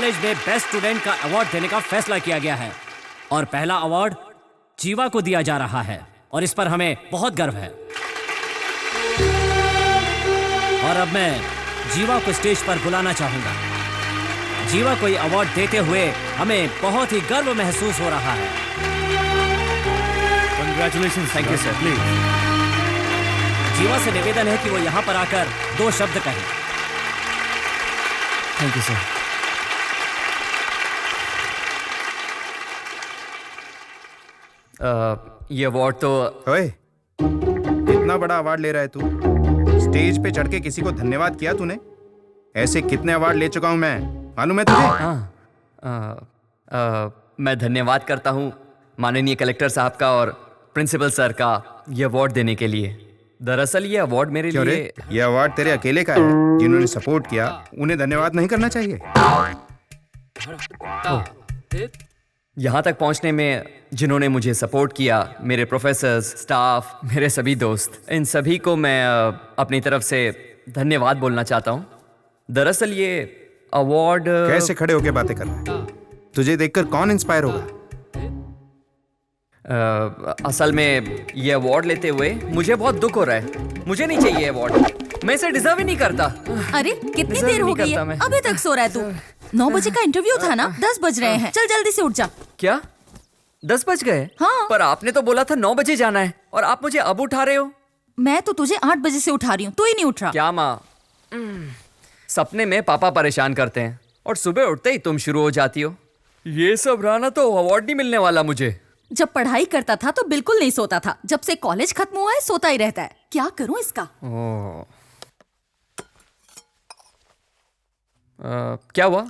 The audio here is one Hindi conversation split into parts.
कॉलेज में बेस्ट स्टूडेंट का अवार्ड देने का फैसला किया गया है और पहला अवार्ड जीवा को दिया जा रहा है और इस पर हमें बहुत गर्व है। और अब मैं जीवा को स्टेज पर बुलाना चाहूंगा। जीवा को ये अवार्ड देते हुए हमें बहुत ही गर्व महसूस हो रहा है। Congratulations, thank you sir. Please. जीवा से निवेदन है कि वो यहाँ पर आकर 2 शब्द कहें। Thank you sir. ये अवार्ड तो ओए, इतना बड़ा अवार्ड ले रहा है तू? स्टेज पे चढ़ के किसी को धन्यवाद किया तूने? ऐसे कितने अवार्ड ले चुका हूं मैं, मालूम है तुझे? मैं धन्यवाद करता हूँ माननीय कलेक्टर साहब का और प्रिंसिपल सर का ये अवार्ड देने के लिए। दरअसल ये अवार्ड मेरे क्यों लिए रे? ये अवार्ड तेरे अकेले का है। जिन्होंने सपोर्ट किया उन्हें धन्यवाद नहीं करना चाहिए? यहाँ तक पहुँचने में जिन्होंने मुझे सपोर्ट किया, मेरे प्रोफेसर्स, स्टाफ, मेरे सभी दोस्त, इन सभी को मैं अपनी तरफ से धन्यवाद बोलना चाहता हूँ। दरअसल ये अवार्ड कैसे खड़े होके बातें कर रहा है? तुझे देखकर कौन इंस्पायर होगा? असल में ये अवार्ड लेते हुए मुझे बहुत दुख हो रहा है। मुझे नहीं चाहिए अवार्ड, मैं इसे डिजर्व ही नहीं करता। अरे कितनी डिजर्व देर हो नहीं गई करता है, मैं। अभी तक सो रहा है तू? 9 बजे का इंटरव्यू था ना, 10 बज रहे हैं। चल जल्दी से उठ जा। क्या 10 बज गए? हाँ। पर आपने तो बोला था 9 बजे जाना है और आप मुझे अब उठा रहे हो। मैं तो तुझे 8 बजे से उठा रही हूँ, तू ही नहीं उठ रहा। क्या माँ? सपने में पापा परेशान करते हैं और सुबह उठते ही तुम शुरू हो जाती हो। ये सब रहा तो अवार्ड नहीं मिलने वाला मुझे। जब पढ़ाई करता था तो बिल्कुल नहीं सोता था, जब से कॉलेज खत्म हुआ है सोता ही रहता है। क्या करूं इसका? क्या हुआ?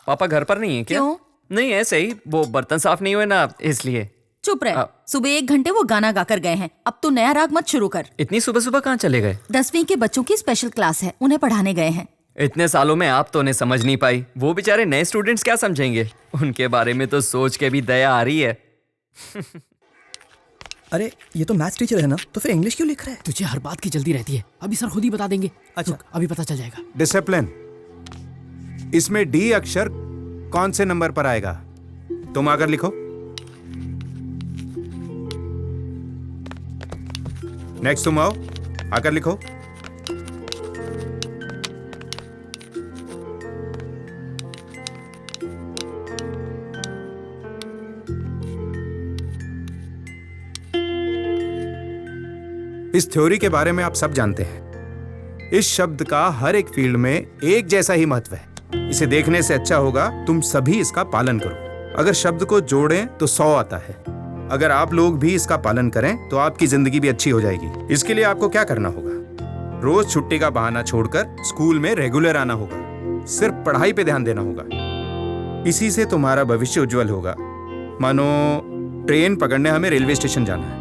पापा घर पर नहीं है क्या? क्यों? नहीं, ऐसे ही वो बर्तन साफ नहीं हुए ना, इसलिए। चुप रह। सुबह 1 घंटे वो गाना गाकर गए हैं। अब तू नया राग मत शुरू कर। इतनी सुबह सुबह कहाँ चले गए? 10वीं के बच्चों की स्पेशल क्लास है, उन्हें पढ़ाने गए हैं। इतने सालों में आप तो उन्हें समझ नहीं पाई, वो बेचारे नए स्टूडेंट्स क्या समझेंगे? उनके बारे में तो सोच के भी दया आ रही है। अरे ये तो मैथ्स टीचर है ना, तो फिर इंग्लिश क्यों लिख रहा है? तुझे हर बात की जल्दी रहती है, अभी सर खुद ही बता देंगे। अच्छा। रुक, अभी पता चल जाएगा। डिसिप्लिन। इसमें डी अक्षर कौन से नंबर पर आएगा? तुम आकर लिखो। नेक्स्ट तुम आओ, आकर लिखो। इस थ्योरी के बारे में आप सब जानते हैं। इस शब्द का हर एक फील्ड में एक जैसा ही महत्व है। इसे देखने से अच्छा होगा तुम सभी इसका पालन करो। अगर शब्द को जोड़ें तो 100 आता है। अगर आप लोग भी इसका पालन करें तो आपकी जिंदगी भी अच्छी हो जाएगी। इसके लिए आपको क्या करना होगा? रोज छुट्टी का बहाना छोड़कर स्कूल में रेगुलर आना होगा। सिर्फ पढ़ाई पे ध्यान देना होगा। इसी से तुम्हारा भविष्य उज्जवल होगा। मानो ट्रेन पकड़ने हमें रेलवे स्टेशन जाना है।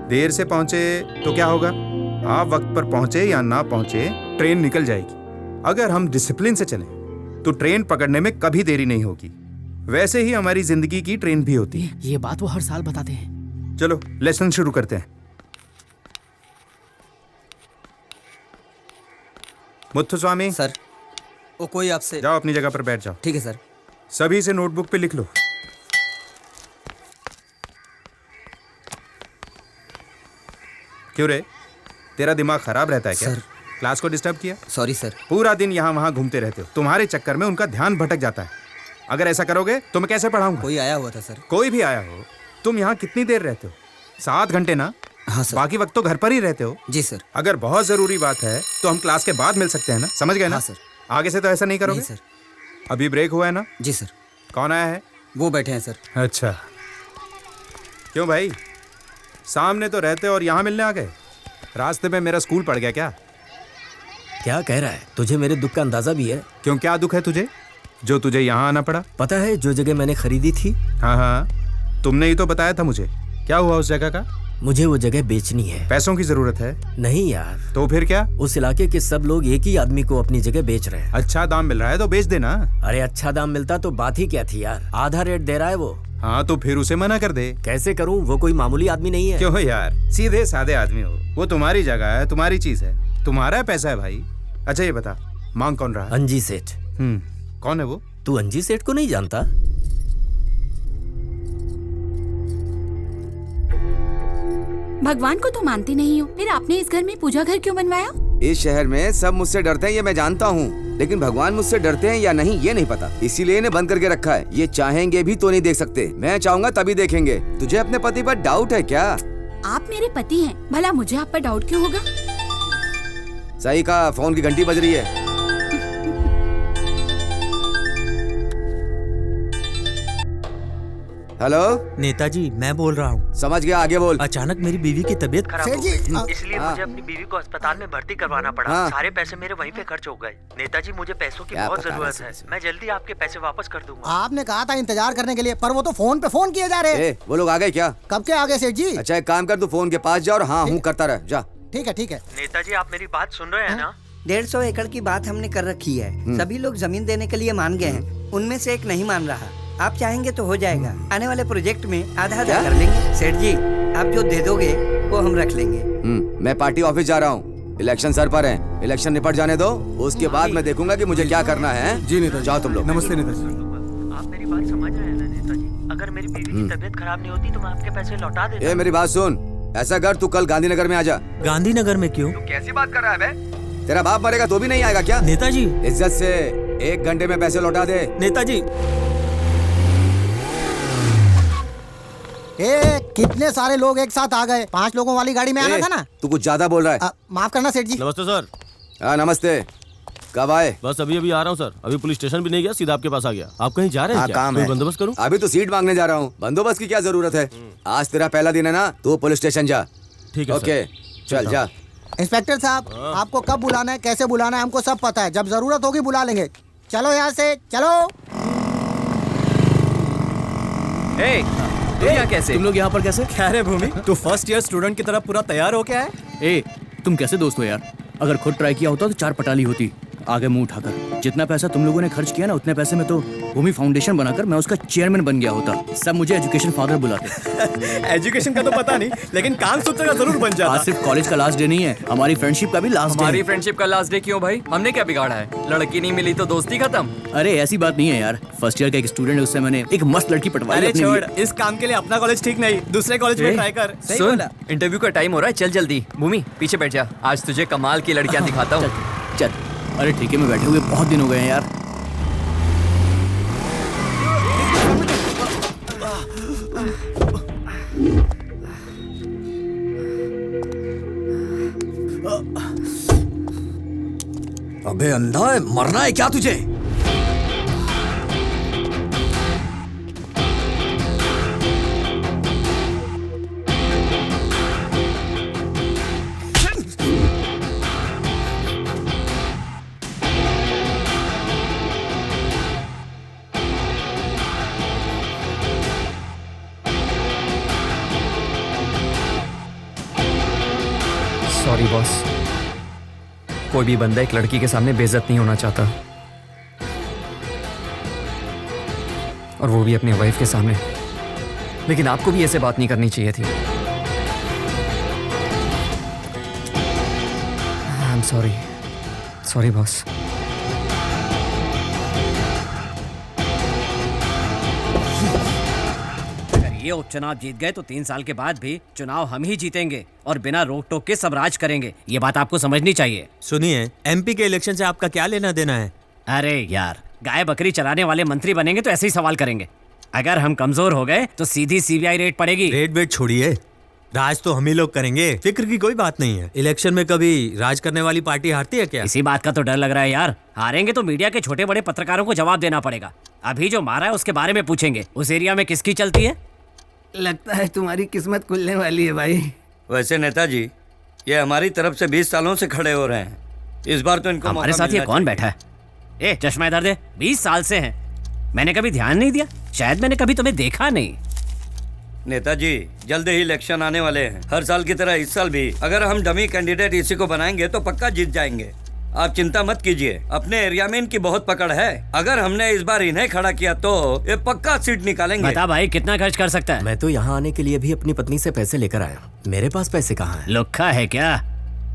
देर से पहुंचे तो क्या होगा? आप वक्त पर पहुंचे या ना पहुंचे, ट्रेन निकल जाएगी। अगर हम डिसिप्लिन से चलें तो ट्रेन पकड़ने में कभी देरी नहीं होगी। वैसे ही हमारी जिंदगी की ट्रेन भी होती है। ये बात वो हर साल बताते हैं। चलो लेसन शुरू करते हैं। मुत्थुस्वामी सर, वो कोई आपसे। जाओ अपनी जगह पर बैठ जाओ। ठीक है सर। सभी से नोटबुक पे लिख लो। क्यों रे, तेरा दिमाग खराब रहता है क्या? सर। क्लास को डिस्टर्ब किया? Sorry sir. पूरा दिन यहाँ वहाँ घूमते रहते हो। तुम्हारे चक्कर में उनका ध्यान भटक जाता है। अगर ऐसा करोगे तो मैं कैसे पढ़ाऊंगा? कोई आया हुआ था सर। कोई भी आया हो। तुम यहाँ कितनी देर रहते हो? 7 घंटे ना? हाँ सर। बाकी वक्त तो घर पर ही रहते हो। जी सर। अगर बहुत जरूरी बात है तो हम क्लास के बाद मिल सकते हैं ना? समझ गए ना? हाँ सर। आगे से तो ऐसा नहीं करोगे? नहीं सर। अभी ब्रेक हुआ है ना? जी सर। कौन आया है? वो बैठे हैं सर। अच्छा, क्यों भाई, सामने तो रहते और यहाँ मिलने आ गए? रास्ते में मेरा स्कूल पड़ गया क्या? क्या कह रहा है? तुझे मेरे दुख का अंदाजा भी है? क्यों, क्या दुख है तुझे जो तुझे यहाँ आना पड़ा? पता है जो जगह मैंने खरीदी थी? हाँ हाँ, तुमने ही तो बताया था मुझे। क्या हुआ उस जगह का? मुझे वो जगह बेचनी है। पैसों की जरूरत है? नहीं यार। तो फिर क्या? उस इलाके के सब लोग एक ही आदमी को अपनी जगह बेच रहे हैं। अच्छा दाम मिल रहा है तो बेच देना। अरे अच्छा दाम मिलता तो बात ही क्या थी यार। आधा रेट दे रहा है वो। हाँ तो फिर उसे मना कर दे। कैसे करूं? वो कोई मामूली आदमी नहीं है। क्यों यार, सीधे साधे आदमी हो। वो तुम्हारी जगह है, तुम्हारी चीज है, तुम्हारा पैसा है भाई। अच्छा ये बता, मांग कौन रहा है? अंजी सेठ। कौन है वो? तू अंजी सेठ को नहीं जानता? भगवान को तो मानती नहीं हो, फिर आपने इस घर में पूजा घर क्यों बनवाया? इस शहर में सब मुझसे डरते हैं ये मैं जानता हूँ, लेकिन भगवान मुझसे डरते हैं या नहीं ये नहीं पता, इसीलिए इन्हें बंद करके रखा है। ये चाहेंगे भी तो नहीं देख सकते, मैं चाहूँगा तभी देखेंगे। तुझे अपने पति पर डाउट है क्या? आप मेरे पति हैं, भला मुझे आप पर डाउट क्यों होगा? सही कहा, फोन की घंटी बज रही है। हेलो नेताजी, मैं बोल रहा हूँ। समझ गया, आगे बोल। अचानक मेरी बीवी की तबीयत खराब हो गई, इसलिए हाँ। मुझे अपनी बीवी को अस्पताल में भर्ती करवाना पड़ा। हाँ। सारे पैसे मेरे वहीं पे खर्च हो गए। नेताजी, मुझे पैसों की क्या बहुत पता जरूरत है। वैसे। मैं जल्दी आपके पैसे वापस कर दूंगा। आपने कहा था इंतजार करने के लिए, पर वो तो फोन पे फोन किए जा रहे हैं। वो लोग आ गए क्या? कब के आगे सेठ जी? अच्छा एक काम कर, तू फोन के पास जा और हाँ हूँ करता रह, जा। ठीक है ठीक है। नेताजी, आप मेरी बात सुन रहे हैं ना? 150 एकड़ की बात हमने कर रखी है। सभी लोग जमीन देने के लिए मान गए हैं, उनमें से एक नहीं मान रहा। आप चाहेंगे तो हो जाएगा। आने वाले प्रोजेक्ट में आधा आधा कर लेंगे। सेठ जी, आप जो दे दोगे वो हम रख लेंगे। मैं पार्टी ऑफिस जा रहा हूँ, इलेक्शन सर पर है, इलेक्शन निपट जाने दो, उसके बाद मैं देखूंगा कि मुझे क्या करना है। जी नेताजी। जाओ तुम लोग। नमस्ते नेताजी। आप मेरी बात समझ रहे हैं ना नेताजी? अगर मेरी बीवी की तबीयत खराब नहीं होती तो मैं आपके पैसे लौटा देता। ए मेरी बात सुन, ऐसा कर तू कल गांधीनगर में आ जा। गांधीनगर में क्यों? कैसी बात कर रहा है बे? तेरा बाप मरेगा तो भी नहीं आएगा क्या? नेताजी, इज्जत से 1 घंटे में पैसे लौटा दे। नेताजी। कितने सारे लोग एक साथ आ गए। 5 लोगों वाली गाड़ी में आना था ना। तू कुछ ज्यादा बोल रहा है। माफ करना सेठ जी। नमस्ते सर। हाँ नमस्ते, कब आए? बस अभी अभी आ रहा हूँ सर, अभी पुलिस स्टेशन भी नहीं गया, सीधा आपके पास आ गया। आप कहीं जा रहे हैं हाँ, क्या? काम कोई है। बंदोबस्त करूँ? अभी तो सीट मांगने जा रहा हूँ, बंदोबस्त की क्या जरूरत है? आज तेरा पहला दिन है ना, तू पुलिस स्टेशन जा। ठीक है ओके चल जा। इंस्पेक्टर साहब, आपको कब बुलाना है, कैसे बुलाना है, हमको सब पता है। जब जरूरत होगी बुला लेंगे। चलो यहाँ से चलो। तुम यहाँ कैसे? तुम लोग यहाँ पर कैसे? क्या रे भूमि, तू फर्स्ट ईयर स्टूडेंट की तरह पूरा तैयार हो क्या है? ए, तुम कैसे दोस्त हो यार? अगर खुद ट्राई किया होता तो 4 पटाली होती। आगे मुंह उठाकर। जितना पैसा तुम लोगों ने खर्च किया ना, उतने पैसे में तो भूमि फाउंडेशन बनाकर मैं उसका चेयरमैन बन गया होता। सब मुझे एजुकेशन फादर बुलाते। एजुकेशन का तो पता नहीं, लेकिन काम सूत्र का जरूर बन जाता। आज सिर्फ कॉलेज का लास्ट डे नहीं है, हमारी फ्रेंडशिप का भी लास्ट डे। हमारी फ्रेंडशिप का लास्ट डे क्यों भाई? हमने क्या बिगाड़ा है? लड़की नहीं मिली तो दोस्ती खत्म? अरे ऐसी बात नहीं है यार। फर्स्ट ईयर का एक स्टूडेंट है, उससे मैंने एक मस्त लड़की पटवाई। अरे अपने छोड़, लिए। इस काम के लिए अपना कॉलेज ठीक नहीं, दूसरे कॉलेज में ट्राई कर। सुन, इंटरव्यू का टाइम हो रहा है, चल जल्दी। भूमि पीछे बैठ जा, आज तुझे कमाल की लड़कियां दिखाता हूँ। चल। अरे ठेके में बैठे हुए बहुत दिन हो गए हैं यार। अबे अंधा है, मरना है क्या तुझे? सॉरी बॉस, कोई भी बंदा एक लड़की के सामने बेइज्जत नहीं होना चाहता, और वो भी अपनी वाइफ के सामने। लेकिन आपको भी ऐसे बात नहीं करनी चाहिए थी। I am sorry boss. ये उपचुनाव जीत गए तो 3 साल के बाद भी चुनाव हम ही जीतेंगे और बिना रोक टोक के सब राज करेंगे। ये बात आपको समझनी चाहिए। सुनिए, एमपी के इलेक्शन से आपका क्या लेना देना है? अरे यार, गाय बकरी चराने वाले मंत्री बनेंगे तो ऐसे ही सवाल करेंगे। अगर हम कमजोर हो गए तो सीधी सीबीआई रेड पड़ेगी। रेड वेट छोड़िए, राज तो हम ही लोग करेंगे, फिक्र की कोई बात नहीं है। इलेक्शन में कभी राज करने वाली पार्टी हारती है क्या? इसी बात का तो डर लग रहा है यार। हारेंगे तो मीडिया के छोटे बड़े पत्रकारों को जवाब देना पड़ेगा। अभी जो मारा है उसके बारे में पूछेंगे। उस एरिया में किसकी चलती है? लगता है तुम्हारी किस्मत खुलने वाली है भाई। वैसे नेताजी, ये हमारी तरफ से 20 सालों से खड़े हो रहे हैं, इस बार तो इनको हमारे साथ ये कौन बैठा है? ए चश्मा इधर दे। 20 साल से हैं, मैंने कभी ध्यान नहीं दिया, शायद मैंने कभी तुम्हें देखा नहीं। नेताजी, जल्द ही इलेक्शन आने वाले हैं। हर साल की तरह इस साल भी अगर हम डमी कैंडिडेट इसी को बनाएंगे तो पक्का जीत जाएंगे। आप चिंता मत कीजिए, अपने एरिया में इनकी बहुत पकड़ है। अगर हमने इस बार इन्हें खड़ा किया तो ये पक्का सीट निकालेंगे। बता भाई, कितना खर्च कर सकता है? मैं तो यहाँ आने के लिए भी अपनी पत्नी से पैसे लेकर आया। मेरे पास पैसे कहाँ हैं? लुक्खा है क्या?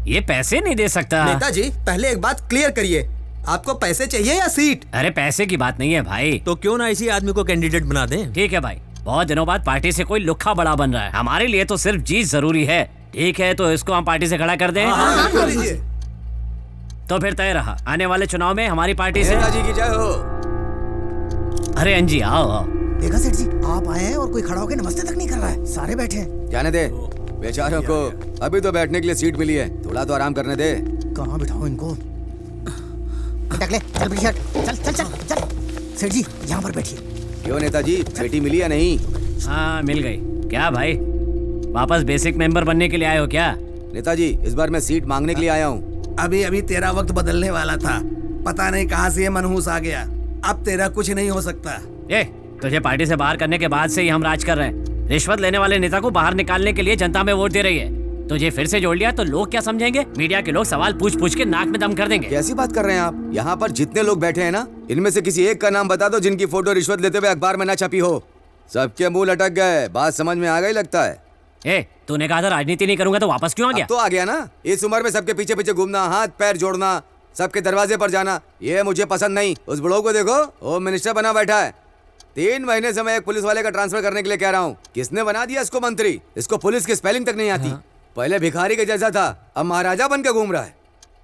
ये पैसे नहीं दे सकता। नेताजी, पहले एक बात क्लियर करिए, आपको पैसे चाहिए या सीट? अरे पैसे की बात नहीं है भाई। तो क्यों ना इसी आदमी को कैंडिडेट बना दें? ठीक है भाई, बहुत दिनों बाद पार्टी से कोई लुक्खा बड़ा बन रहा है, हमारे लिए तो सिर्फ जीत जरूरी है। ठीक है, तो इसको हम पार्टी से खड़ा कर दें। तो फिर तय रहा, आने वाले चुनाव में हमारी पार्टी से। नेताजी की जय हो। अरे अंजी आओ आओ। देखा सेठ जी, आप आए हैं और कोई खड़ा होकर नमस्ते तक नहीं कर रहा है, सारे बैठे हैं। जाने दे बेचारों को, अभी तो बैठने के लिए सीट मिली है, थोड़ा तो आराम करने दे। कहाँ बिठाओ इनको? टकले, चल पीछे हट। चल चल चल चल। सेठ जी यहाँ पर बैठिए। क्यों नेताजी, बेटी मिली या नहीं? हाँ मिल गई। क्या भाई, वापस बेसिक मेंबर बनने के लिए आए हो क्या? नेताजी इस बार मैं सीट मांगने के लिए आया हूँ। अभी अभी तेरा वक्त बदलने वाला था, पता नहीं कहाँ से ये मनहूस आ गया। अब तेरा कुछ नहीं हो सकता। ये तुझे पार्टी से बाहर करने के बाद से ही हम राज कर रहे हैं। रिश्वत लेने वाले नेता को बाहर निकालने के लिए जनता में वोट दे रही है। तुझे फिर से जोड़ लिया तो लोग क्या समझेंगे? मीडिया के लोग सवाल पूछ पूछ के नाक में दम कर देंगे। कैसी बात कर रहे हैं आप? यहाँ पर जितने लोग बैठे हैं ना, इनमें से किसी एक का नाम बता दो जिनकी फोटो रिश्वत लेते हुए अखबार में न छपी हो। सबके मुंह लटक गए, बात समझ में आ गई लगता है। ए, तूने कहा था राजनीति नहीं करूंगा, तो वापस क्यों आ गया? तो आ गया ना। इस उम्र में सबके पीछे पीछे घूमना, हाथ पैर जोड़ना, सबके दरवाजे पर जाना, ये मुझे पसंद नहीं। उस बुढ़ो को देखो, होम मिनिस्टर बना बैठा है। 3 महीने से मैं एक पुलिस वाले का ट्रांसफर करने के लिए कह रहा हूँ। किसने बना दिया इसको मंत्री? इसको पुलिस की स्पेलिंग तक नहीं आती। पहले भिखारी के जैसा था, अब महाराजा बन के घूम रहा है।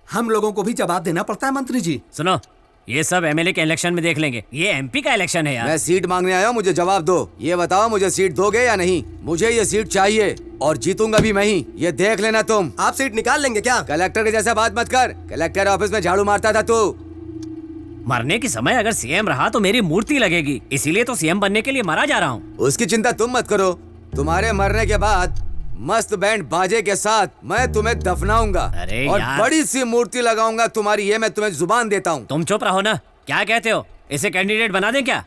हम लोगों को भी जवाब देना पड़ता है मंत्री जी। सुनो, ये सब एमएलए के इलेक्शन में देख लेंगे, ये एमपी का इलेक्शन है यार। मैं सीट मांगने आया हूँ, मुझे जवाब दो। ये बताओ मुझे सीट दोगे या नहीं? मुझे ये सीट चाहिए और जीतूंगा भी मैं ही, ये देख लेना तुम। आप सीट निकाल लेंगे क्या? कलेक्टर के जैसा बात मत कर। कलेक्टर ऑफिस में झाड़ू मारता था तू। मरने के समय अगर सीएम रहा तो मेरी मूर्ति लगेगी, इसीलिए तो सीएम बनने के लिए मरा जा रहा हूँ। उसकी चिंता तुम मत करो। तुम्हारे मरने के बाद मस्त बैंड बाजे के साथ मैं तुम्हें दफनाऊंगा और यार। बड़ी सी मूर्ति लगाऊंगा तुम्हारी, ये मैं तुम्हें जुबान देता हूँ। तुम चुप रहो ना। क्या कहते हो, इसे कैंडिडेट बना दें क्या?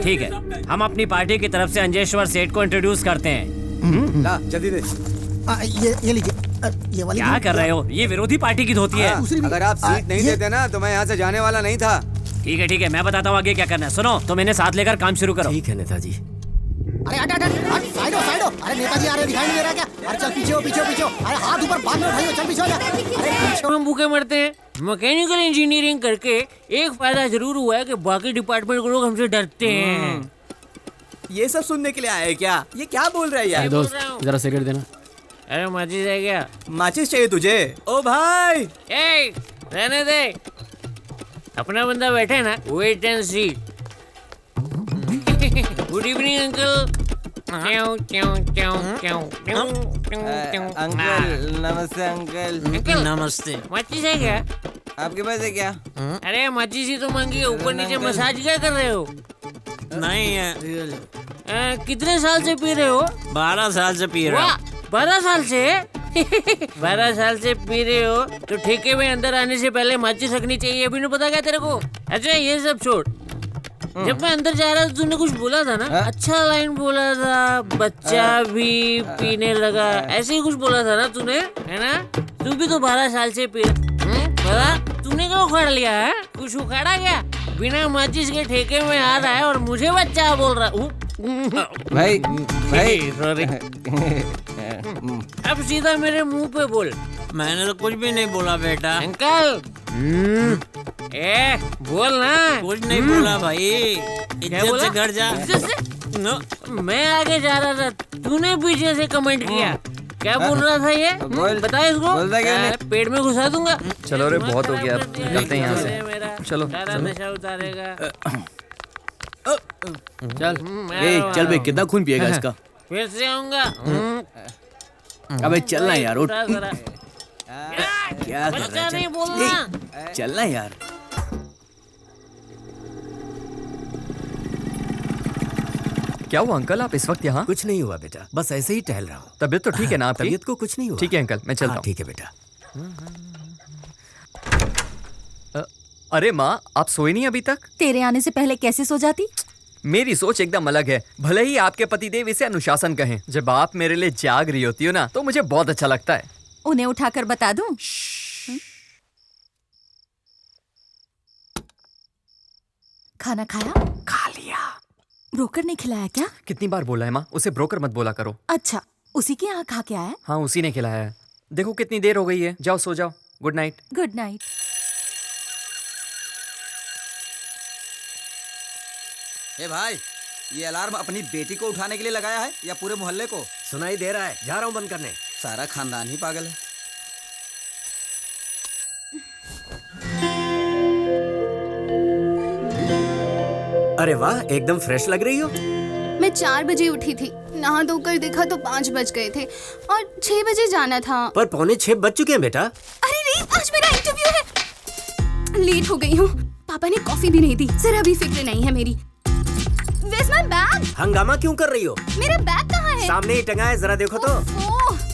ठीक है, हम अपनी पार्टी की तरफ से अंजेश्वर सेठ को इंट्रोड्यूस करते हैं। ला जल्दी दे। ये लीजिए, ये वाली। क्या कर रहे हो? ये विरोधी पार्टी की धोती है। अगर आप सीट नहीं देते ना तो मैं यहाँ से जाने वाला नहीं था। ठीक है, मैं बताता हूँ आगे क्या करना है। सुनो, तुम इन्हें साथ लेकर काम शुरू करो। ठीक है नेताजी। अरे हट हट हट, साइड हो साइड हो। अरे नेताजी आ रहे, दिखाई नहीं दे रहा क्या? अरे चल पीछे हो पीछे हो पीछे हो। अरे हाथ ऊपर, बाद में उठाइए, चल पीछे हो जा। अरे पीछे हो। हम भूखे मरते हैं। मैकेनिकल इंजीनियरिंग करके एक फायदा जरूर हुआ है कि बाकी डिपार्टमेंट के लोग हमसे डरते हैं। ये सब सुनने के लिए आए क्या? ये क्या बोल रहा है यार? दोस्त जरा सिगरेट देना। अरे माचिस है क्या? माचिस चाहिए तुझे? ओ भाई, ए, रहने दे। अपना बंदा बैठे है ना, wait and see. Good evening uncle. Uncle नमस्ते। अंकल नमस्ते। माचिस है क्या आपके पास है क्या? अरे माचिस ही तो मांगी है, ऊपर नीचे मसाज क्या कर रहे हो? नहीं है। कितने साल से पी रहे हो? 12 साल से पी रहा हूँ। 12 साल से 12 साल से पी रहे हो तो ठेके में अंदर आने से पहले माचिस रखनी चाहिए। अभी नहीं पता क्या तेरे को? अच्छा ये सब छोड़, जब मैं अंदर जा रहा था तूने कुछ बोला था ना? अच्छा लाइन बोला था, बच्चा भी पीने लगा, ऐसे ही कुछ बोला था ना तूने, है ना? तू भी तो 12 साल से पी रहा। तूने क्या उखाड़ लिया है? कुछ उखाड़ा क्या? बिना माचिस के ठेके में आ रहा है और मुझे बच्चा बोल रहा। भाई भाई सॉरी। अब सीधा मेरे मुंह पे बोल। मैंने तो कुछ भी नहीं बोला बेटा। अंकल बोल ना। कुछ नहीं बोला भाई। इज्जत से घर जा। नो, मैं आगे जा रहा था, तूने पीछे से कमेंट किया। क्या बोल रहा था ये? बता इसको। पेट में घुसा दूंगा। चलो रे, बहुत हो गया, अब निकलते हैं यहाँ से। चलो नशा उतारेगा। चल चल बे, कितना खून पिएगा इसका? फिर से आऊंगा। अबे चलना यार, उठ। क्या कर बच्चा रहा नहीं है? बोलना। चलना यार। क्या हुआ अंकल, आप इस वक्त यहाँ? कुछ नहीं हुआ बेटा, बस ऐसे ही टहल रहा हूँ। तबीयत तो ठीक है ना आपकी? तबीयत को कुछ नहीं हुआ। ठीक है अंकल, मैं चलता हूँ। ठीक है बेटा। अरे माँ, आप सोए नहीं अभी तक? तेरे आने से पहले कैसे सो जाती? मेरी सोच एकदम अलग है। भले ही आपके पतिदेव इसे अनुशासन कहें, जब आप मेरे लिए जाग रही होती हो ना तो मुझे बहुत अच्छा लगता है। उन्हें उठाकर बता दूं? खाना खाया? खा लिया। ब्रोकर ने खिलाया क्या? कितनी बार बोला है माँ, उसे ब्रोकर मत बोला करो। अच्छा, उसी के यहाँ खा के आया? हाँ उसी ने खिलाया है। देखो कितनी देर हो गई है, जाओ सो जाओ। Good night. Good night. ए भाई, ये अलार्म अपनी बेटी को उठाने के लिए लगाया है या पूरे मोहल्ले को? सुनाई दे रहा है, जा रहा हूँ बंद करने। सारा खानदान ही पागल है। अरे वाह, एकदम फ्रेश लग रही हो। मैं 4 बजे उठी थी, नहा धोकर देखा तो 5 बज गए थे और 6 बजे जाना था। पर 5:45 बज चुके हैं बेटा। अरे नहीं, आज मेरा इंटरव्यू है। लेट हो गई हूँ। पापा ने कॉफी भी नहीं दी, जरा भी फिक्र नहीं है मेरी। Where's my bag? हंगामा क्यों कर रही हो? मेरा बैग कहाँ है? सामने ही टंगा है, जरा देखो तो।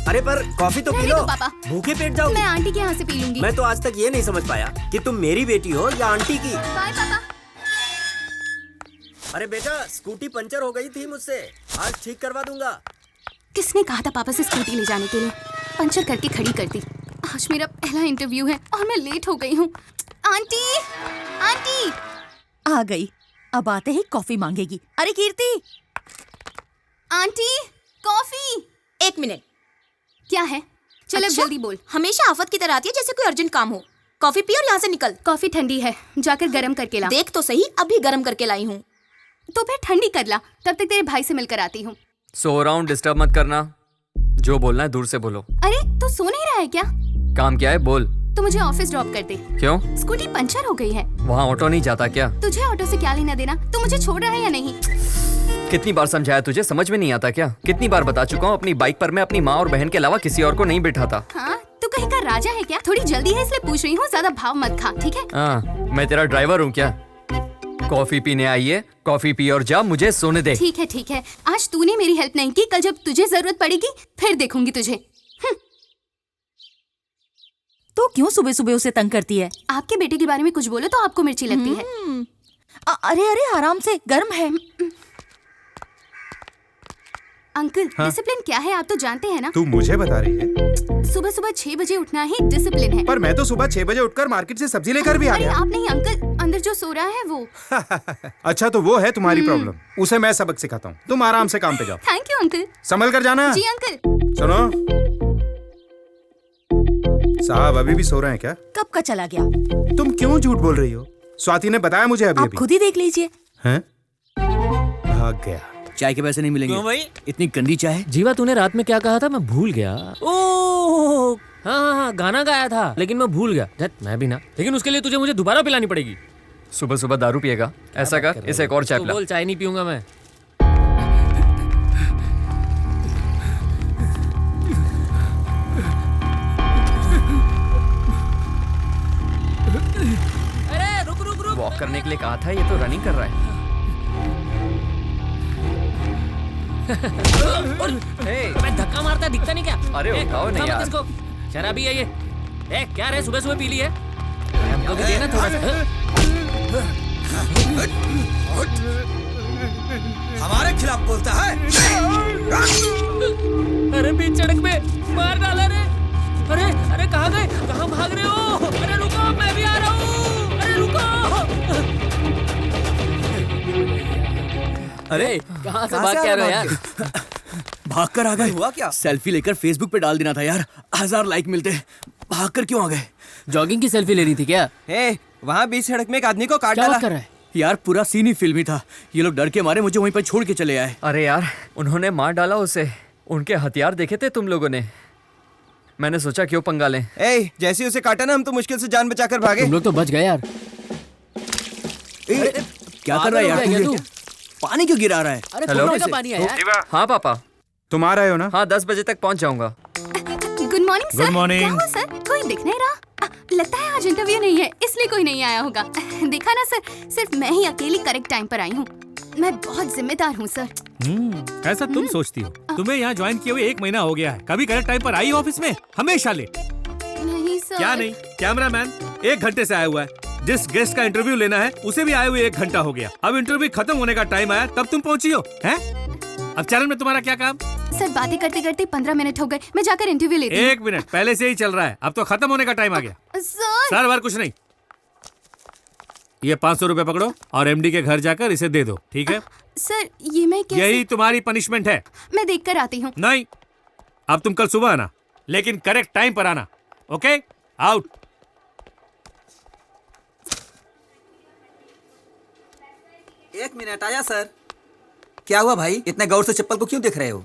अरे पर कॉफी तो पी लो, पापा। भूखे पेट जाओगी। मैं आंटी के यहाँ से पी लूंगी। मैं तो आज तक ये नहीं समझ पाया कि तुम मेरी बेटी हो या आंटी की। बाय पापा। अरे बेटा, स्कूटी पंचर हो गई थी मुझसे, आज ठीक करवा दूंगा। किसने कहा था पापा से स्कूटी ले जाने के लिए? पंचर करके खड़ी कर दी। आज मेरा पहला इंटरव्यू है और मैं लेट हो गई हूँ। Aunty, aunty. आ गई, अब आते ही कॉफी मांगेगी। अरे कीर्ति। Aunty, coffee. 1 मिनट। क्या है? चलो अच्छा? जल्दी बोल। हमेशा आफत की तरह आती है जैसे कोई अर्जेंट काम हो। कॉफी पी और यहाँ से निकल। कॉफी ठंडी है, जाकर गरम करके ला। देख तो सही, अभी गरम करके लाई हूँ। तो फिर ठंडी कर ला, तब तक तेरे भाई से मिलकर आती हूँ। सो रहा हूँ, डिस्टर्ब मत करना। जो बोलना है दूर से बोलो। अरे तू सो नहीं रहा है क्या? काम क्या है बोल। तो मुझे ऑफिस ड्रॉप कर दे। क्यों? स्कूटी पंचर हो गई है। वहाँ ऑटो नहीं जाता क्या? तुझे ऑटो से क्या लेना देना? तू मुझे छोड़ रहा है या नहीं? कितनी बार समझाया तुझे, समझ में नहीं आता क्या? कितनी बार बता चुका हूँ, अपनी बाइक पर मैं अपनी माँ और बहन के अलावा किसी और को नहीं बिठाता। हाँ, तू कहीं का राजा है क्या? थोड़ी जल्दी है इसलिए पूछ रही हूँ, ज्यादा भाव मत खा, ठीक है? हाँ, मैं तेरा ड्राइवर हूँ क्या? कॉफी पीने आई है, कॉफी पी और जा, मुझे सोने दे। ठीक है ठीक है, आज तूने मेरी हेल्प नहीं की, कल जब तुझे जरूरत पड़ेगी फिर देखूंगी तुझे। तो क्यों सुबह सुबह उसे तंग करती है? आपके बेटे के बारे में कुछ बोलो तो आपको मिर्ची लगती है। अरे अरे आराम से, गर्म है। अंकल, हाँ? डिसिप्लिन क्या है आप तो जानते हैं ना? तू मुझे बता रही है? सुबह सुबह 6 बजे उठना ही डिसिप्लिन है। पर मैं तो सुबह 6 बजे उठकर मार्केट से सब्जी लेकर भी आ अरे गया। आप नहीं अंकल, अंदर जो सो रहा है वो। अच्छा तो वो है तुम्हारी प्रॉब्लम, उसे मैं सबक सिखाता हूँ। तुम आराम से काम पे जाओ। Thank you uncle. संभल कर जाना। जी अंकल। सुनो, साहब अभी भी सो रहे हैं क्या? कब का चला गया? तुम क्यों झूठ बोल रही हो? स्वाति ने बताया मुझे अभी आप अभी। खुद ही देख लीजिए। हैं? भाग गया। चाय के पैसे नहीं मिलेंगे। क्यों भाई? इतनी गंदी चाय। जीवा, तूने रात में क्या कहा था? मैं भूल गया। ओह हाँ हाँ हाँ, गाना गाया था लेकिन मैं भूल गया। धत, मैं भी ना। लेकिन उसके लिए तुझे मुझे दोबारा पिलानी पड़ेगी। सुबह सुबह दारू पिएगा? ऐसा कर, इसे एक और चाय तू पिला। बोल, चाय नहीं पीऊंगा मैं। अरे रुक रुक रुक। वॉक करने के लिए कहा था, ये तो रनिंग कर रहा है। मैं धक्का मारता दिखता नहीं क्या? अरे उठाओ नहीं यार। इसको शराबी है ये। क्या रे, सुबह सुबह पी ली है? हमको भी देना थोड़ा सा। हमारे खिलाफ बोलता है? अरे बीच सड़क पे मार डाला रे। अरे अरे कहाँ गए? कहाँ भाग रहे हो? अरे रुको, मैं भी आ रहा हूँ। अरे रुको। अरे कहाँ से भाग के आ रहे हो यार? भाग कर आ गए। हुआ क्या? सेल्फी लेकर फेसबुक पे डाल देना था यार, 1000 लाइक मिलते। भाग कर क्यों आ गए? जॉगिंग की सेल्फी लेनी थी क्या? वहाँ बीच सड़क में एक आदमी को काट क्या डाला। बात कर रहा है? यार पूरा सीन ही फिल्मी था। ये लोग डर के मारे मुझे वहीं पर छोड़ के चले आए। अरे यार, उन्होंने मार डाला उसे। उनके हथियार देखे थे तुम लोगों ने? मैंने सोचा क्यों पंगा लें। जैसे उसे काटा ना, हम तो मुश्किल से जान बचाकर भागे। तुम लोग तो बच गए यार। क्या कर रहा है यार तू? पानी क्यों गिरा रहा है? अरे हेलो? थोड़ा सा पानी है यार। हाँ पापा, तुम आ रहे हो ना? हाँ 10 बजे तक पहुँच जाऊंगा। Good morning sir. Good morning. क्या हुआ सर? कोई दिख नहीं रहा? लगता है आज इंटरव्यू नहीं है, इसलिए कोई नहीं आया होगा। देखा ना सर, सिर्फ मैं ही अकेली करेक्ट टाइम पर आई हूँ। मैं बहुत जिम्मेदार हूँ सर। ऐसा तुम सोचती हो? तुम्हें यहाँ ज्वाइन किए हुए 1 महीना हो गया है, कभी करेक्ट टाइम पर आई ऑफिस में? हमेशा लेट। नहीं सर। क्या नहीं? कैमरामैन 1 घंटे से आया हुआ है। जिस गेस्ट का इंटरव्यू लेना है उसे भी आए हुए 1 घंटा हो गया। अब इंटरव्यू खत्म होने का टाइम आया तब तुम पहुंची हो हैं? अब चैनल में तुम्हारा क्या काम? सर बातें करते करते 15 मिनट हो गए, मैं जाकर इंटरव्यू लेती हूँ। 1 मिनट पहले से ही चल रहा है, अब तो खत्म होने का टाइम आ गया। सर बार कुछ नहीं, ये 500 रुपए पकड़ो और एमडी के घर जाकर इसे दे दो, ठीक है? सर ये मैं कैसे? यही तुम्हारी पनिशमेंट है। मैं देख कर आती हूँ। नहीं, अब तुम कल सुबह आना, लेकिन करेक्ट टाइम पर आना। Okay, out. एक मिनट आया सर। क्या हुआ भाई, इतने गौर से चप्पल को क्यों देख रहे हो?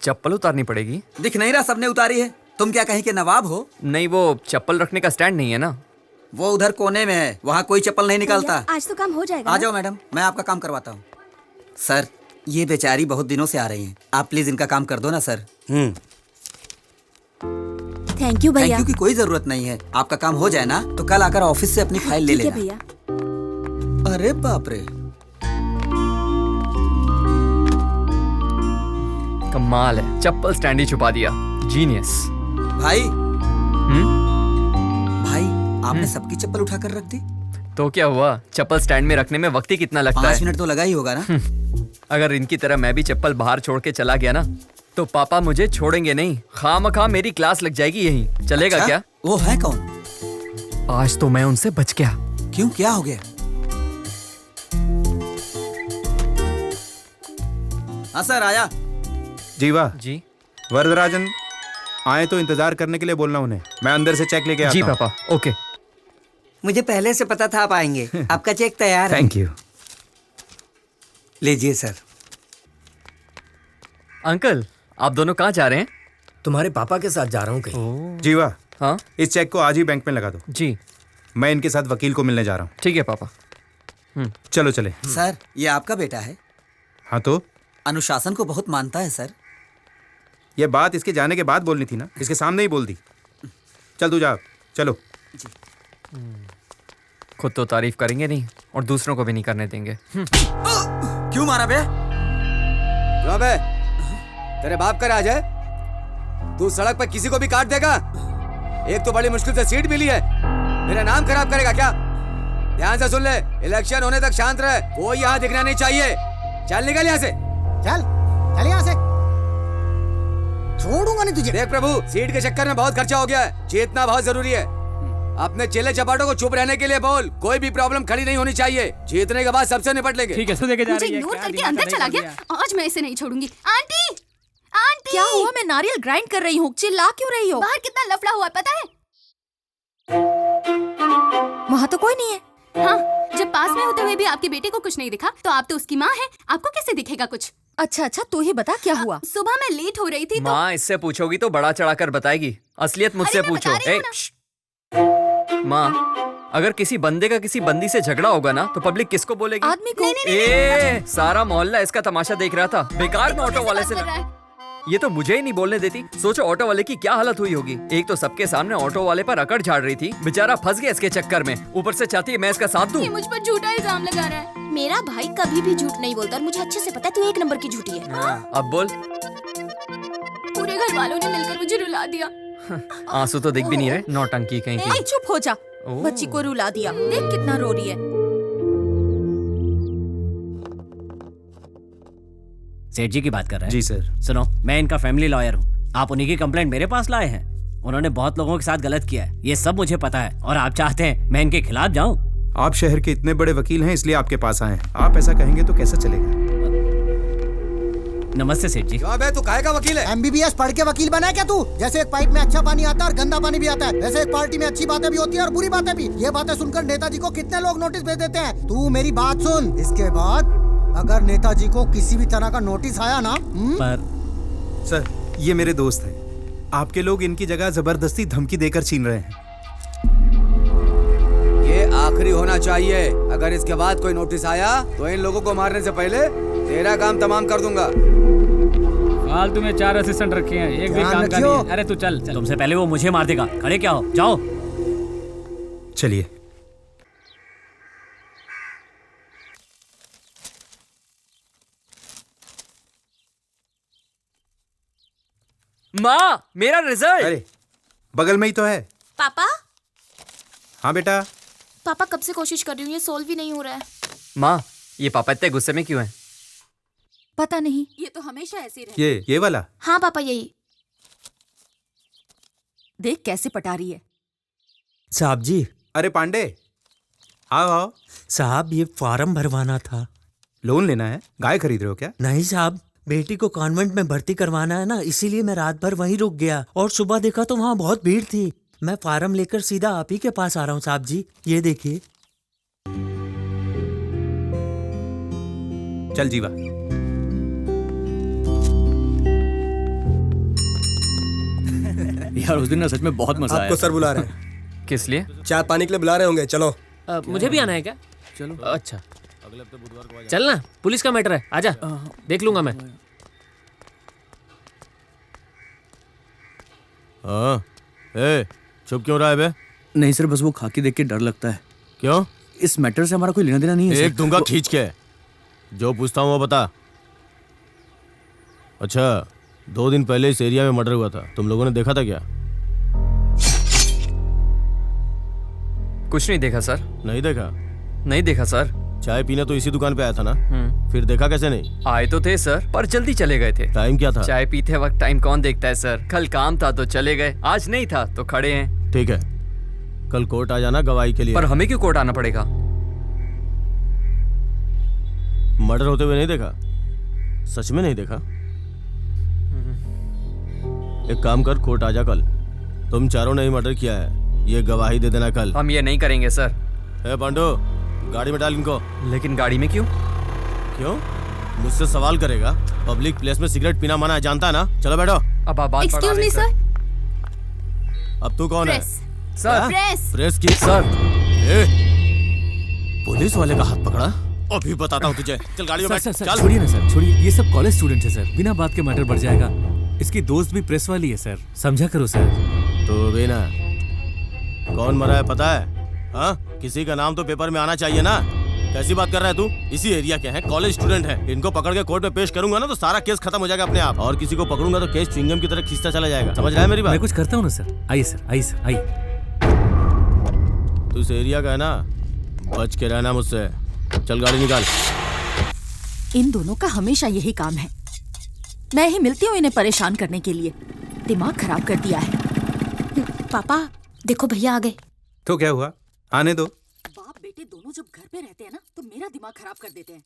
चप्पल उतारनी पड़ेगी। दिख नहीं रहा, सबने उतारी है। तुम क्या कहीं के नवाब हो? नहीं, वो चप्पल रखने का स्टैंड नहीं है ना। वो उधर कोने में है, वहाँ कोई चप्पल नहीं निकालता। आज तो काम हो जाएगा। आ जाओ मैडम, मैं आपका काम करवाता हूँ। सर, ये बेचारी बहुत दिनों से आ रही हैं, आप प्लीज इनका काम कर दो ना सर। थैंक यू भैया। थैंक यू की कोई जरूरत नहीं है। आपका काम हो जाए ना तो कल आकर ऑफिस से अपनी फाइल ले लेना। भैया। अरे बाप रे, कमाल है, चप्पल स्टैंड ही छुपा दिया। जीनियस। भाई भाई, आपने सबकी चप्पल उठाकर रख दी। तो क्या हुआ, चप्पल स्टैंड में रखने में वक्त ही कितना लगता है? 5 मिनट तो लगा ही होगा ना। अगर इनकी तरह मैं भी चप्पल बाहर छोड़ के चला गया ना तो पापा मुझे छोड़ेंगे नहीं। खामखा मेरी क्लास लग जाएगी यहीं। चलेगा? अच्छा? क्या वो है कौन? आज तो मैं उनसे बच गया। क्यों, क्या हो गया? हाँ सर, आया। जीवा जी। वरदराजन आए तो इंतजार करने के लिए बोलना उन्हें। मैं अंदर से चेक लेके आता जी हूं। पापा। ओके। मुझे पहले से पता था आप आएंगे। आपका चेक तैयार है। Thank you. लीजिए सर। अंकल, आप दोनों कहाँ जा रहे हैं? तुम्हारे पापा के साथ जा रहा हूँ कहीं। जीवा, हाँ, इस चेक को आज ही बैंक में लगा दो। जी। मैं इनके साथ वकील को मिलने जा रहा हूँ। ठीक है पापा। चलो चले। सर, ये आपका बेटा है? हाँ तो अनुशासन को बहुत मानता है सर। ये बात इसके जाने के बाद बोलनी थी ना, इसके सामने ही बोल दी। चल तू जा, चलो। खुद तो तारीफ करेंगे नहीं और दूसरों को भी नहीं करने देंगे। क्यों मारा बे? क्यों बे? तेरे बाप का राज है? तू सड़क पर किसी को भी काट देगा? एक तो बड़ी मुश्किल से सीट मिली है, मेरा नाम खराब करेगा क्या? ध्यान से सुन ले, इलेक्शन होने तक शांत रहे, कोई यहाँ दिखना नहीं चाहिए। चल निकल यहाँ से। चल चल यहाँ से, छोड़ूंगा नहीं तुझे। देख प्रभु, सीट के चक्कर में बहुत खर्चा हो गया है, जीतना बहुत जरूरी है। अपने चेले चपाटों को चुप रहने के लिए बोल, कोई भी प्रॉब्लम खड़ी नहीं होनी चाहिए। जीतने के बाद सबसे निपट लेंगे। ठीक है, सो देके जा मुझे रही है। इग्नोर क्या करके दिमाग अंदर खराब चला कर गया। दिया? आज मैं इसे नहीं छोड़ूंगी। आंटी, आंटी, क्या हुआ? मैं नारियल ग्राइंड कर रही हूँ, चिल्ला क्यों रही हो? बाहर कितना लफड़ा हुआ है पता है? वहाँ तो कोई नहीं है। हाँ, जब पास में होते हुए भी आपके बेटे को कुछ नहीं दिखा तो आप तो उसकी माँ हैं, आपको कैसे दिखेगा कुछ? अच्छा अच्छा, तू ही बता क्या हुआ? सुबह मैं लेट हो रही थी तो माँ इससे पूछोगी तो बड़ा चढ़ाकर बताएगी। असलियत मुझसे अरे मैं पूछो। बता रही हूँ ना। श्श्श। माँ, अगर किसी बंदे का किसी बंदी से झगड़ा होगा ना तो पब्लिक किसको बोलेगी? आदमी को। सारा मोहल्ला इसका तमाशा देख रहा था। बेकार में ऑटो वाले से ये तो मुझे ही नहीं बोलने देती। सोचो ऑटो वाले की क्या हालत हुई होगी। एक तो सबके सामने ऑटो वाले पर अकड़ झाड़ रही थी, बेचारा फंस गया इसके चक्कर में। ऊपर से चाहती है मैं इसका साथ दूं। ये मुझ पर झूठा इल्जाम लगा रहा है। मेरा भाई कभी भी झूठ नहीं बोलता और मुझे अच्छे से पता है तू एक नंबर की झूठी है। अब बोल। पूरे घर वालों ने मिलकर मुझे रुला दिया। आंसू तो दिख भी नहीं रहे, नौटंकी कहीं की। ए, चुप हो जा। बच्ची को रुला दिया, देख कितना रो रही है। सेठ जी की बात कर रहे हैं? जी सर। सुनो, मैं इनका फैमिली लॉयर हूँ। आप उन्हीं की कंप्लेंट मेरे पास लाए हैं। उन्होंने बहुत लोगों के साथ गलत किया है, ये सब मुझे पता है। और आप चाहते हैं मैं इनके खिलाफ जाऊँ? आप शहर के इतने बड़े वकील हैं, इसलिए आपके पास आए हैं। आप ऐसा कहेंगे तो कैसा चलेगा? नमस्ते सेठ जी। क्यों बे, तू काहे का वकील है? MBBS पढ़ के वकील बना है क्या तू? जैसे एक पाइप में अच्छा पानी आता है और गंदा पानी भी आता है, वैसे एक पार्टी में अच्छी बातें भी होती है और बुरी बातें भी। ये बातें सुनकर नेताजी को कितने लोग नोटिस भेज देते हैं। तू मेरी बात सुन, इसके बाद अगर नेताजी को किसी भी तरह का नोटिस आया ना पर सर, ये मेरे दोस्त हैं। आपके लोग इनकी जगह जबरदस्ती धमकी देकर छीन रहे हैं। ये आखिरी होना चाहिए। अगर इसके बाद कोई नोटिस आया तो इन लोगों को मारने से पहले तेरा काम तमाम कर दूंगा। फालतू में 4 असिस्टेंट रखे हैं, एक भी काम का नहीं है। अरे तू चल चल। तुमसे पहले वो मुझे मार देगा। खड़े क्या हो, जाओ। चलिए। माँ, मेरा रिजल्ट। अरे बगल में ही तो है। पापा, हाँ बेटा। पापा कब से कोशिश कर रही हूँ, ये सोल्व ही नहीं हो रहा है। माँ, ये पापा इतने गुस्से में क्यों हैं? पता नहीं। ये तो हमेशा ऐसे ही ये वाला। हाँ पापा, यही। देख कैसे पटा रही है। साहब जी। अरे पांडे, आओ आओ। साहब, ये फॉर्म भरवाना था। लोन लेना है? गाय खरीद रहे हो क्या? नहीं साहब, बेटी को कॉन्वेंट में भर्ती करवाना है ना, इसीलिए मैं रात भर वहीं रुक गया और सुबह देखा तो वहाँ बहुत भीड़ थी। मैं फार्म लेकर सीधा आप ही के पास आ रहा हूँ साहब जी, ये देखिए। चल जीवा। यार उस दिन ना सच में बहुत मजा आया। आपको सर बुला रहे हैं। किस लिए? चाय पानी के लिए बुला रहे होंगे, चलो। मुझे भी आना है क्या? चलो। अच्छा चल ना, पुलिस का मैटर है, आजा, देख लूंगा मैं। हाँ, ए, चुप क्यों रहा है बे? नहीं सर, बस वो खाकी देख के डर लगता है। क्यों? इस मैटर से हमारा कोई लेना देना नहीं है। एक दूंगा खींच के। जो पूछता हूँ वो बता। अच्छा, 2 दिन पहले इस एरिया में मर्डर हुआ था, तुम लोगों ने देखा था क्या? कुछ नहीं देखा सर। नहीं देखा? नहीं देखा सर। चाय पीने तो इसी दुकान पे आया था ना? फिर देखा कैसे नहीं? आए तो थे सर, पर जल्दी चले गए थे। टाइम क्या था? चाय पीते वक्त टाइम कौन देखता है सर? कल काम था तो चले गए, आज नहीं था तो खड़े हैं। ठीक है, कल कोर्ट आ जाना गवाही के लिए। पर हमें क्यों कोर्ट आना पड़ेगा? मर्डर होते हुए नहीं देखा? सच में नहीं देखा? एक काम कर, कोर्ट आ जा कल। तुम चारों ने ही मर्डर किया है, ये गवाही दे देना कल। हम ये नहीं करेंगे सर। ए पांडु, गाड़ी में डाल इनको। लेकिन गाड़ी में क्यों? क्यों? मुझसे सवाल करेगा? पब्लिक प्लेस में सिगरेट पीना मना है, जानता है ना? चलो बैठो। अब आप बात एक्सक्यूज मी सर। अब तू कौन है? सर। प्रेस की? सर। पुलिस वाले का हाथ पकड़ा? अभी बताता हूँ तुझे। चल गाड़ी में बैठ। सर चल। छोड़िए ना सर, छोड़िए, ये सब कॉलेज स्टूडेंट है सर, बिना बात के मैटर बढ़ जाएगा। इसकी दोस्त भी प्रेस वाली है सर, समझा करो सर। तो भी ना, कौन मरा है पता है? हाँ, किसी का नाम तो पेपर में आना चाहिए ना। कैसी बात कर रहा है तू? इसी एरिया के हैं, कॉलेज स्टूडेंट हैं। इनको पकड़ के कोर्ट में पेश करूंगा ना तो सारा केस खत्म हो जाएगा अपने आप, और किसी को पकड़ूंगा तो केस च्युइंगम की तरह खींचता चला जाएगा। समझ रहा है मेरी बात? मैं कुछ करता हूँ ना सर। आइए सर, आइए सर, आइए। तू इस एरिया का है ना, बच के रहना मुझसे। चल गाड़ी निकाल। इन दोनों का हमेशा यही काम है। मैं ही मिलती हूँ इन्हें परेशान करने के लिए। दिमाग खराब कर दिया है। पापा देखो भैया आ गए। तो क्या हुआ, आने दो। बाप बेटे दोनों जब घर पे रहते हैं ना तो मेरा दिमाग खराब कर देते हैं।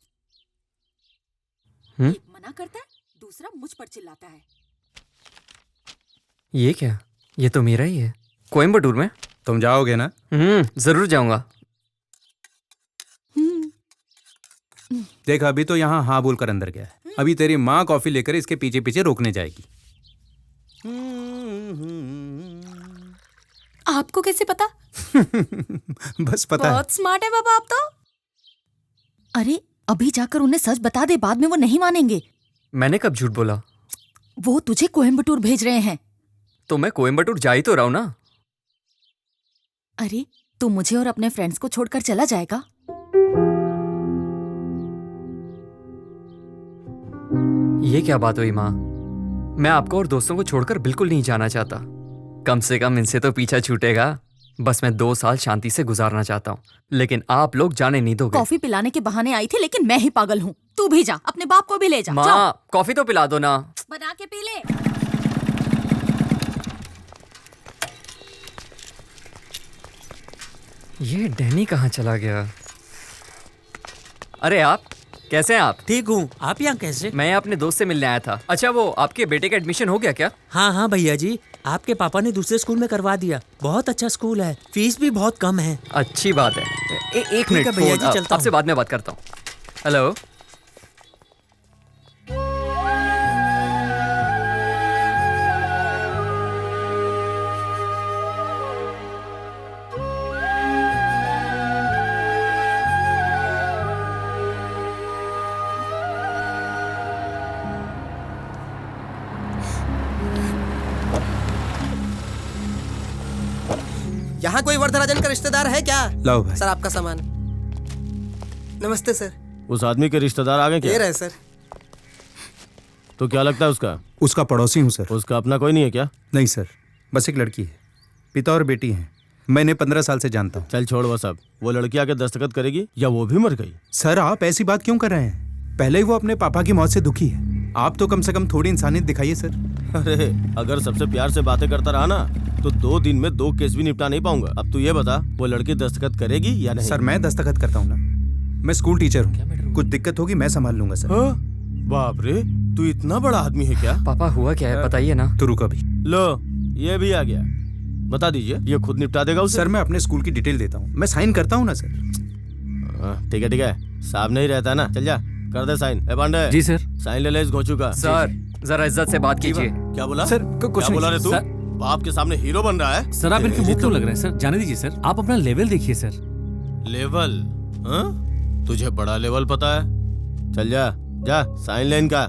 एक मना करता है, दूसरा मुझ पर चिल्लाता है। ये क्या? ये तो मेरा ही है। कोयम्बटूर में? तुम जाओगे ना? जरूर जाऊंगा। देख, अभी तो यहाँ हाँ बोलकर अंदर गया है। अभी तेरी माँ कॉफी लेकर इसके पीछे पीछे रोकने जाएगी। आपको कैसे पता? बस पता है। बहुत स्मार्ट है बाबा आप तो। अरे अभी जाकर उन्हें सच बता दे, बाद में वो नहीं मानेंगे। मैंने कब झूठ बोला? वो तुझे कोयम्बटूर भेज रहे हैं। तो मैं कोयम्बटूर जा ही तो रहा हूं ना। अरे तू मुझे और अपने फ्रेंड्स को छोड़कर चला जाएगा? ये क्या बात हुई माँ? मैं आपको और दोस्तों को छोड़कर बिल्कुल नहीं जाना चाहता। कम से कम इनसे तो पीछा छूटेगा। बस मैं 2 साल शांति से गुजारना चाहता हूँ, लेकिन आप लोग जाने नहीं दोगे। कॉफी पिलाने के बहाने आई थी, लेकिन मैं ही पागल हूँ। तू भी जा, अपने बाप को भी ले जा। माँ कॉफी तो पिला दो ना। बना के पी ले। ये डैनी कहाँ चला गया? अरे आप कैसे हैं आप? ठीक हूँ, आप यहाँ कैसे? मैं अपने दोस्त से मिलने आया था। अच्छा वो आपके बेटे का एडमिशन हो गया क्या? हाँ हाँ भैया जी, आपके पापा ने दूसरे स्कूल में करवा दिया। बहुत अच्छा स्कूल है, फीस भी बहुत कम है। अच्छी बात है। एक मिनट भैया जी, चलता आपसे बाद में बात करता हूँ। हेलो। यहाँ कोई वरदराजन का रिश्तेदार है क्या? लाओ भाई। सर आपका सामान। नमस्ते सर। उस आदमी के रिश्तेदार आ गए क्या? ये रहे सर। तो क्या लगता है उसका? उसका पड़ोसी हूँ सर। उसका अपना कोई नहीं है क्या? नहीं सर, बस एक लड़की है, पिता और बेटी हैं। मैंने 15 साल से जानता हूँ। चल छोड़ वो सब। वो लड़की आके दस्तखत करेगी या वो भी मर गई? सर आप ऐसी बात क्यों कर रहे हैं? पहले ही वो अपने पापा की मौत से दुखी है। आप तो कम से कम थोड़ी इंसानियत दिखाइए सर। अरे अगर सबसे प्यार से बातें करता रहा ना तो 2 दिन में 2 केस भी निपटा नहीं पाऊंगा। अब तू ये बता, वो लड़की दस्तखत करेगी या नहीं? सर मैं दस्तखत करता हूँ ना, मैं स्कूल टीचर हूँ। कुछ दिक्कत होगी मैं संभाल लूंगा सर। बाप रे, तू इतना बड़ा आदमी है क्या? पापा हुआ क्या है बताइए ना। तो रुक अभी। लो ये भी आ गया, बता दीजिए। ये खुद निपटा देगा उसे? सर मैं अपने स्कूल की डिटेल देता हूँ, मैं साइन करता हूँ ना सर। ठीक है, साहब नहीं रहता ना, चल जा कर दे साइन। ए पांडे। जी सर। साइन ले ले इस घोंचू का। सर जरा इज्जत से बात कीजिए। क्या बोला सर कुछ क्या बोला रे तू? बाप के सामने हीरो बन रहा है। सर आप इनके मुंह क्यों लग रहे हैं सर? जाने दीजिए सर, आप अपना लेवल देखिए सर। लेवल? तुझे बड़ा लेवल पता है? चल जा जा साइन ले इनका।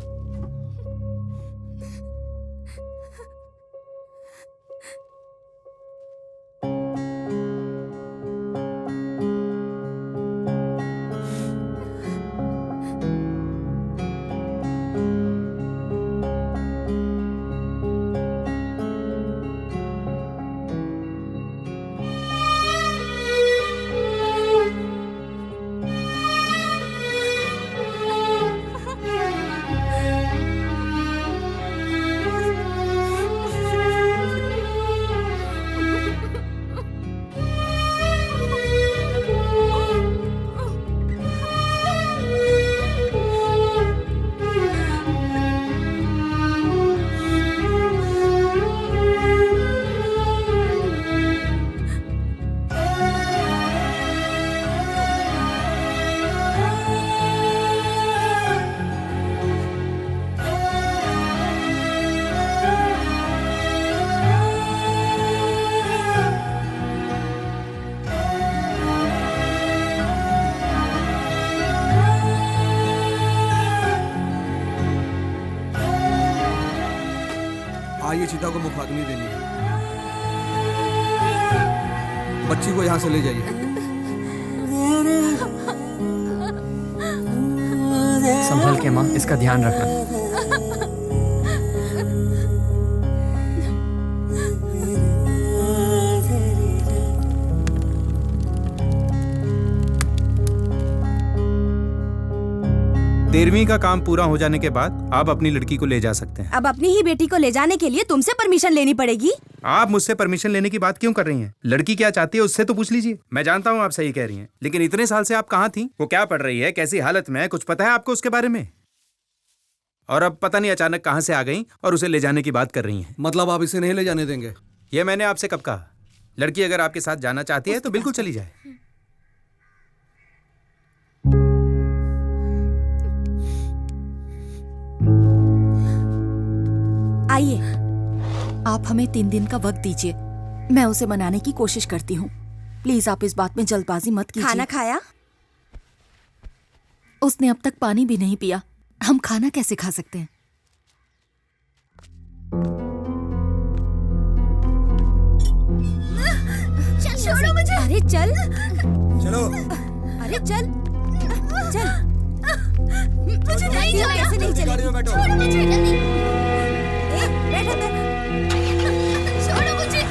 आइए चिता को मुखाग्नि देनी है। बच्ची को यहाँ से ले जाइए। संभल के माँ, इसका ध्यान रखना। तेरहवीं का काम पूरा हो जाने के बाद आप अपनी लड़की को ले जा सकते हैं। अब अपनी ही बेटी को ले जाने के लिए तुमसे परमिशन लेनी पड़ेगी। आप मुझसे परमिशन लेने की बात क्यों कर रही हैं? लड़की क्या चाहती है उससे तो पूछ लीजिए। मैं जानता हूँ आप सही कह रही हैं, लेकिन इतने साल से आप कहाँ थी? वो क्या पढ़ रही है, कैसी हालत में है, कुछ पता है आपको उसके बारे में? और अब पता नहीं अचानक कहाँ से आ गई और उसे ले जाने की बात कर रही हैं। मतलब आप इसे नहीं ले जाने देंगे? ये मैंने आपसे कब कहा? लड़की अगर आपके साथ जाना चाहती है तो बिल्कुल चली जाए। आइए, आप हमें 3 दिन का वक्त दीजिए, मैं उसे मनाने की कोशिश करती हूँ। प्लीज आप इस बात में जल्दबाजी मत कीजिए। खाना खाया? उसने अब तक पानी भी नहीं पिया, हम खाना कैसे खा सकते हैं? छोड़ो मुझे। अरे चल। चलो। अरे चल चल। मुझे नहीं जाना। ऐसे नहीं चलेगी। छोड़ो मुझे जल्दी। बैठ अंदर। छोड़ो मुझे।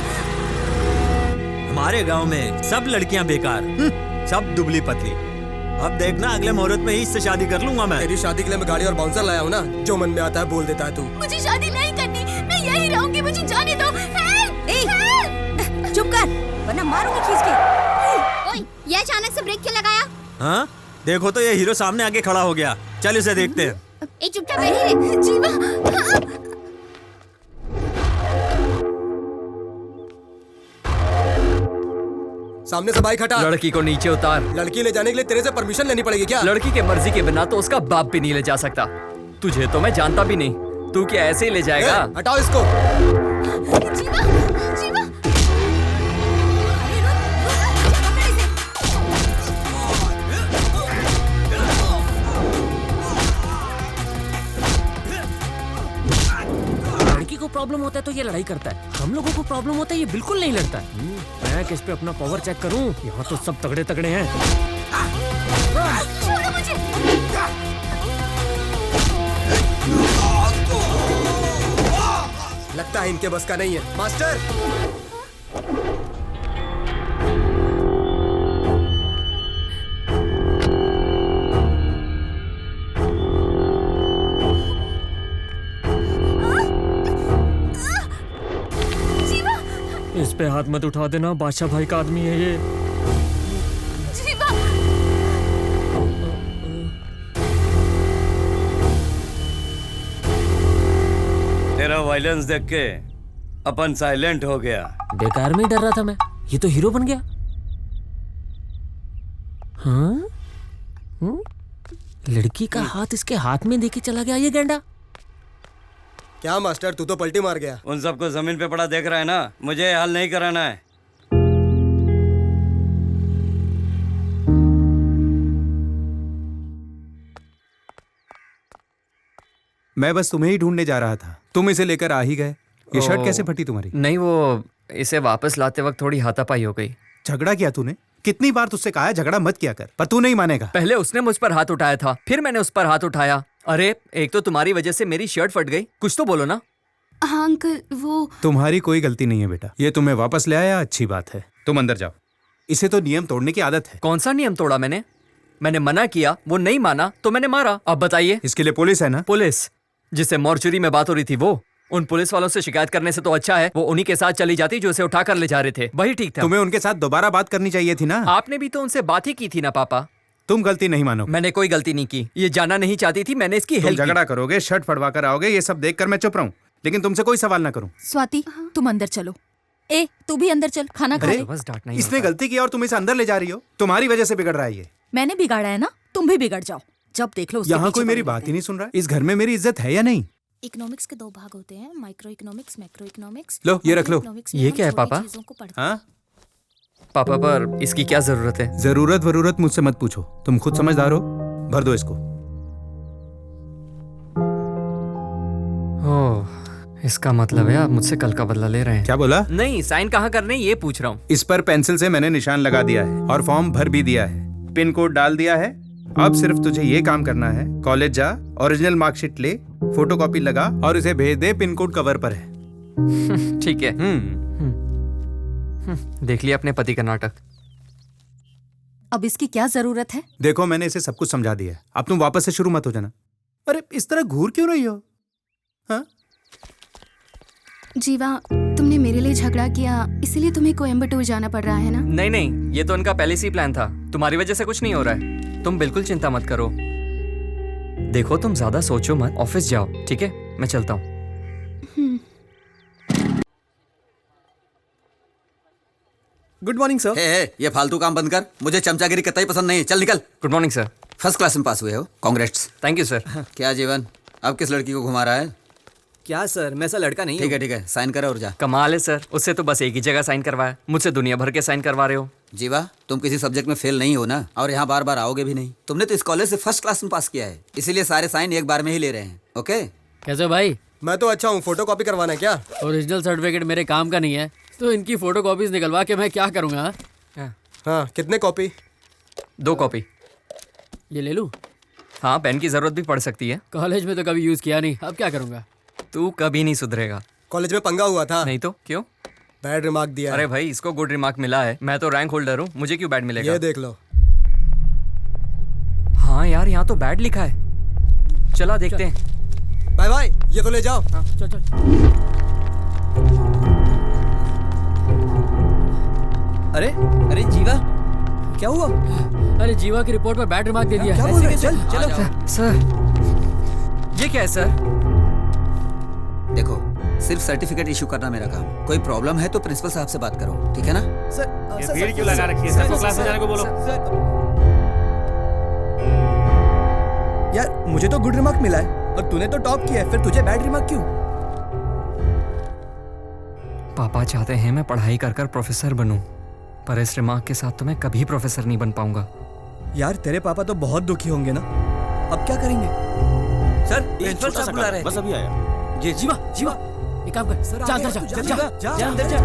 हमारे गांव में सब लड़कियां बेकार, सब दुबली पतली। अब देखना अगले मुहूर्त में ही इससे शादी कर लूंगा मैं। तेरी शादी के लिए मैं गाड़ी और बाउंसर लाया हूँ ना, जो मन में आता है बोल देता है तू। मुझे शादी नहीं करनी, मैं यही रहूंगी, मुझे जाने दो। चुप कर वरना मारूंगी खींच के। ओए, ये अचानक से ब्रेक क्यों लगाया? हाँ देखो तो ये हीरो सामने आके खड़ा हो गया। चल इसे देखते हैं। ए चुपचाप बैठी रहे। जीवा। सामने से बाइक हटा। लड़की को नीचे उतार। लड़की ले जाने के लिए तेरे से परमिशन लेनी पड़ेगी क्या? लड़की के मर्जी के बिना तो उसका बाप भी नहीं ले जा सकता। तुझे तो मैं जानता भी नहीं, तू क्या ऐसे ही ले जाएगा? हटाओ इसको। जीवा, जीवा। लड़की को प्रॉब्लम होता है तो ये लड़ाई करता है, हम लोगों को प्रॉब्लम होता है ये बिल्कुल नहीं लड़ता है। मैं किस पे अपना पावर चेक करूं? यहाँ तो सब तगड़े तगड़े हैं। छोड़ो मुझे। लगता है इनके बस का नहीं है। मास्टर। इस पे हाथ मत उठा देना, बादशाह भाई का आदमी है ये। जीवा। तेरा वायलेंस देख के अपन साइलेंट हो गया। बेकार में ही डर रहा था मैं, ये तो हीरो बन गया। हाँ? लड़की का हाथ इसके हाथ में देके चला गया ये गेंडा। क्या मास्टर, तू तो पलटी मार गया। उन सबको जमीन पे पड़ा देख रहा है ना, मुझे हल नहीं कराना है। मैं बस तुम्हें ही ढूंढने जा रहा था, तुम इसे लेकर आ ही गए। ये शर्ट कैसे फटी तुम्हारी? नहीं, वो इसे वापस लाते वक्त थोड़ी हाथापाई हो गई। झगड़ा किया तूने? कितनी बार तुझसे कहा है झगड़ा मत किया कर, पर तू नहीं मानेगा। पहले उसने मुझ पर हाथ उठाया था, फिर मैंने उस पर हाथ उठाया। अरे एक तो तुम्हारी वजह से मेरी शर्ट फट गई, कुछ तो बोलो ना। हाँ अंकल, वो तुम्हारी कोई गलती नहीं है बेटा, ये तुम्हें वापस ले आया, अच्छी बात है। तुम अंदर जाओ, इसे तो नियम तोड़ने की आदत है। कौन सा नियम तोड़ा मैंने? मैंने मना किया, वो नहीं माना तो मैंने मारा। अब बताइए। इसके लिए पुलिस है ना? पुलिस? जिससे मॉर्चुरी में बात हो रही थी वो? उन पुलिस वालों से शिकायत करने से तो अच्छा है वो उन्हीं के साथ चली जाती जो उसे उठा कर ले जा रहे थे, वही ठीक था। तुम्हें उनके साथ दोबारा बात करनी चाहिए थी ना। आपने भी तो उनसे बात ही की थी ना पापा। तुम गलती नहीं मानो। मैंने कोई गलती नहीं की, ये जाना नहीं चाहती थी, मैंने इसकी हेल्प की। झगड़ा करोगे, शर्ट फड़वा कर आओगे, ये सब देखकर मैं चुप रहूं, लेकिन तुमसे कोई सवाल ना करूं। स्वाति, तुम अंदर चलो। ए, तू भी अंदर चल, खाना खा ले। इसने गलती की और तुम इसे अंदर ले जा रही हो, तुम्हारी वजह से बिगड़ रहा है ये। मैंने बिगाड़ा है ना, तुम भी बिगड़ जाओ। जब देख लो यहाँ कोई मेरी बात ही नहीं सुन रहा। इस घर में मेरी इज्जत है या नहीं? इकोनॉमिक्स के दो भाग होते हैं, माइक्रो इकोनॉमिक्स, मैक्रो इकोनॉमिक्स। लो ये रख लो। ये क्या है पापा? हाँ पापा, पर इसकी क्या जरूरत है? जरूरत मुझसे मत पूछो, तुम खुद समझदार हो। भर दो इसको। ओह, इसका मतलब है आप मुझसे कल का बदला ले रहे हैं। क्या बोला? नहीं, साइन कहाँ करने ये पूछ रहा हूँ। इस पर पेंसिल से मैंने निशान लगा दिया है और फॉर्म भर भी दिया है, पिन कोड डाल दिया है। अब सिर्फ तुझे ये काम करना है, कॉलेज जा, ओरिजिनल मार्कशीट ले, फोटोकॉपी लगा और इसे भेज दे, पिन कोड कवर पर है। ठीक है। देख लिया अपने पति का नाटक। अब इसकी क्या जरूरत है? देखो मैंने इसे सब कुछ समझा दिया है, अब तुम वापस से शुरू मत हो जाना। अरे इस तरह घूर क्यों रही हो? हाँ? जीवा, तुमने मेरे लिए झगड़ा किया, इसीलिए तुम्हें कोयम्बटूर जाना पड़ रहा है ना? नहीं, ये तो उनका पहले से ही प्लान था। तुम्हारी वजह से कुछ नहीं हो रहा है, तुम बिल्कुल चिंता मत करो। देखो तुम ज्यादा सोचो मत, ऑफिस जाओ, ठीक है? मैं चलता हूँ। Good morning sir. हे, ये फालतू काम बंद कर, मुझे चमचागिरी कतई पसंद नहीं है, चल निकल। Good morning sir. First class में पास हुए हो, कांग्रेट्स। Thank you sir. क्या जीवन, अब किस लड़की को घुमा रहा है? क्या सर, मैं ऐसा लड़का नहीं। ठीक है, साइन करो और जा। कमाल है सर, उससे तो बस एक ही जगह साइन करवाया, मुझसे दुनिया भर के साइन करवा रहे हो। जीवा, तुम किसी सब्जेक्ट में फेल नहीं हो ना, और यहाँ बार बार आओगे भी नहीं। तुमने तो इस कॉलेज से फर्स्ट क्लास में पास किया है, इसीलिए सारे साइन एक बार में ही ले रहे हैं। ओके? कैसे भाई? मैं तो अच्छा हूँ, फोटो कॉपी करवाना है क्या? ओरिजिनल सर्टिफिकेट मेरे काम का नहीं है, तो इनकी फोटो कॉपीज निकलवा के मैं क्या करूँगा? हाँ, कितने कॉपी? 2 कॉपी। ये ले लूँ? हाँ, पेन की जरूरत भी पड़ सकती है। कॉलेज में तो कभी यूज किया नहीं, अब क्या करूँगा? तू कभी नहीं सुधरेगा। कॉलेज में पंगा हुआ था। नहीं तो क्यों? बैड रिमार्क दिया। अरे भाई, इसको गुड रिमार्क मिला है, मैं तो रैंक होल्डर हूँ, मुझे क्यों बैड मिलेगा? ये देख लो। हाँ यार, यहाँ तो बैड लिखा है। चला देखते हैं। बाय बाय, ये तो ले जाओ। हाँ, चल। अरे जीवा, क्या हुआ? अरे जीवा की रिपोर्ट पर बैड रिमार्क दे दिया। क्या बोल रहे? चलो। सर, ये क्या है सर? देखो, सिर्फ सर्टिफिकेट इशू करना मेरा काम, कोई प्रॉब्लम है तो प्रिंसिपल साहब से बात करो, ठीक है ना? ये भीड़ क्यों लगा रखी है? सबको क्लास में जाने को बोलो। यार, मुझे तो गुड रिमार्क मिला है और तूने तो टॉप किया है, फिर तुझे बैड रिमार्क क्यों? पापा चाहते हैं मैं पढ़ाई कर कर प्रोफेसर बनूं, पर इस रिमार्क के साथ तो मैं कभी प्रोफेसर नहीं बन पाऊंगा। यार, तेरे पापा तो बहुत दुखी होंगे ना, अब क्या करेंगे? सर, प्रिंसिपल साहब बुला रहे हैं। बस अभी आया। ये जीवा, एक काम कर, जा अंदर जा अंदर जा।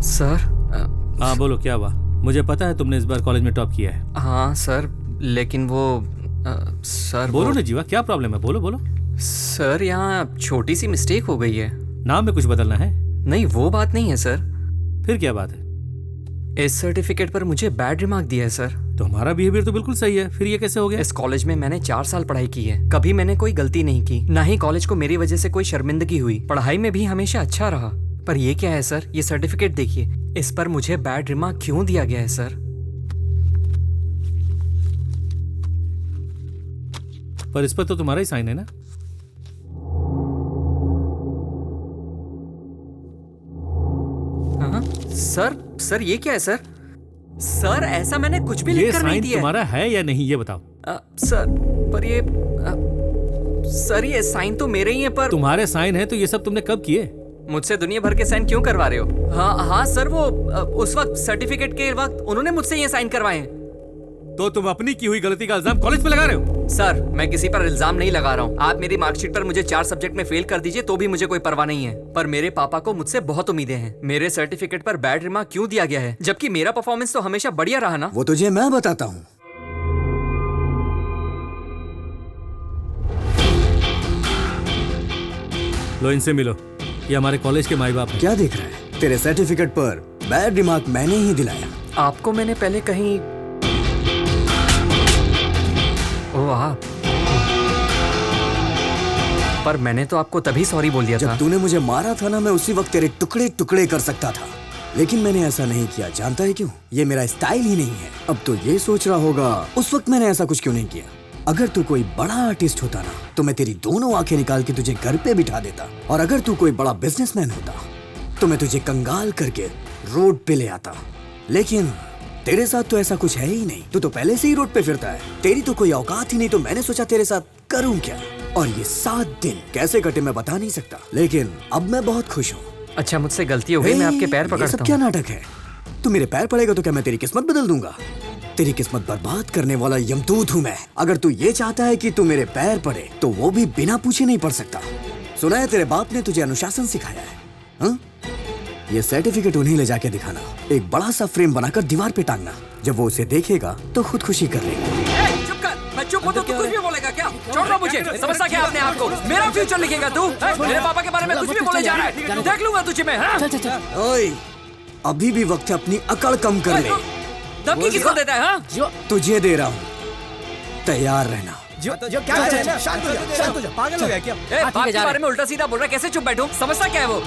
सर। हाँ बोलो, क्या हुआ? मुझे पता है तुमने इस बार कॉलेज में टॉप किया है। हाँ सर, लेकिन वो सर बोलो ना जीवा, क्या प्रॉब्लम है? बोलो। सर, यहाँ छोटी सी मिस्टेक हो गई है। नाम में कुछ बदलना है? नहीं, वो बात नहीं है सर। फिर क्या बात है? इस सर्टिफिकेट पर मुझे बैड रिमार्क दिया है सर। तो हमारा बिहेवियर तो बिल्कुल सही है, फिर ये कैसे हो गया? इस कॉलेज में मैंने 4 साल पढ़ाई की है, कभी मैंने कोई गलती नहीं की, ना ही कॉलेज को मेरी वजह से कोई शर्मिंदगी हुई। पढ़ाई में भी हमेशा अच्छा रहा। पर ये क्या है सर? ये सर्टिफिकेट देखिए, इस पर मुझे बैड रिमार्क क्यों दिया गया है सर? पर इस पर तो तुम्हारा ही साइन है ना? हाँ? सर ये क्या है सर? सर ऐसा मैंने कुछ भी ये लिखकर नहीं साइन दिया है। तुम्हारा है या नहीं ये बताओ। सर पर ये सर ये साइन तो मेरे ही है पर तुम्हारे साइन है तो ये सब तुमने कब किए? मुझसे दुनिया भर के साइन क्यों करवा रहे हो? हाँ सर वो उस वक्त सर्टिफिकेट के वक्त उन्होंने मुझसे ये साइन करवाए हैं। तो तुम अपनी की हुई गलती का इल्जाम कॉलेज पे लगा रहे हो? सर मैं किसी पर इल्जाम नहीं लगा रहा हूँ। आप मेरी मार्कशीट पर मुझे 4 सब्जेक्ट में फेल कर दीजिए तो भी मुझे कोई परवाह नहीं है, पर मेरे पापा को मुझसे बहुत उम्मीदें हैं। मेरे सर्टिफिकेट पर बैड रिमार्क क्यों दिया गया है जबकि मेरा परफॉर्मेंस तो हमेशा बढ़िया रहा ना? वो तुझे मैं बताता हूँ। लो इनसे मिलो, ये हमारे कॉलेज के माई बाप हैं। क्या देख रहा है? तेरे सर्टिफिकेट पर बैड रिमार्क मैंने ही दिलाया। आपको मैंने पहले कहीं वाह, पर मैंने तो आपको तभी सॉरी बोल दिया था। जब तूने मुझे मारा था ना, मैं उसी वक्त तेरे टुकड़े टुकड़े कर सकता था, लेकिन मैंने ऐसा नहीं किया। जानता है क्यों? ये मेरा स्टाइल ही नहीं है। अब तो ये सोच रहा होगा उस वक्त मैंने ऐसा कुछ क्यों नहीं किया। अगर तू कोई बड़ा आर्टिस्ट होता ना तो मैं तेरी दोनों आंखें निकाल के तुझे घर पे बिठा देता, और अगर तू कोई बड़ा बिजनेसमैन होता तो मैं तुझे कंगाल करके रोड पे ले आता। लेकिन तेरे साथ तो ऐसा कुछ है ही नहीं। तू तो पहले से ही रोड पे फिरता है, तेरी तो कोई औकात ही नहीं। तो मैंने सोचा तेरे साथ करूं क्या, और ये 7 दिन कैसे कटे मैं बता नहीं सकता, लेकिन अब मैं बहुत खुश हूँ। अच्छा मुझसे गलती हो गई, मैं आपके पैर पकड़ता हूँ। ये सब क्या नाटक है? तू मेरे पैर पड़ेगा तो क्या मैं तेरी किस्मत बदल दूंगा? तेरी किस्मत बर्बाद करने वाला यमदूत हूँ मैं। अगर तू ये चाहता है कि तू मेरे पैर पड़े तो वो भी बिना पूछे नहीं पड़ सकता। सुना है तेरे बाप ने तुझे अनुशासन सिखाया है, हाँ? ये सर्टिफिकेट उन्हें ले जाके दिखाना, एक बड़ा सा फ्रेम बनाकर दीवार पे टांगना। जब वो उसे देखेगा तो खुद खुशी कर लेगा। चुप कर, मैं चुप हूँ तो तू कुछ भी बोलेगा क्या? छोड़ दो मुझे, समझता क्या अपने आप को? मेरा फ्यूचर लिखेगा तू? मेरे पापा के बारे में कुछ भी बोले जा रहा है, देख लूंगा तुझे मैं। ओए, अभी भी वक्त है, अपनी अकड़ कम कर ले। धमकी किसको देता है? हाँ? तुझे दे रहा हूँ, तैयार रहना। जो क्या कर रहे हैं? शांत हो जा, पागल हो गया क्या? बाप के बारे में उल्टा सीधा बोल रहा है, कैसे चुप बैठूं? समझता क्या है वो?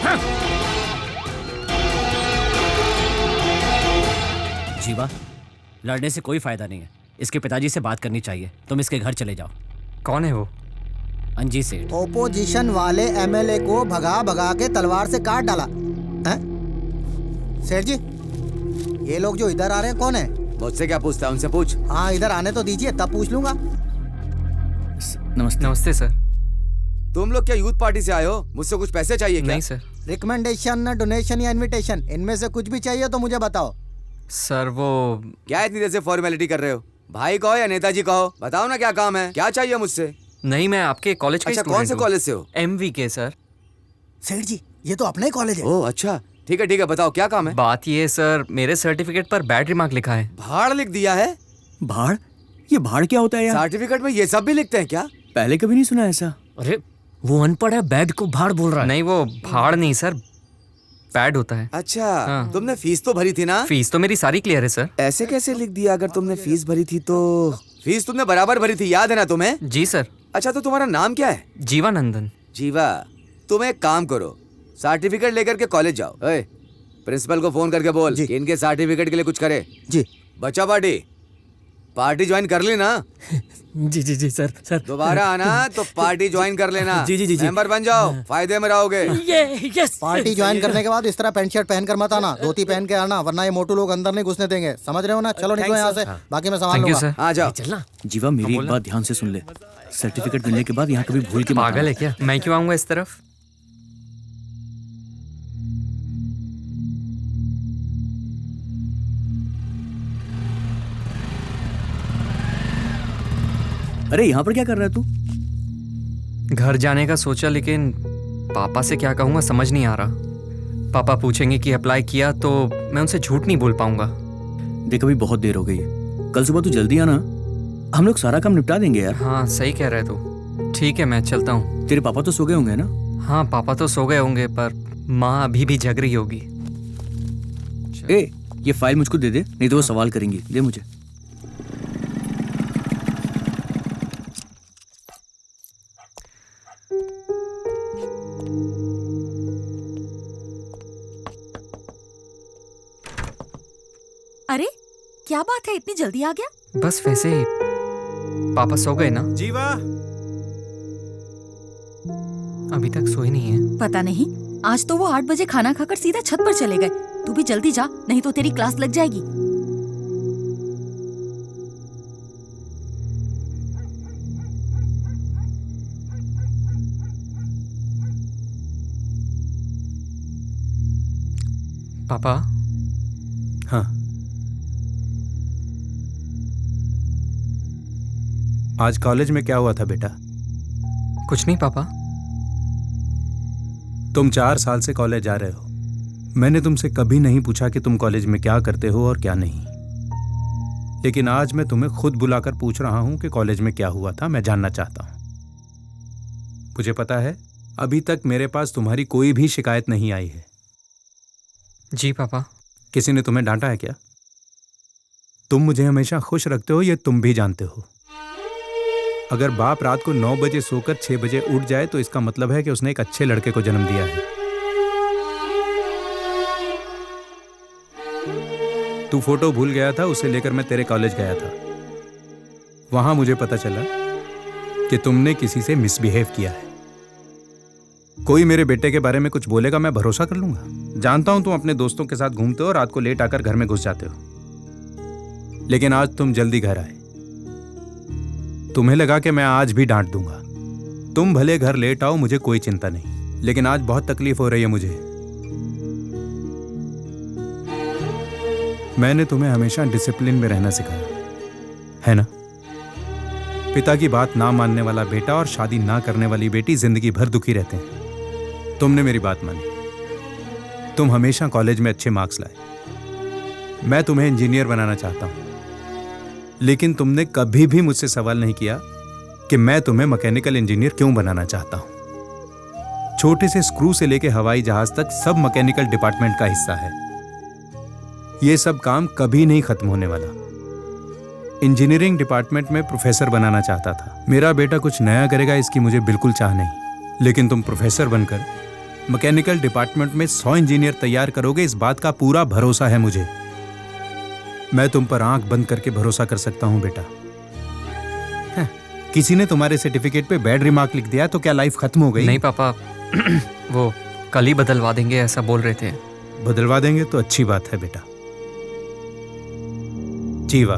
जीवा, लड़ने से कोई फायदा नहीं है। इसके पिताजी से बात करनी चाहिए। तुम इसके घर चले जाओ। कौन है वो? अंजी सेठ। ओपोजिशन वाले एमएलए को भगा भगा के तलवार से काट डाला हैं? सेठ जी, ये लोग जो इधर आ रहे हैं कौन है? मुझसे क्या पूछता है? उनसे पूछ। हाँ, इधर आने तो दीजिए, तब पूछ लूंगा। नमस्ते। नमस्ते सर। तुम लोग क्या यूथ पार्टी से आए हो? मुझसे कुछ पैसे चाहिए क्या? नहीं सर। रिकमेंडेशन, डोनेशन या इनविटेशन, इनमें से कुछ भी चाहिए तो मुझे बताओ। सर वो क्या इतनी देर से फॉर्मेलिटी कर रहे हो? भाई कहो या नेताजी कहो, बताओ ना क्या काम है, क्या चाहिए मुझसे? नहीं, मैं आपके कॉलेज का अच्छा, स्टूडेंट कौन से हूँ। कॉलेज से हो? MVK sir. सेठ जी, ये तो अपना ही कॉलेज है। ओह अच्छा, ठीक है बताओ क्या काम है? बात ये सर, मेरे सर्टिफिकेट पर बैड रिमार्क लिखा है। भाड़ लिख दिया है? भाड़? ये भाड़ क्या होता है यार? सर्टिफिकेट में ये सब भी लिखते हैं क्या? पहले कभी नहीं सुना ऐसा। अरे वो अनपढ़ है, बैड को भाड़ बोल रहा है। नहीं, वो भाड़ नहीं सर, बैड होता है। अच्छा, हाँ। तुमने फीस तो भरी थी ना? फीस तो मेरी सारी क्लियर है सर। ऐसे कैसे लिख दिया? अगर तुमने फीस भरी थी तो फीस तुमने बराबर भरी थी, याद है ना तुम्हें? जी सर। अच्छा, तो तुम्हारा नाम क्या है? जीवानंदन। जीवा, तुम एक काम करो, सर्टिफिकेट लेकर के कॉलेज जाओ। ओए, प्रिंसिपल को फोन करके बोल कि इनके सर्टिफिकेट के लिए कुछ करे। जी। बच्चा पार्टी ज्वाइन कर ली ना? जी सर। दोबारा आना तो पार्टी ज्वाइन कर लेना। जी। मेंबर बन जाओ, फायदे में रहोगे। यस। पार्टी ज्वाइन करने के बाद इस तरह पैंट शर्ट पहन कर मत आना, धोती पहन के आना, वरना ये मोटू लोग अंदर नहीं घुसने देंगे। समझ रहे हो ना? चलो निकलो यहाँ से, बाकी मैं संभाल लूंगा। आ जाओ। चलना। जीवा, मेरी एक बात ध्यान से सुन ले। सर्टिफिकेट मिलने के बाद यहाँ कभी भूल के मत पागल है आना। क्या? मैं क्यों आऊंगा इस तरफ? अरे यहाँ पर क्या कर रहा है तू? घर जाने का सोचा, लेकिन पापा से क्या कहूँगा समझ नहीं आ रहा। पापा पूछेंगे कि अप्लाई किया तो मैं उनसे झूठ नहीं बोल पाऊंगा। देख, अभी बहुत देर हो गई है, कल सुबह तू जल्दी आना, हम लोग सारा काम निपटा देंगे यार। हाँ सही कह रहे तू। ठीक है, मैं चलता हूँ। तेरे पापा तो सो गए होंगे ना? हाँ, पापा तो सो गए होंगे, पर माँ अभी भी जग रही होगी। ए, ये फाइल मुझको दे दे, नहीं तो वो सवाल करेंगी। दे मुझे। अरे क्या बात है, इतनी जल्दी आ गया? बस वैसे ही। पापा सो गए ना? जीवा, अभी तक सोए नहीं है। पता नहीं, आज तो वो 8 बजे खाना खाकर सीधा छत पर चले गए। तू भी जल्दी जा, नहीं तो तेरी क्लास लग जाएगी। पापा। हाँ। आज कॉलेज में क्या हुआ था बेटा? कुछ नहीं पापा। तुम 4 साल से कॉलेज जा रहे हो। मैंने तुमसे कभी नहीं पूछा कि तुम कॉलेज में क्या करते हो और क्या नहीं, लेकिन आज मैं तुम्हें खुद बुलाकर पूछ रहा हूं कि कॉलेज में क्या हुआ था। मैं जानना चाहता हूं। मुझे पता है अभी तक मेरे पास तुम्हारी कोई भी शिकायत नहीं आई है। जी पापा। किसी ने तुम्हें डांटा है क्या? तुम मुझे हमेशा खुश रखते हो, ये तुम भी जानते हो। अगर बाप रात को 9 बजे सोकर 6 बजे उठ जाए तो इसका मतलब है कि उसने एक अच्छे लड़के को जन्म दिया है। तू फोटो भूल गया था, उसे लेकर मैं तेरे कॉलेज गया था। वहां मुझे पता चला कि तुमने किसी से मिसबिहेव किया है। कोई मेरे बेटे के बारे में कुछ बोलेगा, मैं भरोसा कर लूंगा। जानता हूं तुम अपने दोस्तों के साथ घूमते हो, रात को लेट आकर घर में घुस जाते हो, लेकिन आज तुम जल्दी घर आए। तुम्हें लगा कि मैं आज भी डांट दूंगा। तुम भले घर लेट आओ, मुझे कोई चिंता नहीं, लेकिन आज बहुत तकलीफ हो रही है मुझे। मैंने तुम्हें हमेशा डिसिप्लिन में रहना सिखाया है ना? पिता की बात ना मानने वाला बेटा और शादी ना करने वाली बेटी जिंदगी भर दुखी रहते हैं। तुमने मेरी बात मानी, तुम हमेशा कॉलेज में अच्छे मार्क्स लाए। मैं तुम्हें इंजीनियर बनाना चाहता हूं, लेकिन तुमने कभी भी मुझसे सवाल नहीं किया कि मैं तुम्हें मैकेनिकल इंजीनियर क्यों बनाना चाहता हूं। छोटे से स्क्रू से लेकर हवाई जहाज तक सब मैकेनिकल डिपार्टमेंट का हिस्सा है। यह सब काम कभी नहीं खत्म होने वाला। इंजीनियरिंग डिपार्टमेंट में प्रोफेसर बनाना चाहता था। मेरा बेटा कुछ नया करेगा इसकी मुझे बिल्कुल चाह नहीं, लेकिन तुम प्रोफेसर बनकर मैकेनिकल डिपार्टमेंट में 100 इंजीनियर तैयार करोगे, इस बात का पूरा भरोसा है मुझे। मैं तुम पर आंख बंद करके भरोसा कर सकता हूं बेटा। किसी ने तुम्हारे सर्टिफिकेट पे बैड रिमार्क लिख दिया तो क्या लाइफ खत्म हो गई? नहीं पापा, वो कल ही बदलवा देंगे ऐसा बोल रहे थे। बदलवा देंगे तो अच्छी बात है बेटा। जीवा,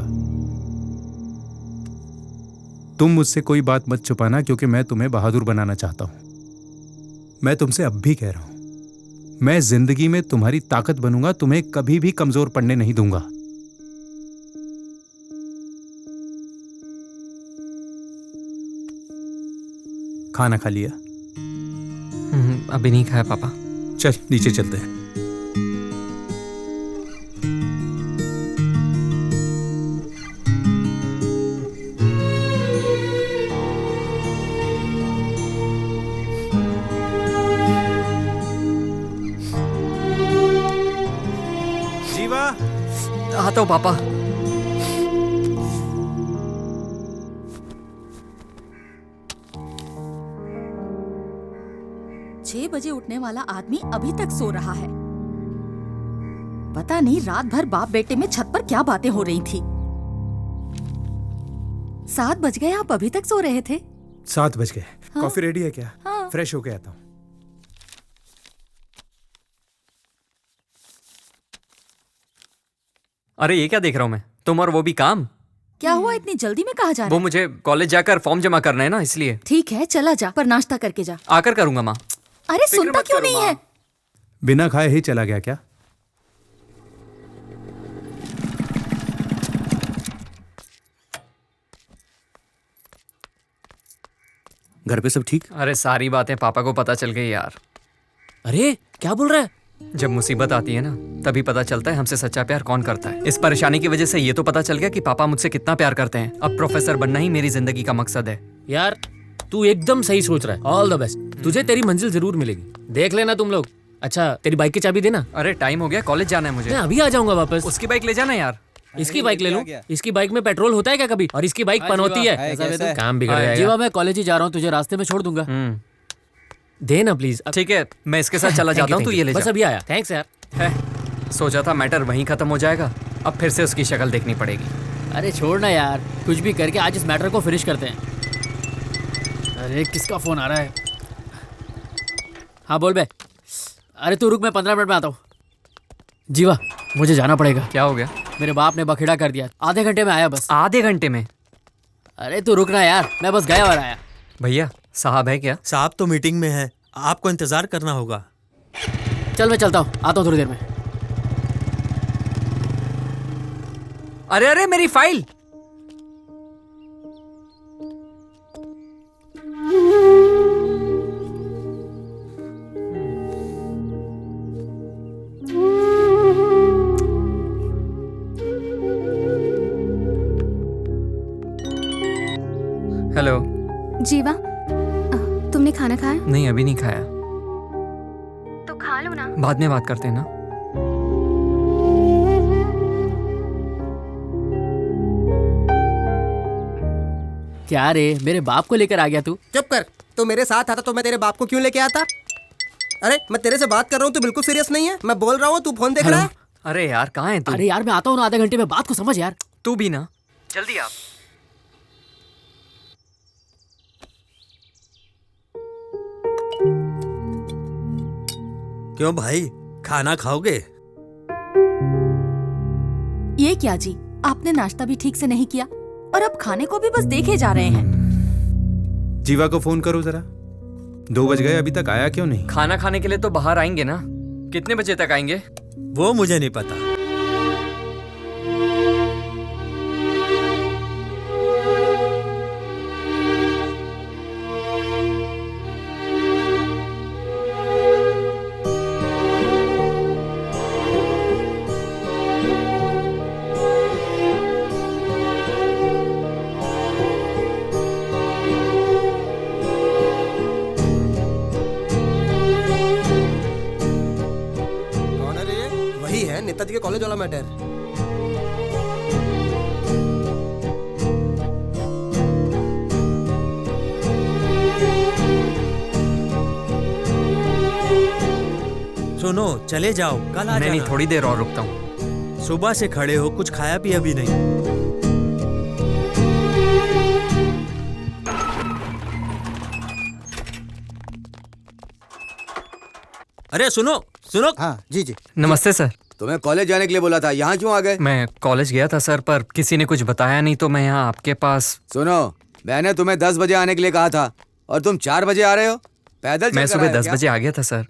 तुम मुझसे कोई बात मत छुपाना, क्योंकि मैं तुम्हें बहादुर बनाना चाहता हूं। मैं तुमसे अब भी कह रहा हूं, मैं जिंदगी में तुम्हारी ताकत बनूंगा, तुम्हें कभी भी कमजोर पड़ने नहीं दूंगा। खाना खा लिया? अभी नहीं खाया पापा। चल नीचे चलते हैं। जीवा, आता हूं पापा। 6 बजे उठने वाला आदमी अभी तक सो रहा है। पता नहीं रात भर बाप बेटे में छत पर क्या बातें हो रही थी। 7 बज गए, आप अभी तक सो रहे थे? 7 बज गए। हाँ? कॉफी रेडी है क्या? हाँ। फ्रेश होके आता हूँ। अरे ये क्या देख रहा हूँ मैं? तुम और वो भी काम? क्या हुआ, इतनी जल्दी में कहाँ जा रहा वो है? मुझे कॉलेज जाकर फॉर्म जमा करना है ना, इसलिए। ठीक है चला जा, पर नाश्ता करके जा। आकर करूंगा माँ। अरे सुनता क्यों नहीं है? बिना खाए ही चला गया क्या? घर पे सब ठीक? अरे सारी बातें पापा को पता चल गई यार। अरे क्या बोल रहा है? जब मुसीबत आती है ना, तभी पता चलता है हमसे सच्चा प्यार कौन करता है। इस परेशानी की वजह से ये तो पता चल गया कि पापा मुझसे कितना प्यार करते हैं। अब प्रोफेसर बनना ही मेरी जिंदगी का मकसद है। यार तू एकदम सही सोच रहा है। All the best. तुझे तेरी मंजिल जरूर मिलेगी, देख लेना तुम लोग। अच्छा तेरी बाइक की चाबी देना। अरे टाइम हो गया, कॉलेज जाना है मुझे। मैं अभी आ जाऊंगा वापस। उसकी बाइक ले जाना यार। इसकी बाइक ले लूं? इसकी बाइक में पेट्रोल होता है क्या कभी? और इसकी बाइक पनौती है। काम बिगड़ जाएगा। जीवा मैं कॉलेज ही जा रहा हूँ, तुझे रास्ते में छोड़ दूंगा। देना प्लीज। ठीक है, मैं इसके साथ चला जाता हूँ, तू ये ले जा। बस अभी आया। थैंक्स यार। सोचा था मैटर वहीं खत्म हो जाएगा, अब फिर से उसकी शक्ल देखनी पड़ेगी। अरे छोड़ना यार, कुछ भी करके आज इस मैटर को फिनिश करते हैं। अरे किसका फोन आ रहा है? हाँ बोल बे। अरे तू रुक, मैं 15 मिनट में आता हूँ। जीवा, मुझे जाना पड़ेगा। क्या हो गया? मेरे बाप ने बखेड़ा कर दिया। आधे घंटे में आया बस। आधे घंटे में? अरे तू रुकना यार, मैं बस गया और आया। भैया साहब है क्या? साहब तो मीटिंग में है, आपको इंतजार करना होगा। चल मैं चलता हूँ, आता हूँ थोड़ी देर में। अरे अरे मेरी फाइल। हेलो। जीवा, तुमने खाना खाया? नहीं अभी नहीं खाया। तो खा लो ना। बाद में बात करते हैं ना। क्या रे, मेरे बाप को लेकर आ गया तू? चुप कर। तो मेरे साथ आता तो मैं तेरे बाप को क्यों लेके आता? अरे मैं तेरे से बात कर रहा हूँ, तू बिल्कुल सीरियस नहीं है। मैं बोल रहा हूँ, तू फोन देख रहा है। अरे यार कहाँ है तू? अरे यार मैं आता हूँ ना आधे घंटे में, बात को समझ यार। तू भी ना, जल्दी आप। क्यों भाई, खाना खाओगे? ये क्या जी, आपने नाश्ता भी ठीक से नहीं किया और अब खाने को भी बस देखे जा रहे हैं। जीवा को फोन करो जरा। 2 बज गए, अभी तक आया क्यों नहीं? खाना खाने के लिए तो बाहर आएंगे ना। कितने बजे तक आएंगे? वो मुझे नहीं पता। नेताजी के कॉलेज वाला मैटर। सुनो, चले जाओ, कल आ जाना। नहीं, थोड़ी देर और रुकता हूँ। सुबह से खड़े हो, कुछ खाया पिया भी नहीं। अरे सुनो सुनो। हाँ जी जी। नमस्ते सर। तुम्हें कॉलेज जाने के लिए बोला था, यहाँ क्यों आ गए? मैं कॉलेज गया था सर, पर किसी ने कुछ बताया नहीं तो मैं यहाँ आपके पास। सुनो, मैंने तुम्हें 10 बजे आने के लिए कहा था और तुम 4 बजे आ रहे हो। पैदल मैं सुबह 10 बजे आ गया था सर,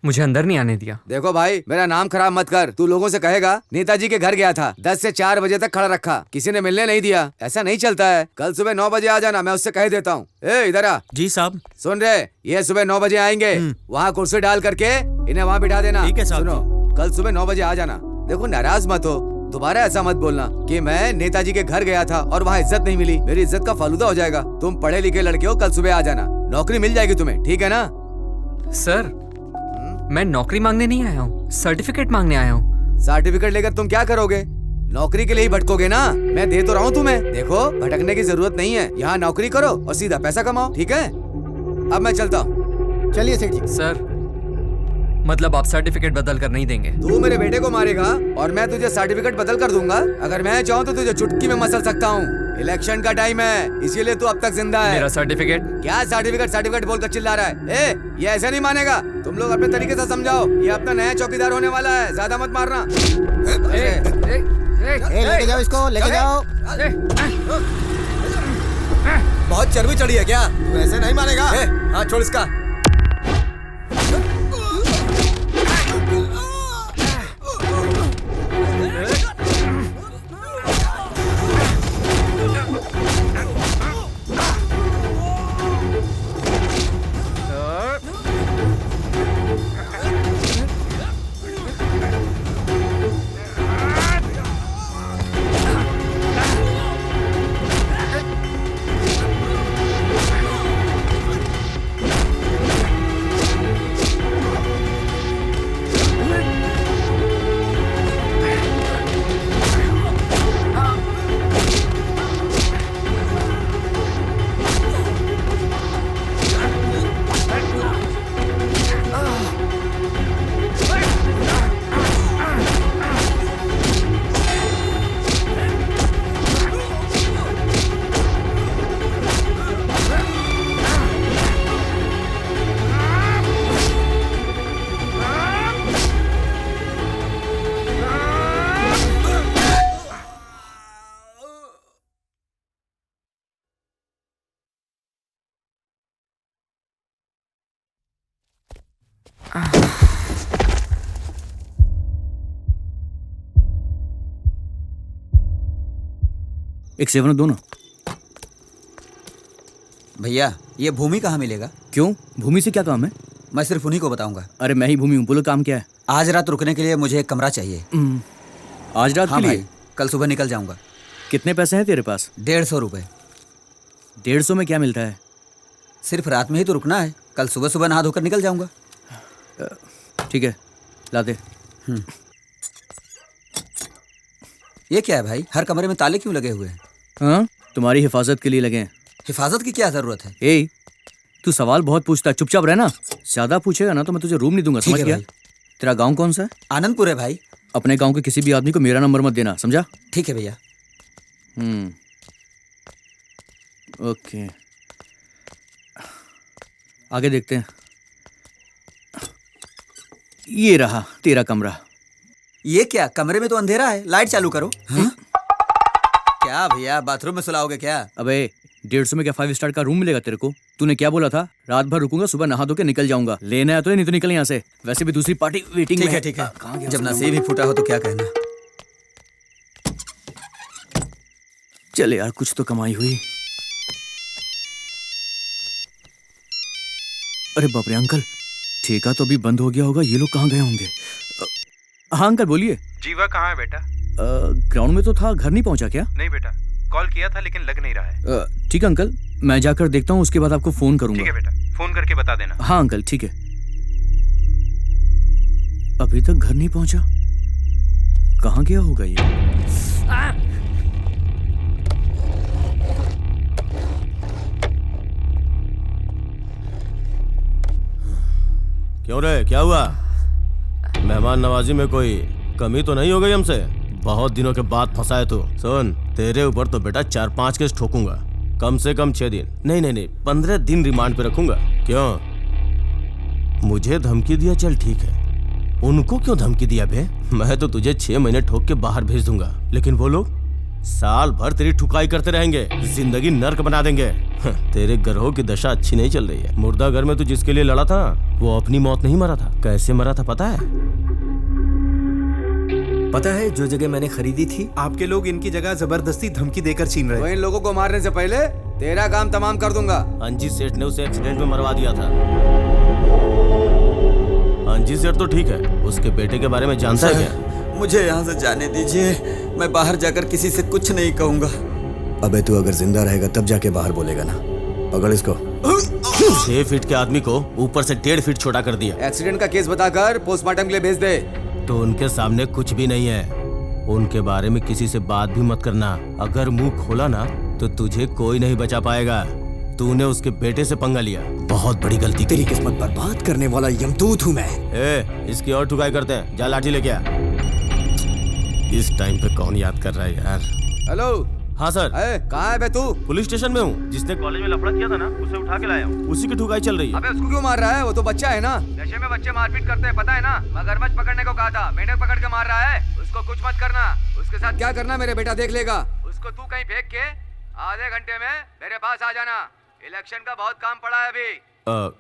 मुझे अंदर नहीं आने दिया। देखो भाई, मेरा नाम खराब मत कर। तू लोगों से कहेगा नेताजी के घर गया था, 10 से 4 बजे तक खड़ा रखा, किसी ने मिलने नहीं दिया। ऐसा नहीं चलता है। कल सुबह 9 बजे आ जाना, मैं उससे कह देता हूँ। ए इधर आ। जी साहब। सुन रहे, ये सुबह 9 बजे आएंगे। वहाँ कुर्सी डाल करके इन्हें वहाँ बिठा देना। ठीक है साहब। सुनो, कल सुबह 9 बजे आ जाना। देखो नाराज मत हो, दोबारा ऐसा मत बोलना कि मैं नेताजी के घर गया था और वहाँ इज्जत नहीं मिली। मेरी इज्जत का फालूदा हो जाएगा। तुम पढ़े लिखे लड़के हो, कल सुबह आ जाना, नौकरी मिल जाएगी तुम्हें, ठीक है ना? सर मैं नौकरी मांगने नहीं आया हूँ, सर्टिफिकेट मांगने आया हूँ। सर्टिफिकेट लेकर तुम क्या करोगे? नौकरी के लिए ही भटकोगे ना। मैं दे तो रहा हूँ तुम्हें। देखो, भटकने की जरूरत नहीं है, यहाँ नौकरी करो और सीधा पैसा कमाओ, ठीक है? अब मैं चलता हूँ। चलिए सेठ जी। सर मतलब आप सर्टिफिकेट बदल कर नहीं देंगे? तू मेरे बेटे को मारेगा और मैं तुझे सर्टिफिकेट बदल कर दूंगा। अगर मैं चाहूँ तो तुझे चुटकी में मसल सकता हूँ। इलेक्शन का टाइम है, इसीलिए तू अब तक जिंदा है। मेरा सर्टिफिकेट? क्या सर्टिफिकेट सर्टिफिकेट बोलकर चिल्ला रहा है? ए, ये ऐसा नहीं मानेगा। तुम लोग अपने तरीके से समझाओ। ये अपना नया चौकीदार होने वाला है, ज्यादा मत मारना। लेके जाओ इसको, लेके जाओ। बहुत चर्बी चढ़ी है क्या? तू ऐसे नहीं मानेगा। हाँ छोड़ इसका। एक 7 दो ना। भैया ये भूमि कहाँ मिलेगा? क्यों, भूमि से क्या काम है? मैं सिर्फ उन्हीं को बताऊंगा। अरे मैं ही भूमि हूँ, बोलो काम क्या है? आज रात रुकने के लिए मुझे एक कमरा चाहिए। आज रात हाँ के लिए? भाई, कल सुबह निकल जाऊंगा। कितने पैसे हैं तेरे पास? 150 रुपए। 150 में क्या मिलता है? सिर्फ रात में ही तो रुकना है, कल सुबह सुबह नहा धोकर निकल जाऊंगा। ठीक है, ला दे। ये क्या है भाई, हर कमरे में ताले क्यों लगे हुए हैं? हाँ, तुम्हारी हिफाजत के लिए लगे हैं। हिफाजत की क्या जरूरत है? ए, तू सवाल बहुत पूछता है, चुपचाप रहना। ज्यादा पूछेगा ना तो मैं तुझे रूम नहीं दूंगा, ठीक समझ है गया? भाई। तेरा गांव कौन सा है? आनंदपुर है भाई। अपने गांव के किसी भी आदमी को मेरा नंबर मत देना, समझा? ठीक है भैया। ओके, आगे देखते हैं। ये रहा तेरा कमरा। ये क्या, कमरे में तो अंधेरा है, लाइट चालू करो। हाँ? क्या भैया, बाथरूम में सुलाओगे क्या? अबे 150 में क्या 5 स्टार का रूम मिलेगा तेरे को? तूने क्या बोला था? रात भर रुकूंगा, सुबह नहा धो के निकल जाऊंगा। लेना है तो नहीं तो निकल यहाँ से। वैसे भी दूसरी पार्टी वेटिंग में है। ठीक है। जब नसीब ही फूटा हो तो क्या कहना। चले यार, कुछ तो कमाई हुई। अरे बाप रे अंकल, ठेका तो अभी बंद हो गया होगा, ये लोग कहाँ गए होंगे? हाँ अंकल बोलिए। जीवा कहाँ है बेटा? ग्राउंड में तो था, घर नहीं पहुंचा क्या? नहीं बेटा, कॉल किया था लेकिन लग नहीं रहा है। ठीक है अंकल, मैं जाकर देखता हूँ, उसके बाद आपको फोन करूंगा। ठीक है बेटा, फोन करके बता देना। हाँ अंकल ठीक है। अभी तक घर नहीं पहुंचा, कहाँ गया होगा ये? क्यों रे, क्या हुआ? मेहमान नवाजी में कोई कमी तो नहीं हो गई हमसे? बहुत दिनों के बाद फंसा है तू। सुन, तेरे ऊपर तो बेटा 4-5 केस ठोकूंगा, कम से कम 6 दिन, नहीं 15 दिन रिमांड पे रखूंगा। क्यों, मुझे धमकी दिया? चल ठीक है, उनको क्यों धमकी दिया बे? मैं तो तुझे 6 महीने ठोक के बाहर भेज दूंगा, लेकिन वो लोग साल भर तेरी ठुकाई करते रहेंगे, जिंदगी नर्क बना देंगे। तेरे ग्रहों की दशा अच्छी नहीं चल रही है। मुर्दा घर में तू जिसके लिए लड़ा था वो अपनी मौत नहीं मरा था। कैसे मरा था पता है? पता है, जो जगह मैंने खरीदी थी, आपके लोग इनकी जगह जबरदस्ती धमकी देकर छीन रहे तो हैं। इन लोगों को मारने से पहले तेरा काम तमाम कर दूंगा। अंजी सेठ ने उसे एक्सीडेंट में मरवा दिया था। अंजी सेठ तो ठीक है, उसके बेटे के बारे में जानता है क्या? मुझे यहाँ से जाने दीजिए, मैं बाहर जाकर किसी से कुछ नहीं कहूंगा। अबे तू अगर जिंदा रहेगा तब जाके बाहर बोलेगा ना। पकड़ इसको। 6 फीट के आदमी को ऊपर से 1.5 फीट छोटा कर दिया। एक्सीडेंट का केस बताकर पोस्टमार्टम के लिए भेज दे। तो उनके सामने कुछ भी नहीं है, उनके बारे में किसी से बात भी मत करना। अगर मुंह खोला ना तो तुझे कोई नहीं बचा पाएगा। तूने उसके बेटे से पंगा लिया, बहुत बड़ी गलती। तेरी किस्मत बर्बाद करने वाला यमदूत हूँ मैं। इसकी और ठुकाई करते हैं, जा लाठी लेके आ। इस टाइम पे कौन याद कर रहा है यार? हेलो। हाँ सर। कहाँ है बे तू? पुलिस स्टेशन में हूँ। जिसने कॉलेज में लफड़ा किया था ना, उसे उठा के लाया हूँ। उसी की ठुकाई चल रही है। अबे उसको क्यों मार रहा है? वो तो बच्चा है ना। नशे में बच्चे मारपीट करते हैं, पता है ना? मगरमच्छ पकड़ने को कहा था, मेंढक पकड़ के मार रहा है। उसको कुछ मत करना। उसके साथ क्या करना मेरे बेटा देख लेगा। उसको तू कहीं फेंक के आधे घंटे में मेरे पास आ जाना। इलेक्शन का बहुत काम पड़ा है अभी।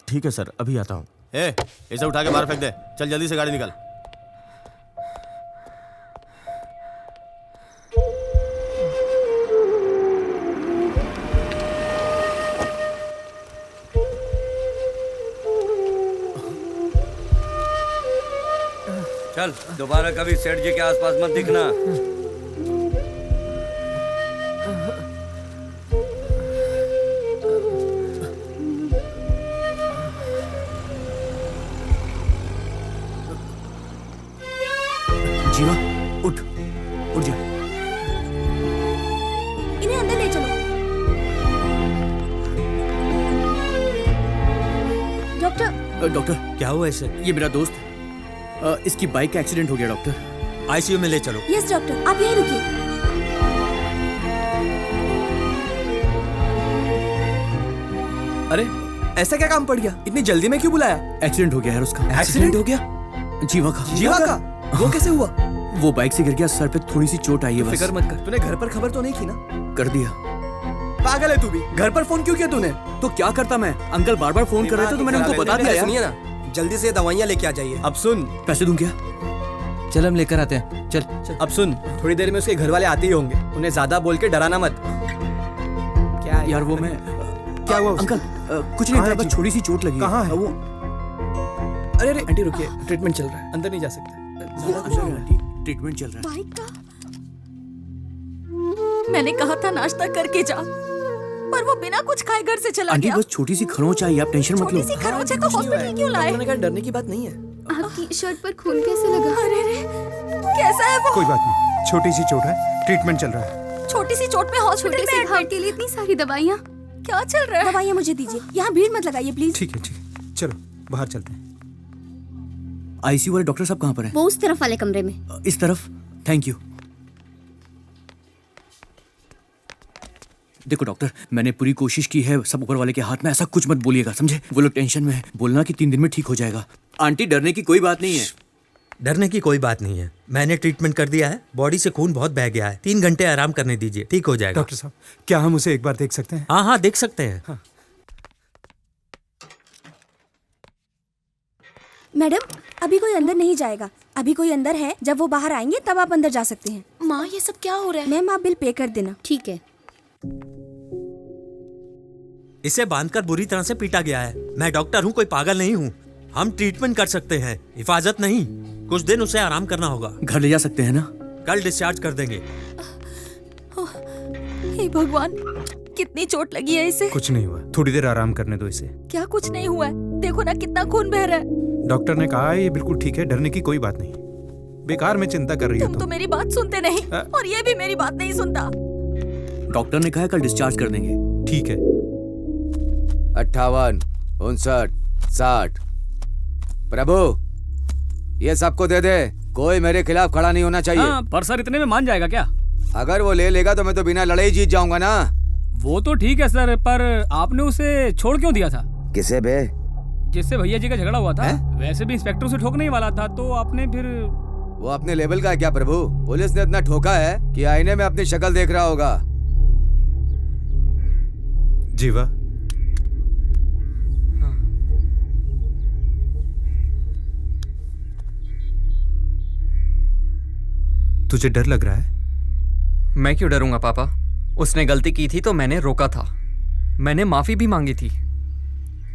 ठीक है सर, अभी आता हूँ। इसे उठा के बाहर फेंक दे। चल जल्दी से गाड़ी निकाल। चल, दोबारा कभी सेठ जी के आसपास मत दिखना। जीवा उठ जा। इन्हें अंदर ले चलो। डॉक्टर क्या हुआ इसे? ये मेरा दोस्त है, इसकी बाइक का एक्सीडेंट हो गया डॉक्टर। आईसीयू में ले चलो। यस डॉक्टर, आप यहीं रुकिए। अरे ऐसा क्या काम पड़ गया? इतनी जल्दी में क्यों बुलाया? एक्सीडेंट हो गया यार उसका। एक्सीडेंट हो गया? जीवा का? वो कैसे हुआ? वो बाइक से गिर गया, सर पे थोड़ी सी चोट आई है बस। फिक्र मत कर। तूने घर पर खबर तो नहीं की ना? कर दिया। पागल है तू भी। घर पर फोन क्यों किया तूने? तो क्या करता मैं? अंकल बार बार फोन कर रहे थे तो मैंने उनको बता दिया यार। सुनिए ना, जल्दी से दवाइयाँ लेके आ जाइए। अब सुन, पैसे दूं क्या? चल हम लेकर आते हैं। चल। अब सुन, थोड़ी देर में उसके घर वाले आते ही होंगे, उन्हें ज्यादा बोल के डराना मत। क्या यार वो मैं क्या हुआ अंकल कुछ नहीं था, बस छोटी सी चोट लगी। कहाँ है वो? अरे अरे आंटी रुकिए, ट्रीटमेंट चल रहा है, अंदर नहीं जा सकते। ट्रीटमेंट चल रहा है। बाइक का मैंने कहा था नाश्ता करके जा, पर वो बिना कुछ खाए घर से चला आंटी गया। बस छोटी सी खरोंच आई, आप टेंशन मत लो। छोटी सी खरोंच है तो हॉस्पिटल क्यों लाए? उन्होंने कहा डरने की बात नहीं है। आपकी शर्ट पर खून कैसे लगा? अरे रे, कैसा है वो? कोई बात नहीं, छोटी सी चोट है, ट्रीटमेंट चल रहा है। छोटी सी चोट में हॉस्पिटल छोटे में से घाव के लिए इतनी सारी दवाइयाँ। क्या चल रहा है? दवाइयाँ मुझे दीजिए, यहाँ भीड़ मत लगाइए प्लीज। ठीक है, चलो बाहर चलते हैं। आईसीयू वाले डॉक्टर साहब कहाँ पर हैं? वो उस तरफ वाले कमरे में। इस तरफ। Thank you. देखो डॉक्टर, मैंने पूरी कोशिश की है, सब ऊपर वाले के हाथ में, ऐसा कुछ मत बोलिएगा, समझे? वो लोग टेंशन में है, बोलना कि 3 दिन में ठीक हो जाएगा। आंटी डरने की कोई बात नहीं है। डरने की कोई बात नहीं है, मैंने ट्रीटमेंट कर दिया है, बॉडी से खून बहुत बह गया है, 3 घंटे आराम करने दीजिए, ठीक हो जाएगा। डॉक्टर साहब, क्या हम उसे एक बार देख सकते हैं? हाँ देख सकते हैं। हाँ। मैडम अभी कोई अंदर नहीं जाएगा, अभी कोई अंदर है, जब वो बाहर आएंगे तब आप अंदर जा सकते हैं। माँ ये सब क्या हो रहा है? मैम आप बिल पे कर देना। ठीक है। इसे बांधकर बुरी तरह से पीटा गया है। मैं डॉक्टर हूँ, कोई पागल नहीं हूँ। हम ट्रीटमेंट कर सकते हैं, हिफाजत नहीं। कुछ दिन उसे आराम करना होगा। घर ले जा सकते हैं ना? कल डिस्चार्ज कर देंगे। हे भगवान, कितनी चोट लगी है इसे? कुछ नहीं हुआ, थोड़ी देर आराम करने दो इसे। क्या कुछ नहीं हुआ है? देखो ना कितना खून बह रहा है। डॉक्टर ने कहा है ये बिल्कुल ठीक है, डरने की कोई बात नहीं। बेकार में चिंता कर रही हो तुम तो मेरी बात सुनते नहीं, और ये भी मेरी बात नहीं सुनता। डॉक्टर ने कहा कल डिस्चार्ज कर देंगे। ठीक है। 58, 59, 60। प्रभु ये सबको दे दे, कोई मेरे खिलाफ खड़ा नहीं होना चाहिए। पर सर इतने में मान जाएगा क्या? अगर वो ले लेगा तो मैं तो बिना लड़ाई जीत जाऊंगा ना। वो तो ठीक है सर, पर आपने उसे छोड़ क्यों दिया था? किसे बे? जिससे भैया जी का झगड़ा हुआ था। वैसे भी इंस्पेक्टर उसे ठोकने ही वाला था, तो आपने फिर? वो अपने लेवल का है क्या प्रभु? पुलिस ने इतना ठोका है कि आईने में अपनी शक्ल देख रहा होगा। जीवा, तुझे डर लग रहा है? मैं क्यों डरूंगा पापा? उसने गलती की थी तो मैंने रोका था, मैंने माफी भी मांगी थी।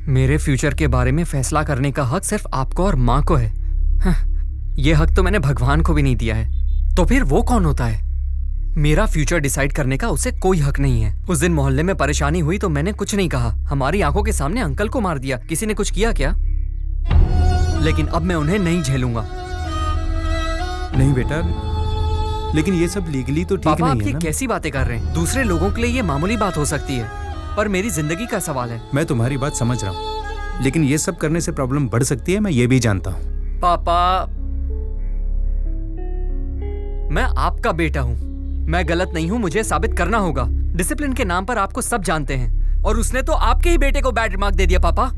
मेरे फ्यूचर के बारे में फैसला करने का हक सिर्फ आपको और माँ को है। ये हक तो मैंने भगवान को भी नहीं दिया है, तो फिर वो कौन होता है? मेरा फ्यूचर डिसाइड करने का उसे कोई हक नहीं है। उस दिन मोहल्ले में परेशानी हुई तो मैंने कुछ नहीं कहा, हमारी आंखों के सामने अंकल को मार दिया। किसी ने कुछ किया क्या? लेकिन अब मैं उन्हें नहीं झेलूंगा। नहीं बेटा, लेकिन ये सब लीगली तो ठीक पापा नहीं आप है ये ना? कैसी बातें कर रहे हैं? दूसरे लोगों के लिए ये मामूली बात हो सकती है, पर मेरी जिंदगी का सवाल है। मैं तुम्हारी बात समझ रहा हूँ, लेकिन ये सब करने से प्रॉब्लम बढ़ सकती है, मैं ये भी जानता हूँ। पापा मैं आपका बेटा हूँ, मैं गलत नहीं हूँ, मुझे साबित करना होगा। डिसिप्लिन के नाम पर आपको सब जानते हैं, और उसने तो आपके ही बेटे को बैड रिमार्क दे दिया। पापा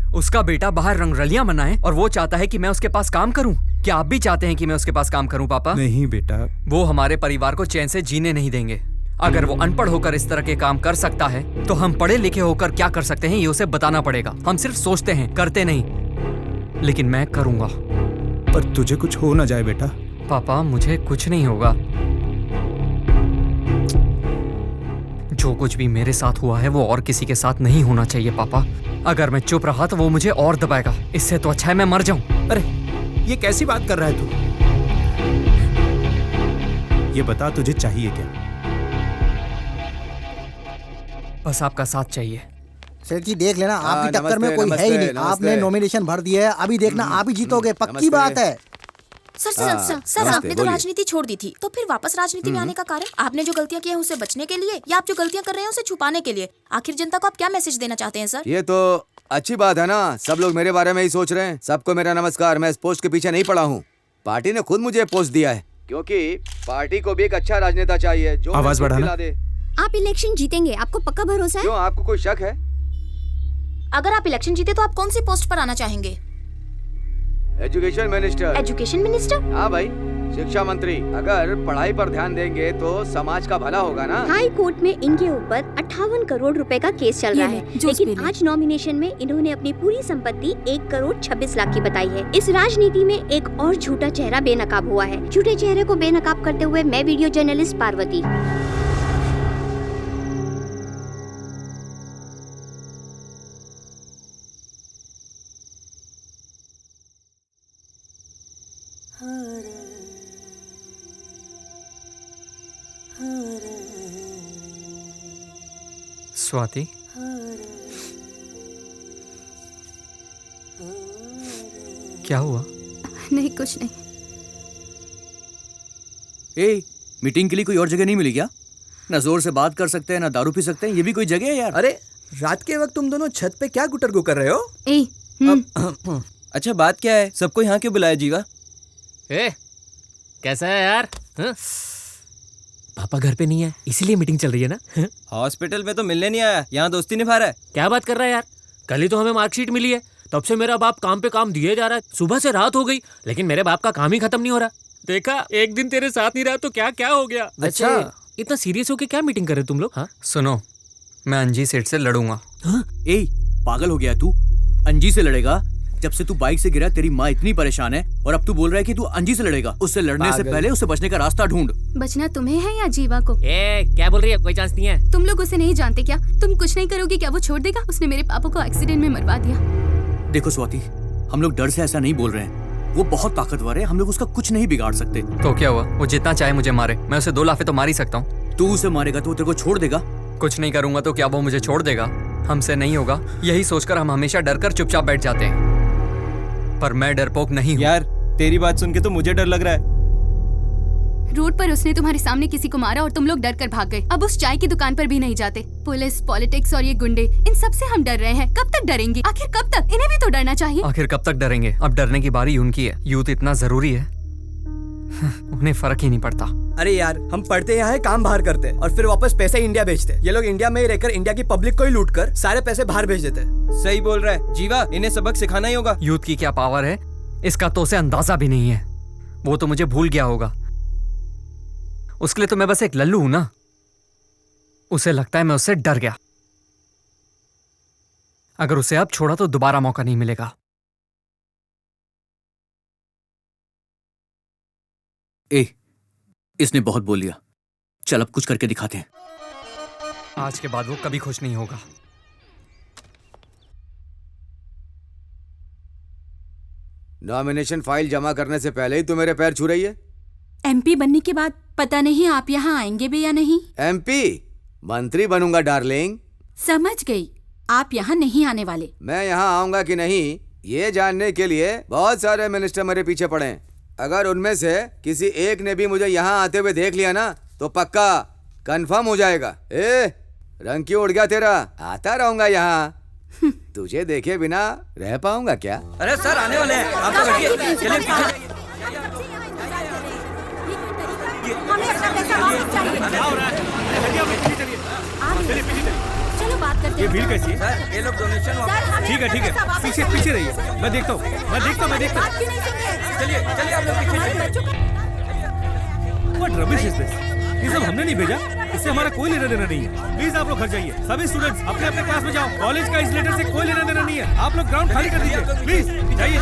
उसका बेटा बाहर रंगरलियां मनाए और वो चाहता है कि मैं उसके पास काम करूं। क्या आप भी चाहते हैं कि मैं उसके पास काम करूं पापा? नहीं बेटा, वो हमारे परिवार को चैन से जीने नहीं देंगे। अगर वो अनपढ़ होकर इस तरह के काम कर सकता है तो हम पढ़े लिखे होकर क्या कर सकते हैं ये उसे बताना पड़ेगा। हम सिर्फ सोचते हैं, करते नहीं। लेकिन मैं करूंगा। पर तुझे कुछ हो ना जाए बेटा। पापा मुझे कुछ नहीं होगा। जो कुछ भी मेरे साथ हुआ है वो और किसी के साथ नहीं होना चाहिए पापा। अगर मैं चुप रहा तो वो मुझे और दबाएगा, इससे तो अच्छा है मैं मर जाऊं। अरे ये कैसी बात कर रहा है तू? ये बता तुझे चाहिए क्या? बस आपका साथ चाहिए। सेठ जी देख लेना, आपकी टक्कर में नमस्ते, कोई है ही नहीं। नमस्ते। आपने नॉमिनेशन भर दिया है, अभी देखना आप ही जीतोगे, पक्की बात है। सर आपने तो राजनीति छोड़ दी थी, तो फिर वापस राजनीति में आने का कारण? आपने जो गलतियां की हैं उसे बचने के लिए, या आप जो गलतियां कर रहे हैं उसे छुपाने के लिए? आखिर जनता को आप क्या मैसेज देना चाहते हैं सर? ये तो अच्छी बात है ना, सब लोग मेरे बारे में ही सोच रहे हैं। सबको मेरा नमस्कार, मैं इस पोस्ट के पीछे नहीं पड़ा हूँ। पार्टी ने खुद मुझे पोस्ट दिया है, क्योंकि पार्टी को भी एक अच्छा राजनेता चाहिए जो आवाज बढ़ाना। दिला दे। आप इलेक्शन जीतेंगे, आपको पक्का भरोसा है? क्यों, आपको कोई शक है? अगर आप इलेक्शन जीते तो आप कौन सी पोस्ट पर आना चाहेंगे? Education minister. Education minister? हाँ भाई। शिक्षा मंत्री, अगर पढ़ाई पर ध्यान देंगे तो समाज का भला होगा ना। हाई कोर्ट में इनके ऊपर 58 करोड़ रुपए का केस चल रहा है, लेकिन आज नॉमिनेशन में इन्होंने अपनी पूरी संपत्ति 1 करोड़ 26 लाख की बताई है। इस राजनीति में एक और झूठा चेहरा बेनकाब हुआ है। झूठे चेहरे को बेनकाब करते हुए मैं वीडियो जर्नलिस्ट पार्वती। स्वाति, क्या हुआ? नहीं, कुछ नहीं। ए, मीटिंग के लिए कोई और जगह नहीं मिली क्या? ना जोर से बात कर सकते हैं, ना दारू पी सकते हैं, ये भी कोई जगह है यार? अरे रात के वक्त तुम दोनों छत पे क्या गुटरगु कर रहे हो? अच्छा बात क्या है? सबको यहाँ क्यों बुलाया जीवा? कैसा है यार? पापा घर पे नहीं है, इसीलिए मीटिंग चल रही है ना? हॉस्पिटल में तो मिलने नहीं आया, यहाँ दोस्ती निभा रहा है। क्या बात कर रहा है यार? कल ही तो हमें मार्कशीट मिली है, तब से मेरा बाप काम पे काम दिए जा रहा है। सुबह से रात हो गई, लेकिन मेरे बाप का काम ही खत्म नहीं हो रहा। देखा, एक दिन तेरे साथ नहीं रहा तो क्या क्या हो गया। अच्छा, इतना सीरियस होके क्या मीटिंग कर रहे तुम लोग? हाँ सुनो, मैं अंजी सेठ से लड़ूंगा। ए, पागल हो गया तू? अंजी से लड़ेगा? जब से तू बाइक से गिरा तेरी माँ इतनी परेशान है, और अब तू बोल रहा है कि तू अंजी से लड़ेगा। उससे लड़ने से पहले उससे बचने का रास्ता ढूंढ। बचना तुम्हें है या जीवा को? क्या बोल रही है? कोई चांस नहीं है। तुम लोग उसे नहीं जानते क्या? तुम कुछ नहीं करोगे क्या वो छोड़ देगा? उसने मेरे पापा को एक्सीडेंट में मरवा दिया। देखो स्वाति, हम लोग डर से ऐसा नहीं बोल रहे हैं। वो बहुत ताकतवर है, हम लोग उसका कुछ नहीं बिगाड़ सकते। तो क्या हुआ? वो जितना चाहे मुझे मारे, मैं उसे 2 लाफे तो मार ही सकता हूँ। तू उसे मारेगा तो वो तेरे को छोड़ देगा? कुछ नहीं करूंगा तो क्या वो मुझे छोड़ देगा? हमसे नहीं होगा, यही सोचकर हम हमेशा डर कर चुपचाप बैठ जाते हैं। पर मैं डरपोक नहीं हूँ। यार तेरी बात सुन के तो मुझे डर लग रहा है। रोड पर उसने तुम्हारे सामने किसी को मारा और तुम लोग डर कर भाग गए। अब उस चाय की दुकान पर भी नहीं जाते। पुलिस, पॉलिटिक्स और ये गुंडे, इन सब से हम डर रहे हैं। कब तक डरेंगे? आखिर कब तक? इन्हें भी तो डरना चाहिए। आखिर कब तक डरेंगे? अब डरने की बारी उनकी है। यूथ इतना जरूरी है, उन्हें फर्क ही नहीं पड़ता। अरे यार, हम पढ़ते यहाँ है, काम बाहर करते और फिर वापस पैसे इंडिया भेजते। ये लोग इंडिया में ही रहकर इंडिया की पब्लिक को ही लूट कर सारे पैसे बाहर भेज देते। सही बोल रहा है जीवा, इन्हें सबक सिखाना ही होगा। यूथ की क्या पावर है इसका तो उसे अंदाजा भी नहीं है। वो तो मुझे भूल गया होगा। उसके लिए तो मैं बस एक लल्लू हूं ना। उसे लगता है मैं उससे डर गया। अगर उसे अब छोड़ा तो दोबारा मौका नहीं मिलेगा। इसने बहुत बोल लिया, चल अब कुछ करके दिखाते हैं। आज के बाद वो कभी खुश नहीं होगा। नॉमिनेशन फाइल जमा करने से पहले ही तू मेरे पैर छू रही है। एमपी बनने के बाद पता नहीं आप यहाँ आएंगे भी या नहीं। एमपी? मंत्री बनूंगा डार्लिंग। समझ गई, आप यहाँ नहीं आने वाले। मैं यहाँ आऊंगा कि नहीं ये जानने के लिए बहुत सारे मिनिस्टर मेरे पीछे पड़े हैं। अगर उनमें से किसी एक ने भी मुझे यहाँ आते हुए देख लिया ना तो पक्का कंफर्म हो जाएगा। रंग क्यों उड़ गया तेरा? आता रहूंगा यहाँ। तुझे देखे बिना रह पाऊंगा क्या? अरे सर आने वाले हैं, आप तो बैठिए। चलिए चलो बात करते हैं। ये भीड़ कैसी है? ये लोग डोनेशन ठीक है, पीछे पीछे रहिए। मैं देखता हूँ। चलिए आप लोग पीछे। What rubbish is this? ये सब हमने नहीं भेजा, इससे हमारा कोई लेना देना नहीं है। प्लीज आप लोग घर जाइए। सभी स्टूडेंट्स अपने अपने क्लास में जाओ। कॉलेज का इस लेटर से कोई लेना देना नहीं है। आप लोग ग्राउंड खाली कर दीजिए प्लीज। जाइए।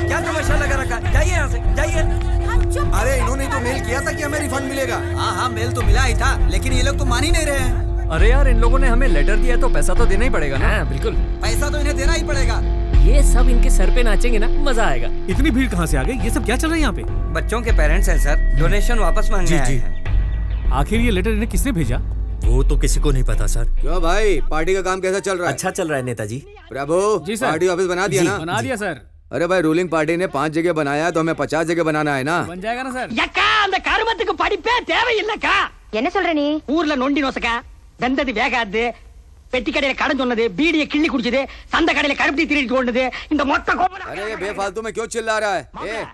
क्या तमाशा लगा रखा? जाइए यहाँ से, जाइए। अरे इन्होंने तो मेल किया था कि हमें रिफंड मिलेगा। हाँ मेल तो मिला ही था, लेकिन ये लोग तो मान ही नहीं रहे हैं। अरे यार, इन लोगों ने हमें लेटर दिया तो पैसा तो देना ही पड़ेगा ना। बिल्कुल, पैसा तो इन्हें देना ही पड़ेगा। ये सब इनके सर पे नाचेंगे ना, मजा आएगा। इतनी भीड़ कहाँ से आ गई? ये सब क्या चल रहा है यहाँ पे? बच्चों के पेरेंट्स हैं सर, डोनेशन वापस मांगने आए हैं। आखिर ये लेटर इन्हें किसने भेजा? वो तो किसी को नहीं पता सर। क्यों भाई, पार्टी का काम कैसा चल रहा है? अच्छा चल रहा है नेताजी। प्रभु जी सर। पार्टी ऑफिस बना दिया ना? बना दिया सर। अरे भाई, रूलिंग पार्टी ने 5 जगह बनाया तो हमें 50 जगह बनाना है ना। बन जाएगा ना सर। அந்த கருமத்துக்கு படிப்பே தேவையில்லைக்கா. என்ன சொல்ற நீ? ஊர்ல நொண்டி நோசக்கா, வெந்தது வேகாது, பெட்டி கடையில கடன் சொன்னது, பீடிய கிள்ளி குடிச்சது, சந்த கடையில கருப்பட்டி திருடிட்டு ஓடுனது, இந்த மொத்த கோபம்। अरे ये बेफालतू में क्यों चिल्ला रहा है?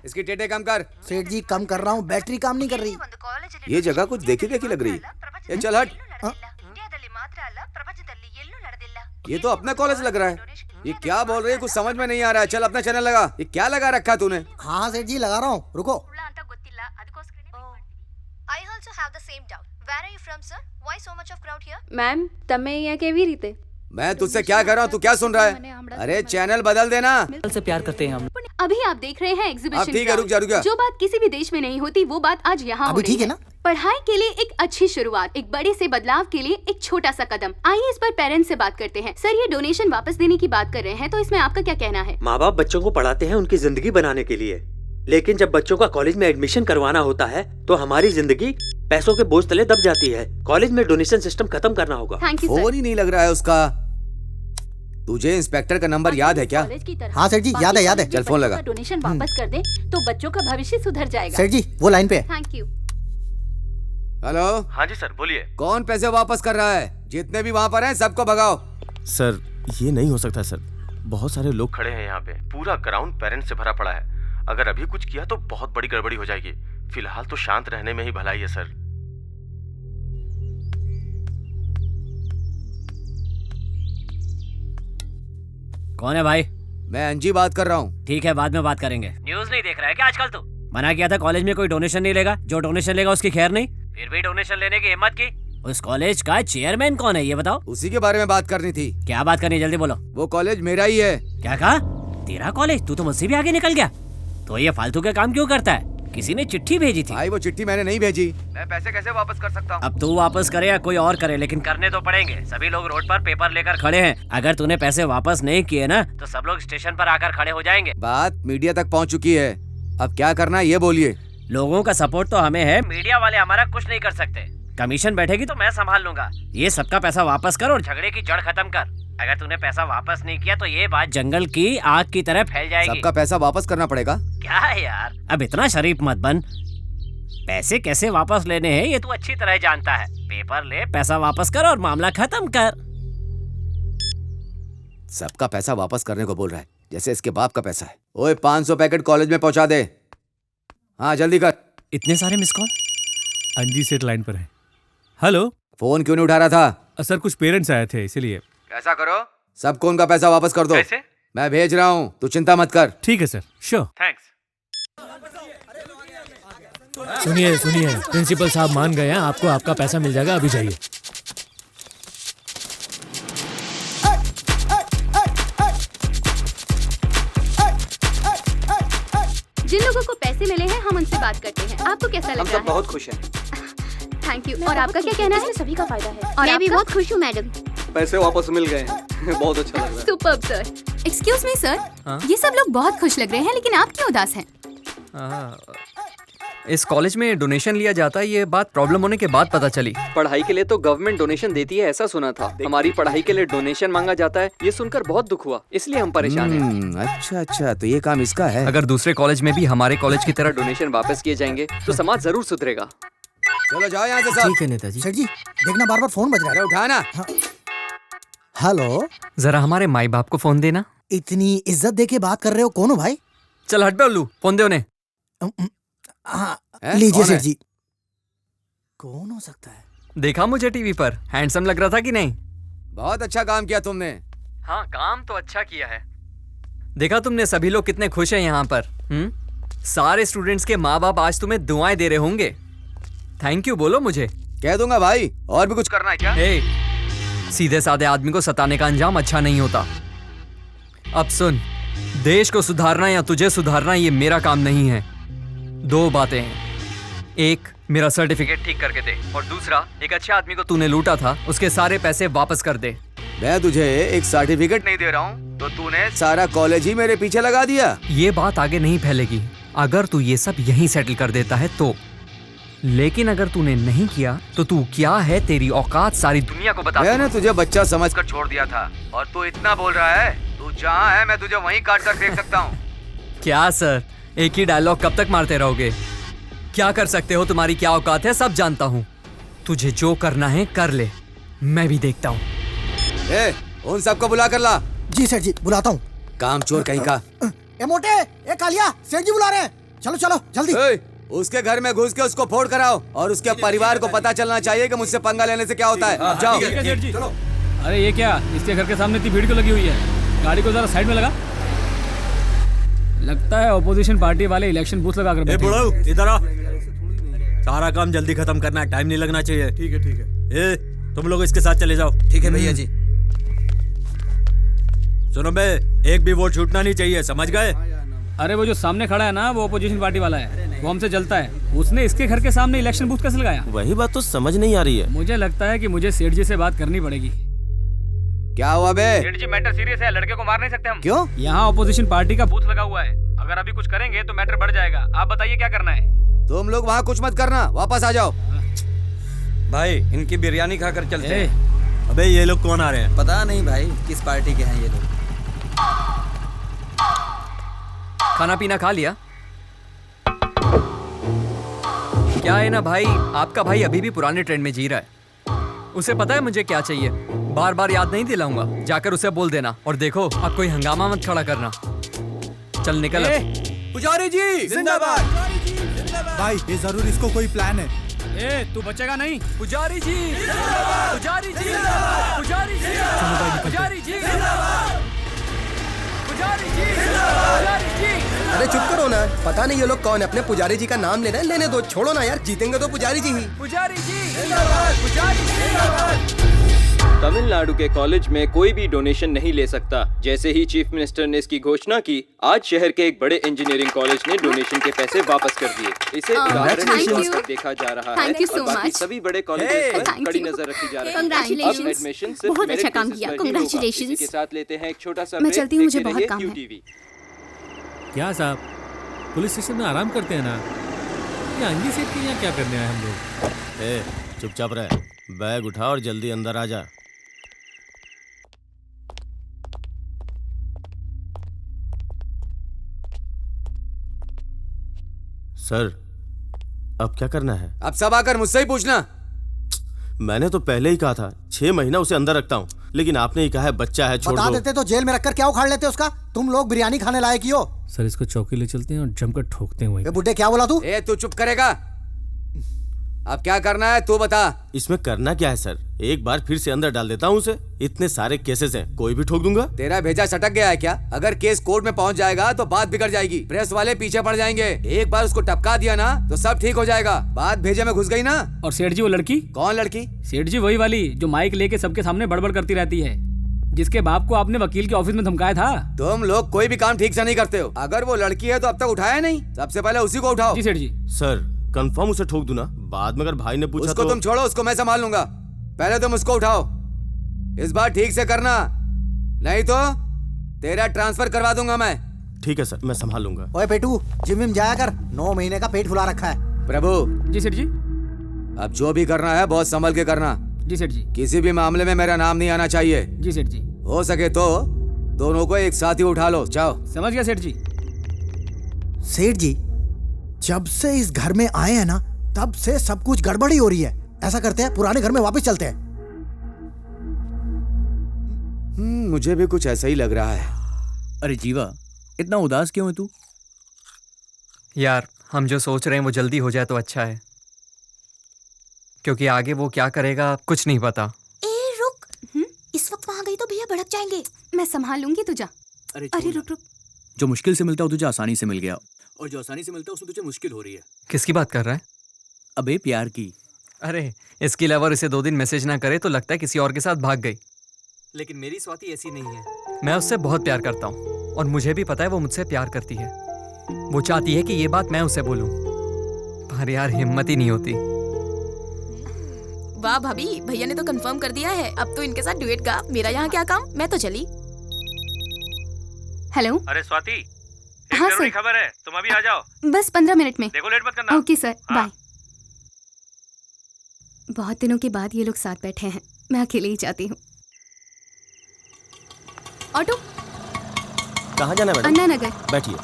इसकी टेटे कम कर। सेठ जी कम कर रहा हूँ, बैटरी काम नहीं कर रही। ये जगह कुछ देखी देखी लग रही है। चल हट। ये तो अपना कॉलेज लग रहा है। ये क्या बोल रही है? कुछ समझ में नहीं आ रहा है। चल अपना चैनल लगा। ये क्या लगा रखा तूने? हाँ सेठ जी लगा रहा हूँ, रुको। also have the same doubt. Where are you from, sir? Why so much of crowd here? Ma'am તમે અહીંયા કેવી રીતે? मैं तुझसे क्या कर रहा हूँ, तू क्या सुन रहा है? अरे चैनल बदल देना। से प्यार करते हैं हम। अभी आप देख रहे हैं एग्जीबिशन। ठीक है, रुक जा। जो बात किसी भी देश में नहीं होती वो बात आज यहाँ हो रही है ना। पढ़ाई के लिए एक अच्छी शुरुआत, एक बड़े से बदलाव के लिए एक छोटा सा कदम। आइए इस पर पेरेंट्स से बात करते हैं। सर, ये डोनेशन वापस देने की बात कर रहे हैं, तो इसमें आपका क्या कहना है? माँ बाप बच्चों को पढ़ाते हैं उनकी जिंदगी बनाने के लिए, लेकिन जब बच्चों का कॉलेज में एडमिशन करवाना होता है तो हमारी जिंदगी पैसों के बोझ तले दब जाती है। कॉलेज में डोनेशन सिस्टम खत्म करना होगा। फोन ही नहीं लग रहा है उसका। तुझे इंस्पेक्टर का नंबर याद है क्या? हाँ सर जी, याद है। चल फोन लगा। डोनेशन वापस कर दे तो बच्चों का भविष्य सुधर जाएगा। सर जी वो लाइन पे है। Thank you. हेलो। हाँ जी सर, बोलिए। कौन पैसे वापस कर रहा है? जितने भी वहाँ पर हैं सबको भगाओ। सर ये नहीं हो सकता सर, बहुत सारे लोग खड़े हैं यहाँ पे, पूरा ग्राउंड पेरेंट्स से भरा पड़ा है। अगर अभी कुछ किया तो बहुत बड़ी गड़बड़ी हो जाएगी। फिलहाल तो शांत रहने में ही भलाई है सर। कौन है भाई? मैं अंजी बात कर रहा हूँ। ठीक है, बाद में बात करेंगे। न्यूज़ नहीं देख रहा है क्या आजकल तू? मना किया था कॉलेज में कोई डोनेशन नहीं लेगा, जो डोनेशन लेगा उसकी खैर नहीं, फिर भी डोनेशन लेने की हिम्मत की। उस कॉलेज का चेयरमैन कौन है ये बताओ? उसी के बारे में बात करनी थी। क्या बात करनी, जल्दी बोलो। वो कॉलेज मेरा ही है। क्या कहा? तेरा कॉलेज? तू तो मुझसे भी आगे निकल गया। तो ये फालतू के काम क्यों करता है? किसी ने चिट्ठी भेजी थी। भाई वो चिट्ठी मैंने नहीं भेजी। मैं पैसे कैसे वापस कर सकता हूँ? अब तू वापस करे या कोई और करे, लेकिन करने तो पड़ेंगे। सभी लोग रोड पर पेपर लेकर खड़े हैं। अगर तूने पैसे वापस नहीं किए ना तो सब लोग स्टेशन पर आकर खड़े हो जाएंगे। बात मीडिया तक पहुँच चुकी है, अब क्या करना है ये बोलिए। लोगों का सपोर्ट तो हमें है, मीडिया वाले हमारा कुछ नहीं कर सकते। कमीशन बैठेगी तो मैं संभाल लूंगा। ये सबका पैसा वापस कर और झगड़े की जड़ खत्म कर। अगर तूने पैसा वापस नहीं किया तो ये बात जंगल की आग की तरह फैल जाएगी। सबका पैसा वापस करना पड़ेगा? क्या है यार, अब इतना शरीफ मत बन। पैसे कैसे वापस लेने हैं ये तू अच्छी तरह जानता है। पेपर ले, पैसा वापस कर और मामला खत्म कर। सबका पैसा वापस करने को बोल रहा है, जैसे इसके बाप का पैसा है। ओए 500 पैकेट कॉलेज में पहुंचा दे। हाँ जल्दी कर। इतने सारे मिस कॉल? अंजी सेठ लाइन पर है। हेलो। फोन क्यों नहीं उठा रहा था? सर कुछ पेरेंट्स आए थे इसीलिए। ऐसा करो, सबको उनका पैसा वापस कर दो। कैसे? मैं भेज रहा हूँ, तू चिंता मत कर। ठीक है सर, श्योर। थैंक्स। सुनिए प्रिंसिपल साहब मान गए हैं, आपको आपका पैसा मिल जाएगा, अभी जाइए। जिन लोगों को पैसे मिले हैं हम उनसे बात करते हैं। आपको कैसा लग रहा है? बहुत खुश हैं। Thank you. और आपका क्या कहना है? सभी का फायदा है। और मैं भी आपका? बहुत खुश हूँ मैडम। पैसे वापस मिल गए बहुत अच्छा लग रहा है। Superb sir. Excuse me sir, ये सब लोग बहुत खुश लग रहे हैं, लेकिन आप क्यों उदास हैं? इस कॉलेज में डोनेशन लिया जाता है, ये बात प्रॉब्लम होने के बाद पता चली। पढ़ाई के लिए तो गवर्नमेंट डोनेशन देती है ऐसा सुना था, हमारी पढ़ाई के लिए डोनेशन मांगा जाता है ये सुनकर बहुत दुख हुआ, इसलिए हम परेशान हैं। अच्छा, तो ये काम इसका है। अगर दूसरे कॉलेज में भी हमारे कॉलेज की तरह डोनेशन वापस किए जाएंगे तो समाज जरूर सुधरेगा। चलो जाओ यहाँ से सब। ठीक है नेताजी। सर जी देखना बार बार फोन बज रहा है। उठाना। हेलो। जरा हमारे माई बाप को फोन देना। इतनी इज्जत देके बात कर रहे हो, कौन हो भाई? चल हट बे उल्लू, फोन दे उन्हें। लीजिए सेठ जी। कौन हो सकता है? देखा मुझे टीवी पर, हैंडसम लग रहा था कि नहीं? बहुत अच्छा काम किया तुमने। हाँ काम तो अच्छा किया है। देखा तुमने सभी लोग कितने खुश हैं यहाँ पर। सारे स्टूडेंट्स के माँ बाप आज तुम्हें दुआएं दे रहे होंगे। थैंक यू बोलो मुझे। कह दूंगा भाई। और भी कुछ करना है क्या? सीधे साधे आदमी को सताने का अंजाम अच्छा नहीं होता। अब सुन, देश को सुधारना या तुझे सुधारना ये मेरा काम नहीं है। 2 बातें हैं, एक मेरा सर्टिफिकेट ठीक करके दे, और दूसरा एक अच्छे आदमी को तूने लूटा था उसके सारे पैसे वापस कर दे। मैं तुझे एक सर्टिफिकेट नहीं दे रहा हूँ तो तूने सारा कॉलेज ही मेरे पीछे लगा दिया। ये बात आगे नहीं फैलेगी अगर तू ये सब यहीं सेटल कर देता है तो, लेकिन अगर तूने नहीं किया तो तू क्या है, तेरी औकात सारी दुनिया को बता। मैंने तुझे बच्चा समझकर छोड़ दिया था और तू इतना बोल रहा है। तू जहाँ है मैं तुझे वहीं काट कर फेंक सकता हूँ। क्या सर, एक ही डायलॉग कब तक मारते रहोगे? क्या कर सकते हो, तुम्हारी क्या औकात है सब जानता हूँ। तुझे जो करना है कर ले, मैं भी देखता हूँ। उन सबको बुला कर ला। जी सेठ जी बुलाता हूँ। काम चोर कहीं का। ए मोटे, ए कालिया, सेठ जी बुला रहे हैं। चलो चलो जल्दी। उसके घर में घुस के उसको फोड़ कराओ और उसके परिवार को पता चलना चाहिए कि मुझसे पंगा लेने से क्या होता है। जाओ। चलो। अरे ये क्या, इसके घर के सामने इतनी भीड़ क्यों लगी हुई है? गाड़ी को जरा साइड में लगा। लगता है ऑपोजिशन पार्टी वाले इलेक्शन बूथ लगा कर बैठे हैं। इधर आ। सारा काम जल्दी खत्म करना है, टाइम नहीं लगना चाहिए। ठीक है। ए, तुम लोग इसके साथ चले जाओ। ठीक है भैया जी। सुनो बे, एक भी वोट छूटना नहीं चाहिए, समझ गए? अरे वो जो सामने खड़ा है ना, वो अपोजिशन पार्टी वाला है, वो हमसे जलता है। उसने इसके घर के सामने इलेक्शन बूथ कैसे लगाया? वही बात तो समझ नहीं आ रही है। मुझे लगता है कि मुझे सेठ जी से बात करनी पड़ेगी। क्या हुआ बे? सेठ जी, मैटर सीरियस है, लड़के को मार नहीं सकते हम। क्यों? यहाँ अपोजिशन पार्टी का बूथ लगा हुआ है, अगर अभी कुछ करेंगे तो मैटर बढ़ जाएगा। आप बताइए क्या करना है? तुम लोग वहाँ कुछ मत करना, वापस आ जाओ। भाई इनकी बिरयानी खाकर चलते हैं। अबे ये लोग कौन आ रहे हैं? पता नहीं भाई किस पार्टी के हैं ये लोग। खाना पीना खा लिया? क्या है ना भाई, आपका भाई अभी भी पुराने ट्रेंड में जी रहा है। उसे पता है मुझे क्या चाहिए, बार बार याद नहीं दिलाऊंगा, जाकर उसे बोल देना। और देखो, अब कोई हंगामा मत खड़ा करना। चल निकल। पुजारी जी जिंदाबाद। भाई ये जरूर इसको कोई प्लान है। ए, तू बचेगा नहीं। पुजारी जी, पुजारी जी, पुजारी जी, पुजारी जी, पुजारी जी, पुजारी जी। अरे चुप करो ना, पता नहीं ये लोग कौन है, अपने पुजारी जी का नाम ले रहे हैं। लेने दो, छोड़ो ना यार, जीतेंगे तो पुजारी जी ही। पुजारी जी, पुजारी जी। तमिलनाडु के कॉलेज में कोई भी डोनेशन नहीं ले सकता। जैसे ही चीफ मिनिस्टर ने इसकी घोषणा की, आज शहर के एक बड़े इंजीनियरिंग कॉलेज ने डोनेशन के पैसे वापस कर दिए। इसे उदाहरण के तौर पर देखा जा रहा है और बाकी सभी बड़े कॉलेजेस पर कड़ी नजर रखी जा रही है। अब एडमिशन सिर्फ बहुत अच्छा काम किया, कांग्रेचुलेशंस। के साथ लेते हैं एक छोटा सा मैं चलती हूँ, मुझे बहुत काम है। क्या साहब, पुलिस स्टेशन में आराम करते हैं ना? ये अंगी सेठ के यहाँ क्या करने आए हम लोग? ए, चुपचाप रह, बैग उठा और जल्दी अंदर आ जा। सर, अब क्या करना है? अब सब आकर मुझसे ही पूछना। मैंने तो पहले ही कहा था 6 महीना उसे अंदर रखता हूँ, लेकिन आपने ही कहा है बच्चा है, छोड़ दो। बता देते तो जेल में रखकर क्या उखाड़ लेते उसका? तुम लोग बिरयानी खाने लायक ही हो। सर इसको चौकी ले चलते हैं और जमकर ठोकते हैं। बुड्ढे क्या बोला तू? ए, तू चुप करेगा? अब क्या करना है तू बता। इसमें करना क्या है सर? एक बार फिर से अंदर डाल देता हूँ उसे। इतने सारे केसेस हैं, कोई भी ठोक दूंगा। तेरा भेजा सटक गया है क्या? अगर केस कोर्ट में पहुंच जाएगा तो बात बिगड़ जाएगी, प्रेस वाले पीछे पड़ जाएंगे। एक बार उसको टपका दिया ना तो सब ठीक हो जाएगा। बात भेजे में घुस गई ना। और सेठ जी वो लड़की? कौन लड़की? सेठ जी वही वाली जो माइक लेके सबके सामने बड़बड़ करती रहती है, जिसके बाप को आपने वकील के ऑफिस में धमकाया था। तुम लोग कोई भी काम ठीक से नहीं करते हो। अगर वो लड़की है तो अब तक उठाया नहीं, सबसे पहले उसी को उठाओ। जी सेठ जी। सर कंफर्म उसे ठोक दूं ना? बाद में अगर भाई ने पूछा उसको तो... तुम छोड़ो, उसको मैं संभाल लूंगा। पहले तुम उसको उठाओ, इस बार ठीक से करना, नहीं तो तेरा ट्रांसफर करवा दूंगा मैं। ठीक है सर, मैं संभाल लूंगा। ओए पेटू, जिम विम जाया कर, 9 महीने का पेट फुला रखा है। प्रभु। जी सेठ जी। अब जो भी करना है बहुत संभल के करना। जी सेठ जी। किसी भी मामले में मेरा नाम नहीं आना चाहिए। जी सेठ जी। हो सके तो दोनों को एक साथ ही उठा लो। जाओ। समझ गया सेठ जी। सेठ जी, जब से इस घर में आए हैं ना, तब से सब कुछ गड़बड़ी हो रही है। ऐसा करते हैं, पुराने घर में वापस चलते हैं। मुझे भी कुछ ऐसा ही लग रहा है। अरे जीवा, इतना उदास क्यों है तू? यार, हम जो सोच रहे हैं वो जल्दी हो जाए तो अच्छा है, क्योंकि आगे वो क्या करेगा कुछ नहीं पता। ए रुक, इस वक्त वहाँ गई तो भैया भड़क जाएंगे। मैं संभाल लूंगी, तू जा। अरे रुक रुक। जो मुश्किल से मिलता है तुझे आसानी से मिल गया, और जो आसानी से मिलता है उसमें तुझे मुश्किल हो रही है। किसकी बात कर रहा है? अबे प्यार की। अरे इसकी लवर इसे 2 दिन मैसेज ना करे तो लगता है किसी और के साथ भाग गई, लेकिन मेरी स्वाति ऐसी नहीं है। मैं उससे बहुत प्यार करता हूँ और मुझे भी पता है वो मुझसे प्यार करती है। वो चाहती है कि ये बात मैं उसे बोलूं, पर यार हिम्मत ही नहीं होती। वाह भाभी, भैया ने तो कंफर्म कर दिया है, अब तो इनके साथ डुएट गा। मेरा यहाँ क्या काम, मैं तो चली। हेलो। अरे स्वाति, हाँ सर, खबर है, तुम अभी आ जाओ। बस 15 मिनट में। देखो लेट मत करना। Okay sir, bye. बहुत दिनों के बाद ये लोग साथ बैठे हैं, मैं अकेले ही जाती हूँ। ऑटो। कहाँ जाना है मैडम? अन्ना नगर। बैठिए।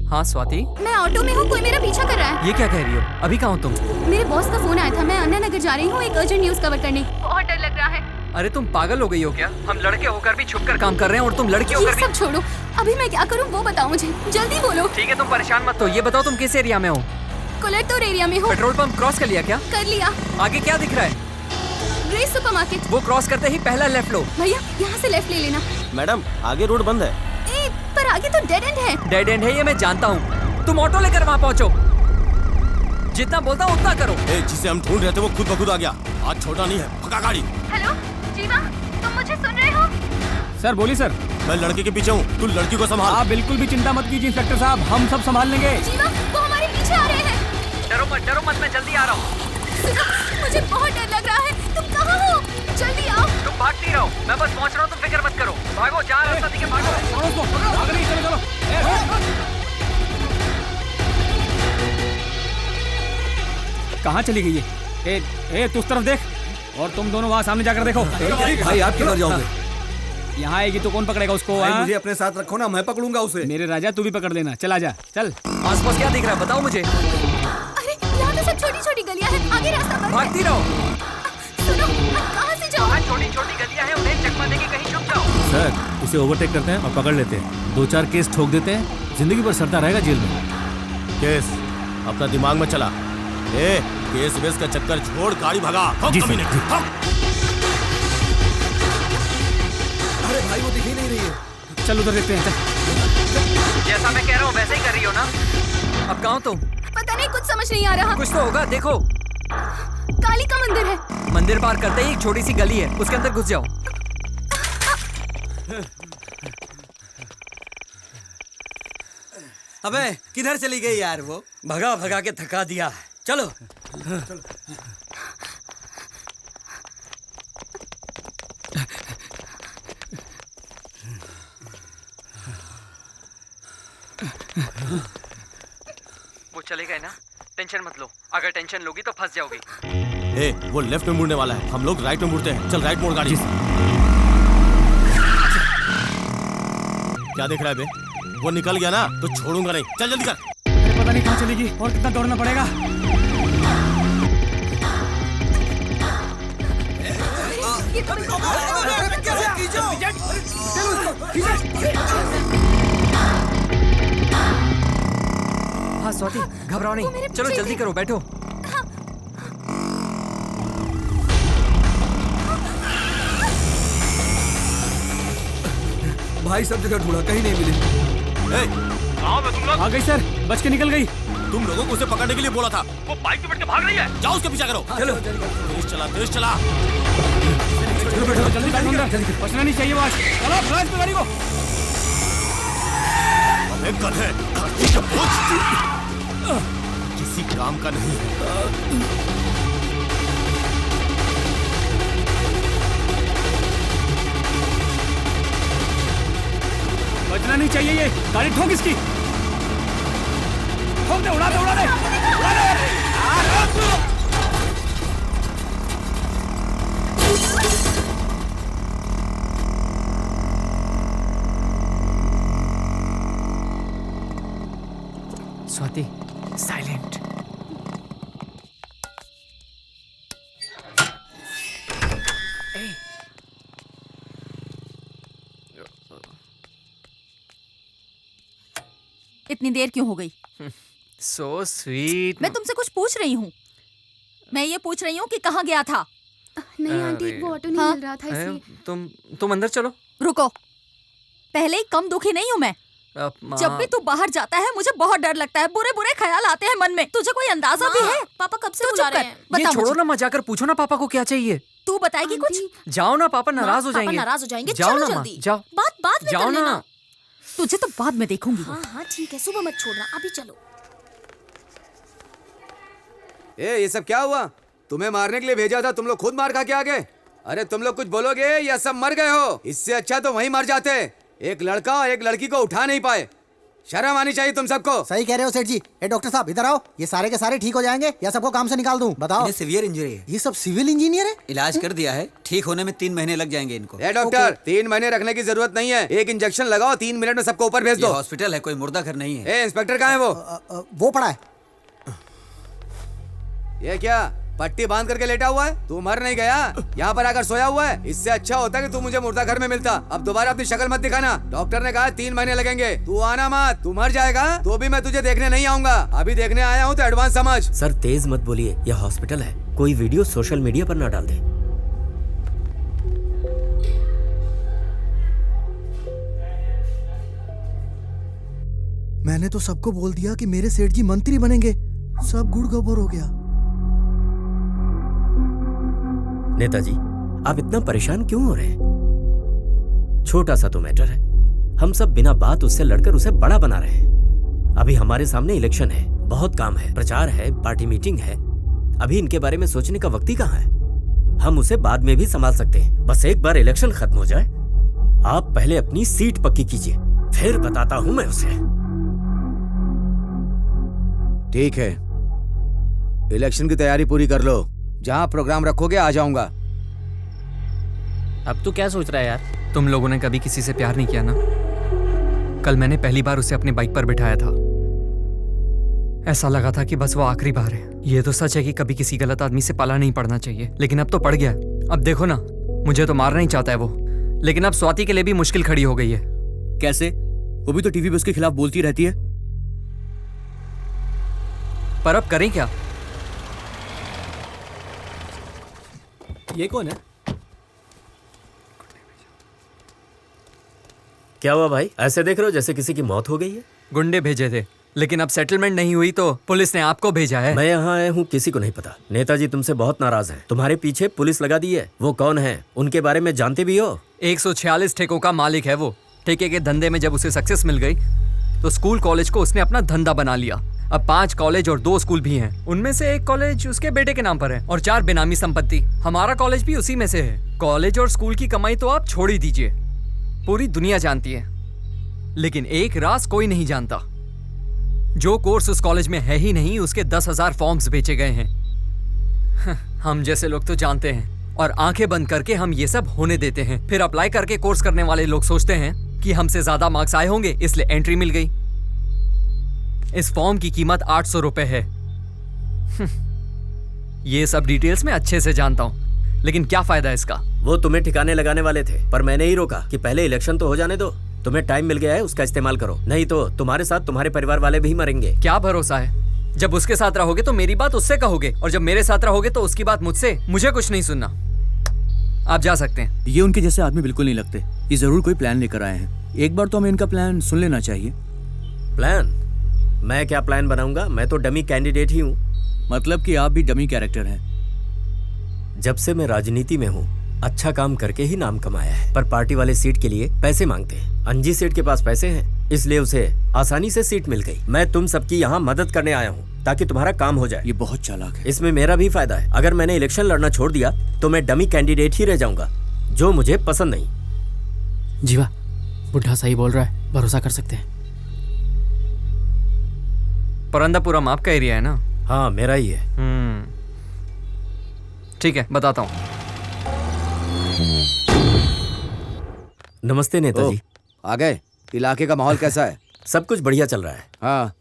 हाँ स्वाति। मैं ऑटो में हूँ, कोई मेरा पीछा कर रहा है। ये क्या कह रही हो? अभी कहाँ हो तुम? मेरे बॉस का फोन आया था, मैं अन्ना नगर जा रही हूँ एक अर्जेंट न्यूज कवर करने। बहुत डर लग रहा है। अरे तुम पागल हो गई हो क्या? हम लड़के होकर भी छुपकर काम कर रहे हैं और तुम लड़की होकर भी। सब छोड़ो, अभी मैं क्या करूँ वो बताओ मुझे, जल्दी बोलो। ठीक है तुम परेशान मत हो, ये बताओ तुम किस एरिया में हो? कोलेटोर एरिया में हूँ। पेट्रोल पंप क्रॉस कर लिया क्या? कर लिया। आगे क्या दिख रहा है? Grace supermarket. वो क्रॉस करते ही पहला लेफ्ट लो। भैया यहाँ से लेफ्ट ले लेना। मैडम आगे रोड बंद है। ए, पर आगे तो डेड एंड है। डेड एंड है ये मैं जानता हूँ। तुम ऑटो लेकर वहाँ पहुँचो। जितना बोलता हूँ उतना करो। जिसे हम ढूंढ रहे थे वो खुद ब खुद आ गया। आज छोटा नहीं है, पका गाड़ी। हेलो जीवा, तुम मुझे सुन रहे हो? सर बोलिए सर। मैं लड़के के पीछे हूँ, तू लड़की को संभाल। आप बिल्कुल भी चिंता मत कीजिए इंस्पेक्टर साहब, हम सब संभाल लेंगे। जीवा, वो हमारे पीछे आ रहे हैं। डरो मत, मैं जल्दी आ रहा हूँ। मुझे बहुत डर लग रहा है। तुम कहाँ हो? जल्दी आओ। तुम भागती रहो, मैं बस पहुँच रहा हूँ, तुम फिक्र मत करो। भागो, जहाँ रास्ता दिखे भागो। कहाँ चली गई है? ए, तू उस तरफ देख और तुम दोनों वहाँ सामने जाकर देखो। भाई आप किधर जाओगे? यहाँ आएगी तो कौन पकड़ेगा उसको? भाई मुझे अपने साथ रखो ना, मैं पकड़ूंगा उसे। मेरे राजा तू भी पकड़ लेना। चल आजा, चल। आसपास क्या दिख रहा है बताओ मुझे। अरे यहाँ तो सब छोटी छोटी गलियाँ हैं, आगे रास्ता बंद है। भागती रहो। सुनो, अब कहाँ से जाओ? छोटी छोटी गलियाँ हैं, उन्हें चकमा देके कहीं छुप जाओ। सर इसे ओवरटेक करते हैं और पकड़ लेते हैं। 2-4 केस ठोक देते हैं, जिंदगी भर सड़ता रहेगा जेल में। केस अपना दिमाग में चला। केस वेस का चक्कर छोड़, गाड़ी भगा। जी सर। अरे भाई वो दिख ही नहीं रही है। चल उधर देखते हैं। जैसा मैं कह रहा हूँ वैसे ही कर रही हो ना। अब कहाँ तुम? पता नहीं, कुछ समझ नहीं आ रहा। कुछ तो होगा, देखो। काली का मंदिर है। मंदिर पार करते ही एक छोटी सी गली है, उसके अंदर घुस जाओ। अबे किधर चली गई यार वो? भगा भगा के थका दिया। चलो। वो चले गए ना, टेंशन मत लो। अगर टेंशन लोगी तो फंस जाओगी। वो लेफ्ट में मुड़ने वाला है, हम लोग राइट में मुड़ते हैं। चल राइट मोड़ गाड़ी। क्या देख रहा है बे? वो निकल गया ना तो छोड़ूंगा नहीं। चल जल्दी कर। अरे पता नहीं कहाँ चलेगी और कितना दौड़ना पड़ेगा। हाँ स्वाति, घबराओ नहीं। चलो जल्दी करो, बैठो। भाई सब जगह ढूंढा, कहीं नहीं मिली। आ गई सर, बच के निकल गई। तुम लोगों को उसे पकड़ने के लिए बोला था। वो बाइक पे बैठ के भाग रही है। जाओ उसके पीछा करो। चलो तेज चला, तेज चला। जल्दी बैठो अंदर, बचना नहीं चाहिए बात। चलो फ्लाश पे गाड़ी को। अबे गधे, धरती का बोझ किसी काम का नहीं है। बचना नहीं चाहिए। ये गाड़ी ठोक इसकी। ठोक दे, उड़ा दे, उड़ा दे, उड़ा दे। स्वाति, साइलेंट। इतनी देर क्यों हो गई? So sweet. मैं तुमसे कुछ पूछ रही हूँ। मैं ये पूछ रही हूँ कि कहाँ गया था? नहीं आंटी, वो ऑटो नहीं मिल रहा था इसलिए। तुम अंदर चलो। रुको, पहले ही कम दुखी नहीं हूँ मैं। जब भी तू बाहर जाता है मुझे बहुत डर लगता है, बुरे बुरे ख्याल आते हैं मन में। तुझे कोई अंदाजा भी है? पापा कब से बुला रहे हैं? ये छोड़ो ना, मत जाकर पूछो ना पापा को क्या चाहिए। तू बताएगी कुछ? जाओ ना, पापा नाराज हो जाएंगे। पापा नाराज हो जाएंगे। जाओ चलो ना, जल्दी। जाओ। बात बाद में जाओ कर लेना। ना। तुझे तो बाद में देखूंगी। हाँ हाँ ठीक है, सुबह मत छोड़ना, अभी चलो। ये सब क्या हुआ? तुम्हें मारने के लिए भेजा था, तुम लोग खुद मार खा के आ गए। अरे तुम लोग कुछ बोलोगे या सब मर गए हो? इससे अच्छा तो वहीं मर जाते। एक लड़का और एक लड़की को उठा नहीं पाए। शर्म आनी चाहिए तुम सबको। सही कह रहे हो सेठ जी। डॉक्टर साहब इधर आओ। ये सारे के सारे ठीक हो जाएंगे या सबको काम से निकाल दूं? बताओ। सिवियर इंजरी है। ये सब सिविल इंजीनियर है? इलाज कर दिया है, ठीक होने में 3 महीने लग जाएंगे इनको। डॉक्टर 3 महीने रखने की जरूरत नहीं है। एक इंजेक्शन लगाओ, 3 मिनट में सबको ऊपर भेज दो। हॉस्पिटल है, कोई मुर्दा घर नहीं है। इंस्पेक्टर कहाँ है? वो पड़ा है। ये क्या पट्टी बांध करके लेटा हुआ है? तू मर नहीं गया, यहाँ पर आकर सोया हुआ है। इससे अच्छा होता कि तू मुझे मुर्दा घर में मिलता। अब दोबारा अपनी शक्ल मत दिखाना। डॉक्टर ने कहा 3 महीने लगेंगे। तू आना मत। तू मर जाएगा तो भी मैं तुझे देखने नहीं आऊंगा। अभी देखने आया हूँ तो एडवांस समझ। सर तेज मत बोलिए, यह हॉस्पिटल है, कोई वीडियो सोशल मीडिया पर ना डाल दे। मैंने तो सबको बोल दिया कि मेरे सेठ जी मंत्री बनेंगे, सब गुड़ गोबर हो गया। नेताजी, आप इतना परेशान क्यों हो रहे हैं? छोटा सा तो मैटर है, हम सब बिना बात उससे लड़कर उसे बड़ा बना रहे हैं। अभी हमारे सामने इलेक्शन है, बहुत काम है, प्रचार है, पार्टी मीटिंग है। अभी इनके बारे में सोचने का वक्त ही कहाँ है? हम उसे बाद में भी संभाल सकते हैं, बस एक बार इलेक्शन खत्म हो जाए। आप पहले अपनी सीट पक्की कीजिए, फिर बताता हूं मैं उसे। ठीक है, इलेक्शन की तैयारी पूरी कर लो। जहाँ प्रोग्राम रखोगे आ जाऊंगा। अब तू क्या सोच रहा है यार? तुम लोगों ने कभी किसी से प्यार नहीं किया ना? कल मैंने पहली बार उसे अपनी बाइक पर बिठाया था। ऐसा लगा था कि बस वो आखिरी बार है। ये तो सच है कि कभी किसी गलत आदमी से पाला नहीं पड़ना चाहिए, लेकिन अब तो पड़ गया। अब देखो ना, मुझे तो मारना ही चाहता है वो, लेकिन अब स्वाति के लिए भी मुश्किल खड़ी हो गई है। कैसे? वो भी तो टीवी पे उसके खिलाफ बोलती रहती है। पर अब करें क्या? ये कौन है? क्या हुआ भाई? ऐसे देख रहे हो जैसे किसी की मौत हो गई है। गुंडे भेजे थे, लेकिन अब सेटलमेंट नहीं हुई तो पुलिस ने आपको भेजा है। मैं यहाँ आया हूँ, किसी को नहीं पता। नेताजी तुमसे बहुत नाराज हैं। तुम्हारे पीछे पुलिस लगा दी है। वो कौन है? उनके बारे में जानते भी हो? 146 ठेकों का मालिक है वो। ठेके के धंधे में जब उसे सक्सेस मिल गई तो स्कूल कॉलेज को उसने अपना धंधा बना लिया। अब 5 कॉलेज और 2 स्कूल भी हैं। उनमें से एक कॉलेज उसके बेटे के नाम पर है और 4 बेनामी संपत्ति। हमारा कॉलेज भी उसी में से है। कॉलेज और स्कूल की कमाई तो आप छोड़ ही दीजिए, पूरी दुनिया जानती है, लेकिन एक राज कोई नहीं जानता। जो कोर्स उस कॉलेज में है ही नहीं, उसके 10,000 फॉर्म्स बेचे गए हैं। हम जैसे लोग तो जानते हैं और आंखें बंद करके हम ये सब होने देते हैं। फिर अप्लाई करके कोर्स करने वाले लोग सोचते हैं कि हमसे ज्यादा मार्क्स आए होंगे, इसलिए एंट्री मिल गई। इस फॉर्म की कीमत 800 रुपए है। ये सब डिटेल्स मैं अच्छे से जानता हूँ, लेकिन क्या फायदा है इसका? वो तुम्हें ठिकाने लगाने वाले थे, पर मैंने ही रोका कि पहले इलेक्शन तो हो जाने दो। तुम्हें टाइम मिल गया है, उसका इस्तेमाल करो, नहीं तो तुम्हारे साथ तुम्हारे परिवार वाले भी मरेंगे। क्या भरोसा है? जब उसके साथ रहोगे तो मेरी बात उससे कहोगे, और जब मेरे साथ रहोगे तो उसकी बात मुझसे। मुझे कुछ नहीं सुनना, आप जा सकते हैं। ये उनके जैसे आदमी बिल्कुल नहीं लगते। ये जरूर कोई प्लान लेकर आए हैं। एक बार तो हमें इनका प्लान सुन लेना चाहिए। प्लान? मैं क्या प्लान बनाऊंगा? मैं तो डमी कैंडिडेट ही हूँ। मतलब कि आप भी डमी कैरेक्टर हैं। जब से मैं राजनीति में हूँ, अच्छा काम करके ही नाम कमाया है, पर पार्टी वाले सीट के लिए पैसे मांगते हैं। अंजी सेठ के पास पैसे हैं, इसलिए उसे आसानी से सीट मिल गई। मैं तुम सबकी यहाँ मदद करने आया हूँ ताकि तुम्हारा काम हो जाए। ये बहुत चालाक है। इसमें मेरा भी फायदा है। अगर मैंने इलेक्शन लड़ना छोड़ दिया तो मैं डमी कैंडिडेट ही रह जाऊंगा, जो मुझे पसंद नहीं। जीवा, बुढ़ा सही बोल रहा है, भरोसा कर सकते हैं। परंदापुरम आपका एरिया है ना? हाँ, मेरा ही है। ठीक है, बताता हूँ। नमस्ते नेताजी। आ गए? इलाके का माहौल कैसा है? सब कुछ बढ़िया चल रहा है। हाँ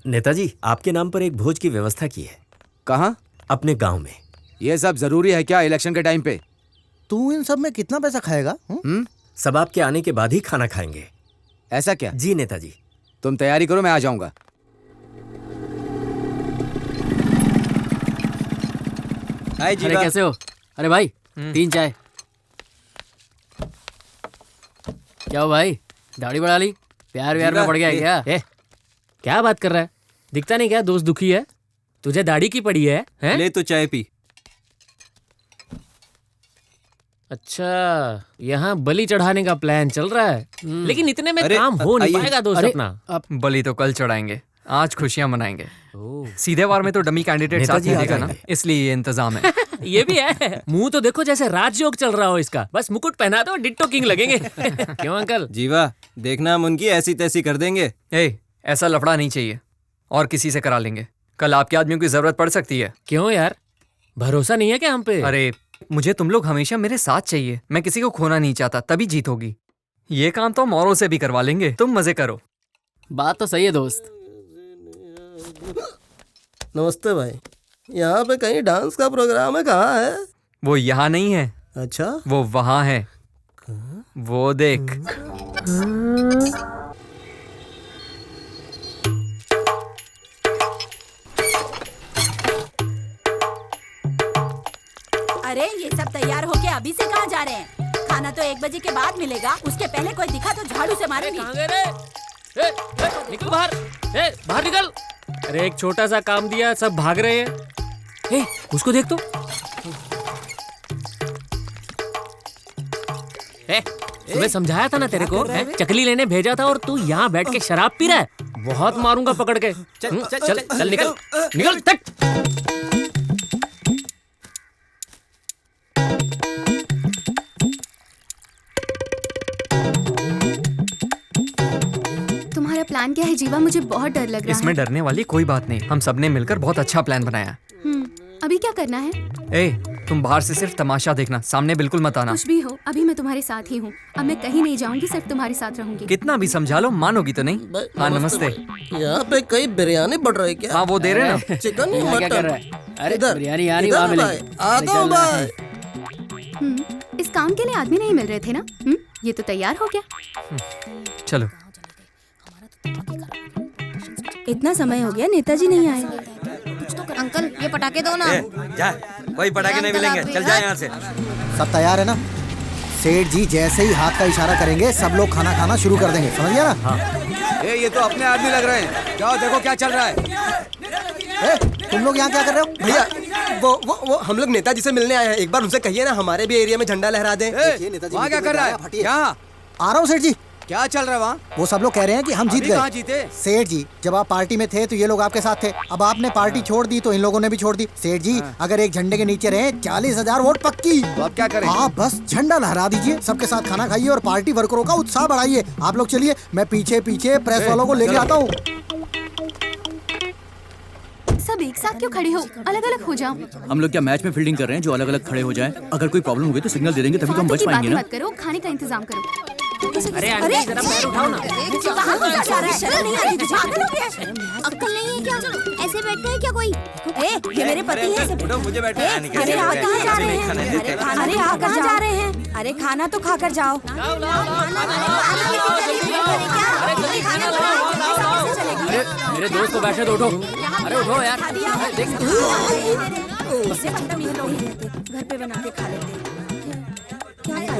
नेताजी, आपके नाम पर एक भोज की व्यवस्था की है। कहाँ? अपने गांव में। ये सब जरूरी है क्या इलेक्शन के टाइम पे? तू इन सब में कितना पैसा खाएगा? सब आपके आने के बाद ही खाना खाएंगे। ऐसा क्या? जी नेताजी। तुम तैयारी करो, मैं आ जाऊंगा। अरे कैसे हो? अरे भाई 3 चाय। क्या हो भाई, दाढ़ी बढ़ा ली? प्यार व्यार में पड़ गया क्या? क्या बात कर रहा है? दिखता नहीं क्या दोस्त दुखी है? तुझे दाढ़ी की पड़ी है? ले तो चाय पी। अच्छा, यहाँ बलि चढ़ाने का प्लान चल रहा है, लेकिन इतने में काम हो नहीं पाएगा दोस्त अपना। बलि तो कल चढ़ाएंगे, आज खुशियां मनाएंगे। सीधे वार में तो डमी कैंडिडेट साथ नहीं देगा ना, इसलिए ये इंतजाम है। ये भी है। मुंह तो देखो जैसे राजयोग चल रहा हो इसका। बस मुकुट पहना दो, डिट्टो किंग लगेंगे। क्यों अंकल? जीवा, देखना हम उनकी ऐसी तैसी कर देंगे। ऐसा लफड़ा नहीं चाहिए, और किसी से करा लेंगे। कल आपके आदमियों की जरूरत पड़ सकती है। क्यों यार, भरोसा नहीं है क्या हम पे? अरे मुझे तुम लोग हमेशा मेरे साथ चाहिए। मैं किसी को खोना नहीं चाहता, तभी जीत होगी। ये काम तो मोरों से भी करवा लेंगे, तुम मजे करो। बात तो सही है दोस्त। नमस्ते भाई, यहाँ पे कहीं डांस का प्रोग्राम है? कहाँ है? वो यहाँ नहीं है। अच्छा, वो वहाँ है। वो देख। अरे ये सब तैयार होके अभी से कहाँ जा रहे हैं? खाना तो 1 बजे के बाद मिलेगा, उसके पहले कोई दिखा तो झाड़ू से मारेंगे। निकल बाहर। बाहर निकल। अरे एक छोटा सा काम दिया, सब भाग रहे हैं। उसको देख तो। तुम्हें समझाया था ना तेरे को, चकली लेने भेजा था और तू यहाँ बैठ के शराब पी रहा है। बहुत मारूंगा पकड़ के। चल चल चल निकल निकल तक। तुम्हारा प्लान क्या है जीवा? मुझे बहुत डर लग रहा इसमें डरने वाली कोई बात नहीं, हम सबने मिलकर बहुत अच्छा प्लान बनाया। अभी क्या करना है? तुम बाहर से सिर्फ तमाशा देखना, सामने बिल्कुल मत आना। कुछ भी हो, अभी मैं तुम्हारे साथ ही हूँ। अब मैं कहीं नहीं जाऊंगी, सिर्फ तुम्हारे साथ रहूंगी। कितना भी समझा लो, मानोगी तो नहीं। हाँ नमस्ते। यहाँ पे कई बिरयानी बढ़ रही है क्या? हाँ वो दे रहे हैं। चिकन या क्या कर रहा मटन? है? अरे बिरयानी यहाँ नहीं, वहाँ मिलेगी। आता हूँ भाई। इस काम के लिए आदमी नहीं मिल रहे थे ना? ये तो तैयार हो गया। चलो। इतना समय हो गया, नेताजी नहीं आए। अंकल ये पटाखे दो ना। जा, कोई पटाखे नहीं मिलेंगे, चल जा यहाँ से। सब तैयार है ना? सेठ जी जैसे ही हाथ का इशारा करेंगे सब लोग खाना खाना शुरू कर देंगे, समझ गया ना? हाँ। ये तो अपने आदमी लग रहे हैं। जाओ देखो क्या चल रहा है। तुम लोग यहाँ क्या कर रहे हो? भैया वो हम लोग नेताजी से मिलने आए हैं। एक बार उनसे कहिए ना हमारे भी एरिया में झंडा लहरा दें। वहाँ क्या कर रहा है? यहाँ आ रहा हूँ सेठ जी। क्या चल रहा है वहाँ? वो सब लोग कह रहे हैं कि हम जीत गए। कहाँ जीते? सेठ जी जब आप पार्टी में थे तो ये लोग आपके साथ थे, अब आपने पार्टी छोड़ दी तो इन लोगों ने भी छोड़ दी। सेठ जी अगर एक झंडे के नीचे रहे 40,000 वोट पक्की। तो आप क्या करें? आप बस झंडा लहरा दीजिए, सबके साथ खाना खाइए और पार्टी वर्करों का उत्साह बढ़ाइए। आप लोग चलिए, मैं पीछे पीछे प्रेस वालों को लेके आता हूँ। सब एक साथ क्यों खड़े हो? अलग अलग हो जाओ। हम लोग क्या मैच में फील्डिंग कर रहे हैं जो अलग अलग खड़े हो जाएं? अगर कोई प्रॉब्लम होगी तो सिग्नल दे देंगे, तभी तो हम बच पाएंगे ना। मत करो, खाने का इंतजाम करो। अरे आंटी जरा पैर उठाओ ना। कहाँ जा रहा है? शर्म नहीं आती तुझे? अक्ल नहीं है क्या? ऐसे बैठते हैं क्या कोई? ये मेरे पति हैं। मुझे बैठे अरे आप कहाँ जा रहे हैं? अरे आप कहाँ जा रहे हैं? अरे खाना तो खाकर जाओ। अरे मेरे दोस्त को बैठे तो उठो। अरे उठो यार। घर पे बना के खा लेते। अरे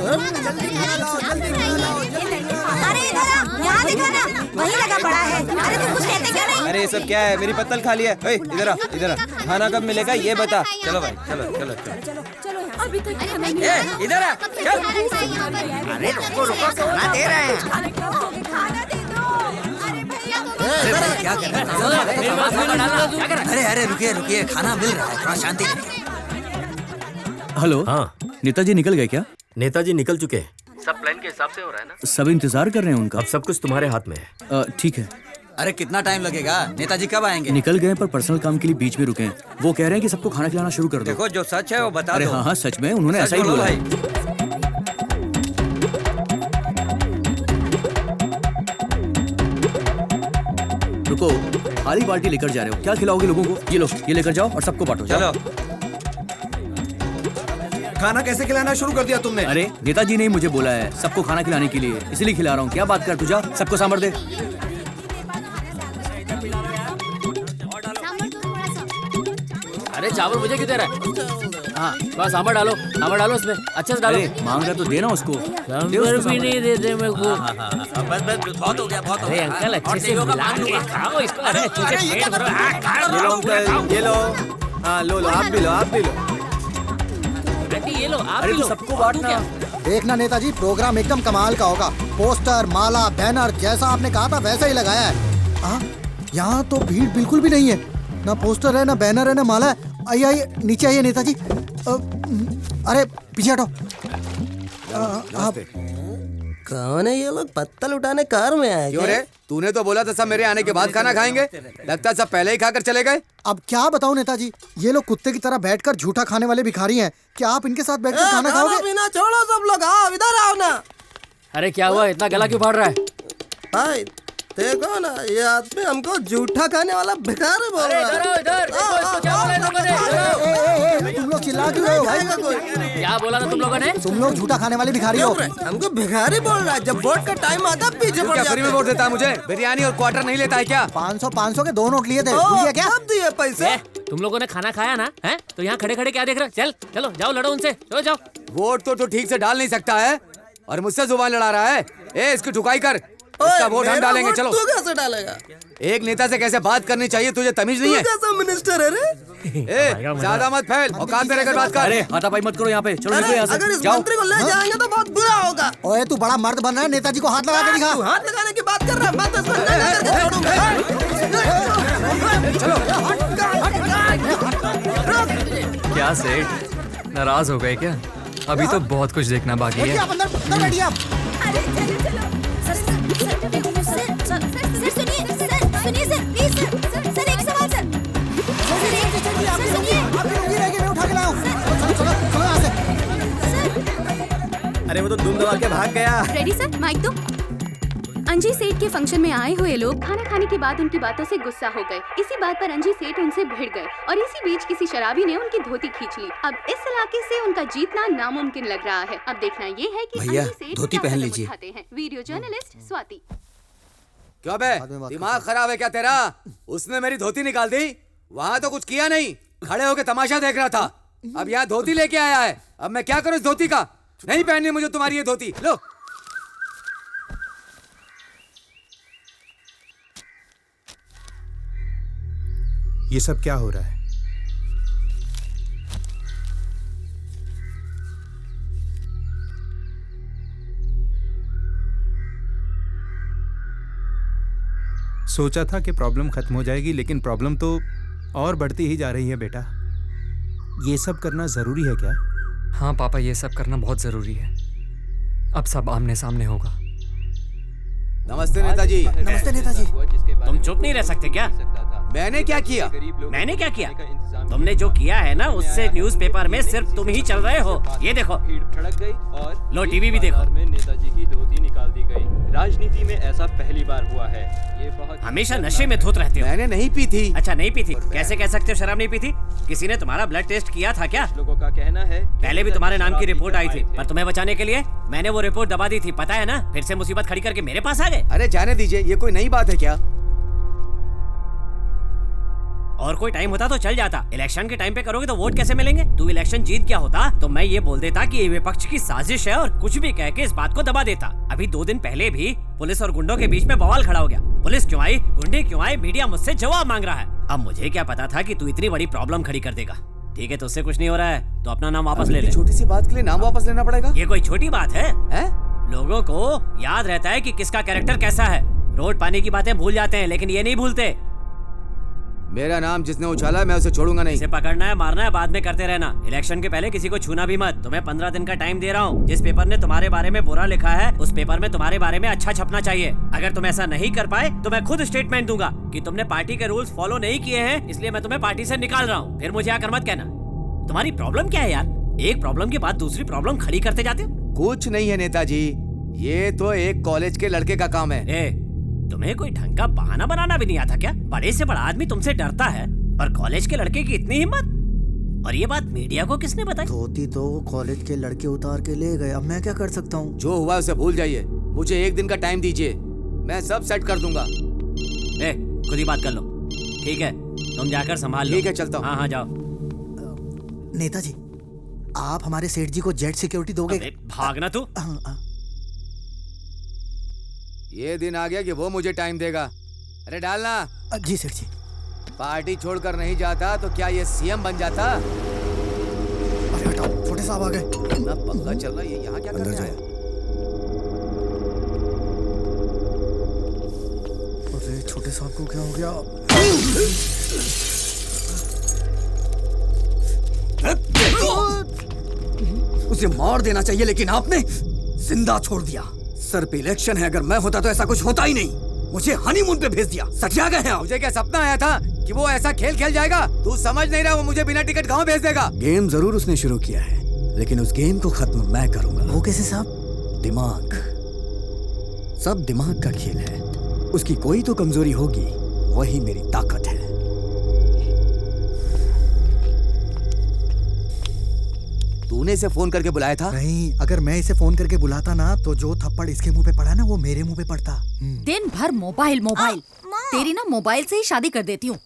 यहाँ देखो ना, वही लगा पड़ा है। अरे तुम कुछ कहते क्यों नहीं? अरे ये सब क्या है? मेरी पत्तल खाली है। इधर आ, इधर आ। खाना कब मिलेगा ये बता। चलो भाई, चलो चलो चलो। अभी तक इधर आ, चल। अरे रुको रुको, खाना दे रहे हैं। क्या कर रहे हैं? अरे अरे रुकिए रुकिए, खाना मिल रहा है, थोड़ा शांति रखिए। हेलो। हाँ नेताजी निकल गए क्या? नेताजी निकल चुके हैं। सब प्लान के हिसाब से हो रहा है ना? सब इंतजार कर रहे हैं उनका। अब सब कुछ तुम्हारे हाथ में है। ठीक है। अरे कितना टाइम लगेगा? नेताजी कब आएंगे? निकल गए पर पर्सनल काम के लिए बीच में रुके हैं। वो कह रहे हैं कि सबको खाना खिलाना शुरू कर दो। देखो जो सच है वो बता दो। अरे हाँ हाँ सच में, उन्होंने ऐसा ही बोला है। रुको, खाली बाल्टी लेकर जा रहे हो, क्या खिलाओगे लोगों को? ये लो, ये लेकर जाओ और सबको बांटो। चलो। खाना कैसे खिलाना शुरू कर दिया तुमने? अरे नेताजी ने मुझे बोला है सबको खाना खिलाने के लिए, इसलिए खिला रहा हूँ। क्या बात कर, तू जा सबको सांभर दे। अरे चावल मुझे क्यों दे रहा है? हाँ थोड़ा सांभर डालो, सांभर डालो उसमें, अच्छे से डालो। मांग रहा तो देना उसको। सांभर भी नहीं देते मेरे को। बस बस बहुत हो गया, बहुत हो अरे गया। अंकल अच्छे से मिला के खाओ इसको। अरे अच्छे से पेट भरो। ये लो अंकल, ये लो। हाँ लो लो, आप भी लो, आप भी लो। आंटी ये लो, आप अरे भी लो। सबको बांटना। देखना नेताजी, प्रोग्राम एकदम कमाल का होगा। पोस्टर, माला, बैनर जैसा आपने कहा था वैसा ही लगाया है। यहाँ तो भीड़ बिल्कुल भी नहीं है, ना पोस्टर है, ना बैनर है, ना माला है। आइए आइए नीचे आइए नेताजी। अरे पीछे हटो। आप कौन है ये लोग? पत्तल उठाने कार में आए क्यों रे? तूने तो बोला था सब मेरे आने के बाद खाना खाएंगे। लगता है सब पहले ही खाकर चले गए। अब क्या बताऊं नेताजी, ये लोग कुत्ते की तरह बैठकर झूठा खाने वाले भिखारी हैं। क्या आप इनके साथ बैठकर खाना खाओगे? बिना छोड़ो सब लोग, आओ इधर आओ ना। अरे क्या हुआ, इतना गला क्यों फाड़ रहा है? भाई देखो ना, ये आदमी हमको झूठा खाने वाला भिखारी बोल रहा है। तुम लोग चिल्ला क्यों रहे हो भाई? क्या बोला था तुम लोगों ने? तुम लोग झूठा खाने वाले भिखारी हो। हमको भिखारी बोल रहा है। जब वोट का टाइम आता पीछे पड़ जाते। फ्री में वोट देता है मुझे? बिरयानी और क्वार्टर नहीं लेता है क्या? 500 के 2 नोट लिए थे, भूल गया क्या? कब दिए पैसे? तुम लोगों ने खाना खाया ना? हैं? तो यहाँ खड़े खड़े क्या देख रहे हो? चल चलो जाओ, लड़ो उनसे, चलो जाओ। वोट तो ठीक से डाल नहीं सकता है और मुझसे जुबान लड़ा रहा है। इसकी ठुकाई कर। इसका वोट हम डालेंगे, चलो। तू कैसे डालेगा? एक नेता से कैसे बात करनी चाहिए, तुझे तमीज नहीं है? तू कैसा मिनिस्टर है रे? ए, ज्यादा मत फैल, औकात में रहकर बात कर। अरे हाथापाई मत करो यहाँ पे, चलो निकलो यहाँ से। अगर इस जाओ। मंत्री को ले जाएंगे तो बहुत बुरा होगा। ओए तू बड़ा मर्द बन रहा है, नेताजी को हाथ लगा के दिखा। तू हाथ लगाने की बात कर रहा है, मैं तो इसको लगा करके छोड़ूंगा। क्या सेठ, नाराज हो गए क्या? अभी तो बहुत कुछ देखना बाकी है। आप अंदर बैठिए आप। अरे चलो चलो सर सुनिए सर प्लीज सर एक सवाल सर सुनिए मैं उठा के लाऊं। चलो चलो यहाँ से। अरे वो तो दुम दबा के भाग गया। रेडी सर, माइक दो। अंजी सेठ के फंक्शन में आए हुए लोग खाना खाने के बाद उनकी बातों से गुस्सा हो गए। इसी बात पर अंजी सेठ उनसे भिड़ गए और इसी बीच किसी शराबी ने उनकी धोती खींच ली। अब इस इलाके से उनका जीतना नामुमकिन लग रहा है। अब देखना ये है कि भैया, अंजी सेठ धोती क्या पहन कदम लीजिए। उठाते हैं। Video journalist Swati. क्यों बे, दिमाग खराब है क्या तेरा? उसने मेरी धोती निकाल दी, वहाँ तो कुछ किया नहीं, खड़े होके तमाशा देख रहा था। अब यहाँ धोती लेके आया है, अब मैं क्या करूँ इस धोती का? नहीं पहननी मुझे तुम्हारी ये धोती। लो ये सब क्या हो रहा है? सोचा था कि प्रॉब्लम खत्म हो जाएगी, लेकिन प्रॉब्लम तो और बढ़ती ही जा रही है बेटा। ये सब करना जरूरी है क्या? हाँ पापा, ये सब करना बहुत जरूरी है। अब सब आमने सामने होगा। नमस्ते नेताजी। नमस्ते नेताजी। तुम चुप नहीं रह सकते क्या? मैंने क्या किया? मैंने क्या किया? तुमने जो किया है ना, उससे न्यूज़पेपर में सिर्फ तुम ही चल रहे हो। ये देखो, भीड़ भड़क गई और लो टीवी भी देखो। में नेताजी की धोती निकाल दी गई। राजनीति में ऐसा पहली बार हुआ है। ये बहुत हमेशा नशे में धुत रहते हो। मैंने नहीं पी थी। अच्छा नहीं पी थी? कैसे कह सकते हो शराब नहीं पी थी? किसी ने तुम्हारा ब्लड टेस्ट किया था क्या? लोगों का कहना है पहले भी तुम्हारे नाम की रिपोर्ट आई थी, पर तुम्हें बचाने के लिए मैंने वो रिपोर्ट दबा दी थी, पता है ना? फिर से मुसीबत खड़ी करके मेरे पास आ गए। अरे जाने दीजिए, ये कोई नई बात है क्या? और कोई टाइम होता तो चल जाता, इलेक्शन के टाइम पे करोगे तो वोट कैसे मिलेंगे? तू इलेक्शन जीत गया होता तो मैं ये बोल देता कि ये विपक्ष की साजिश है और कुछ भी कह के इस बात को दबा देता। अभी 2 दिन पहले भी पुलिस और गुंडों के बीच में बवाल खड़ा हो गया। पुलिस क्यों आई, गुंडे क्यों आए, मीडिया मुझसे जवाब मांग रहा है। अब मुझे क्या पता था कि तू इतनी बड़ी प्रॉब्लम खड़ी कर देगा। ठीक है, तो उससे कुछ नहीं हो रहा है तो अपना नाम वापस ले ले। छोटी सी बात के लिए नाम वापस लेना पड़ेगा? ये कोई छोटी बात है? लोगों को याद रहता है कि किसका कैरेक्टर कैसा है। रोड पानी की बातें भूल जाते हैं, लेकिन ये नहीं भूलते। मेरा नाम जिसने उछाला मैं उसे छोड़ूंगा नहीं। इसे पकड़ना है, मारना है, बाद में करते रहना। इलेक्शन के पहले किसी को छूना भी मत। तुम्हें 15 दिन का टाइम दे रहा हूँ। जिस पेपर ने तुम्हारे बारे में बुरा लिखा है, उस पेपर में तुम्हारे बारे में अच्छा छपना चाहिए। अगर तुम ऐसा नहीं कर पाए तो मैं खुद स्टेटमेंट दूंगा कि तुमने पार्टी के रूल्स फॉलो नहीं किए हैं, इसलिए मैं तुम्हें पार्टी से निकाल रहा हूँ। फिर मुझे आकर मत कहना। तुम्हारी प्रॉब्लम क्या है यार? एक प्रॉब्लम के बाद दूसरी प्रॉब्लम खड़ी करते जाते हो। कुछ नहीं है नेताजी, ये तो एक कॉलेज के लड़के का काम है। तुम्हें कोई ढंग का बहाना बनाना भी नहीं आता क्या? बड़े से बड़ा आदमी तुमसे डरता है और कॉलेज के लड़के की इतनी हिम्मत? और ये बात मीडिया को किसने बताई? धोती तो कॉलेज के लड़के उतार के ले गए, अब मैं क्या कर सकता हूँ? जो हुआ उसे भूल जाइए, मुझे 1 दिन का टाइम दीजिए, मैं सब सेट कर दूंगा। खुद ही बात कर लो। ठीक है, तुम जाकर संभाल लो। ठीक है, चलता हूँ। हाँ जाओ। नेताजी, आप हमारे सेठ जी को जेट सिक्योरिटी दोगे? भागना तू। ये दिन आ गया कि वो मुझे टाइम देगा। अरे डालना। जी सेठ जी। पार्टी छोड़कर नहीं जाता तो क्या ये सीएम बन जाता? अरे हटाओ, छोटे साहब आ गए। इतना पंगा चल रहा है, ये यहाँ क्या कर रहा है? अरे छोटे साहब को क्या हो गया? उसे मार देना चाहिए, लेकिन आपने जिंदा छोड़ दिया। सर पे इलेक्शन है, अगर मैं होता तो ऐसा कुछ होता ही नहीं। मुझे हनीमून पे भेज दिया। सटिया गए हैं आप। मुझे क्या सपना आया था कि वो ऐसा खेल खेल जाएगा? तू समझ नहीं रहा, वो मुझे बिना टिकट गांव भेज देगा। गेम जरूर उसने शुरू किया है, लेकिन उस गेम को खत्म मैं करूंगा। वो कैसे साहब? दिमाग, सब दिमाग का खेल है। उसकी कोई तो कमजोरी होगी, वही मेरी ताकत है। तूने इसे फोन करके बुलाया था? नहीं, अगर मैं इसे फोन करके बुलाता ना तो जो थप्पड़ इसके मुंह पे पड़ा ना वो मेरे मुंह पे पड़ता। दिन भर मोबाइल मोबाइल। तेरी ना मोबाइल से ही शादी कर देती हूँ।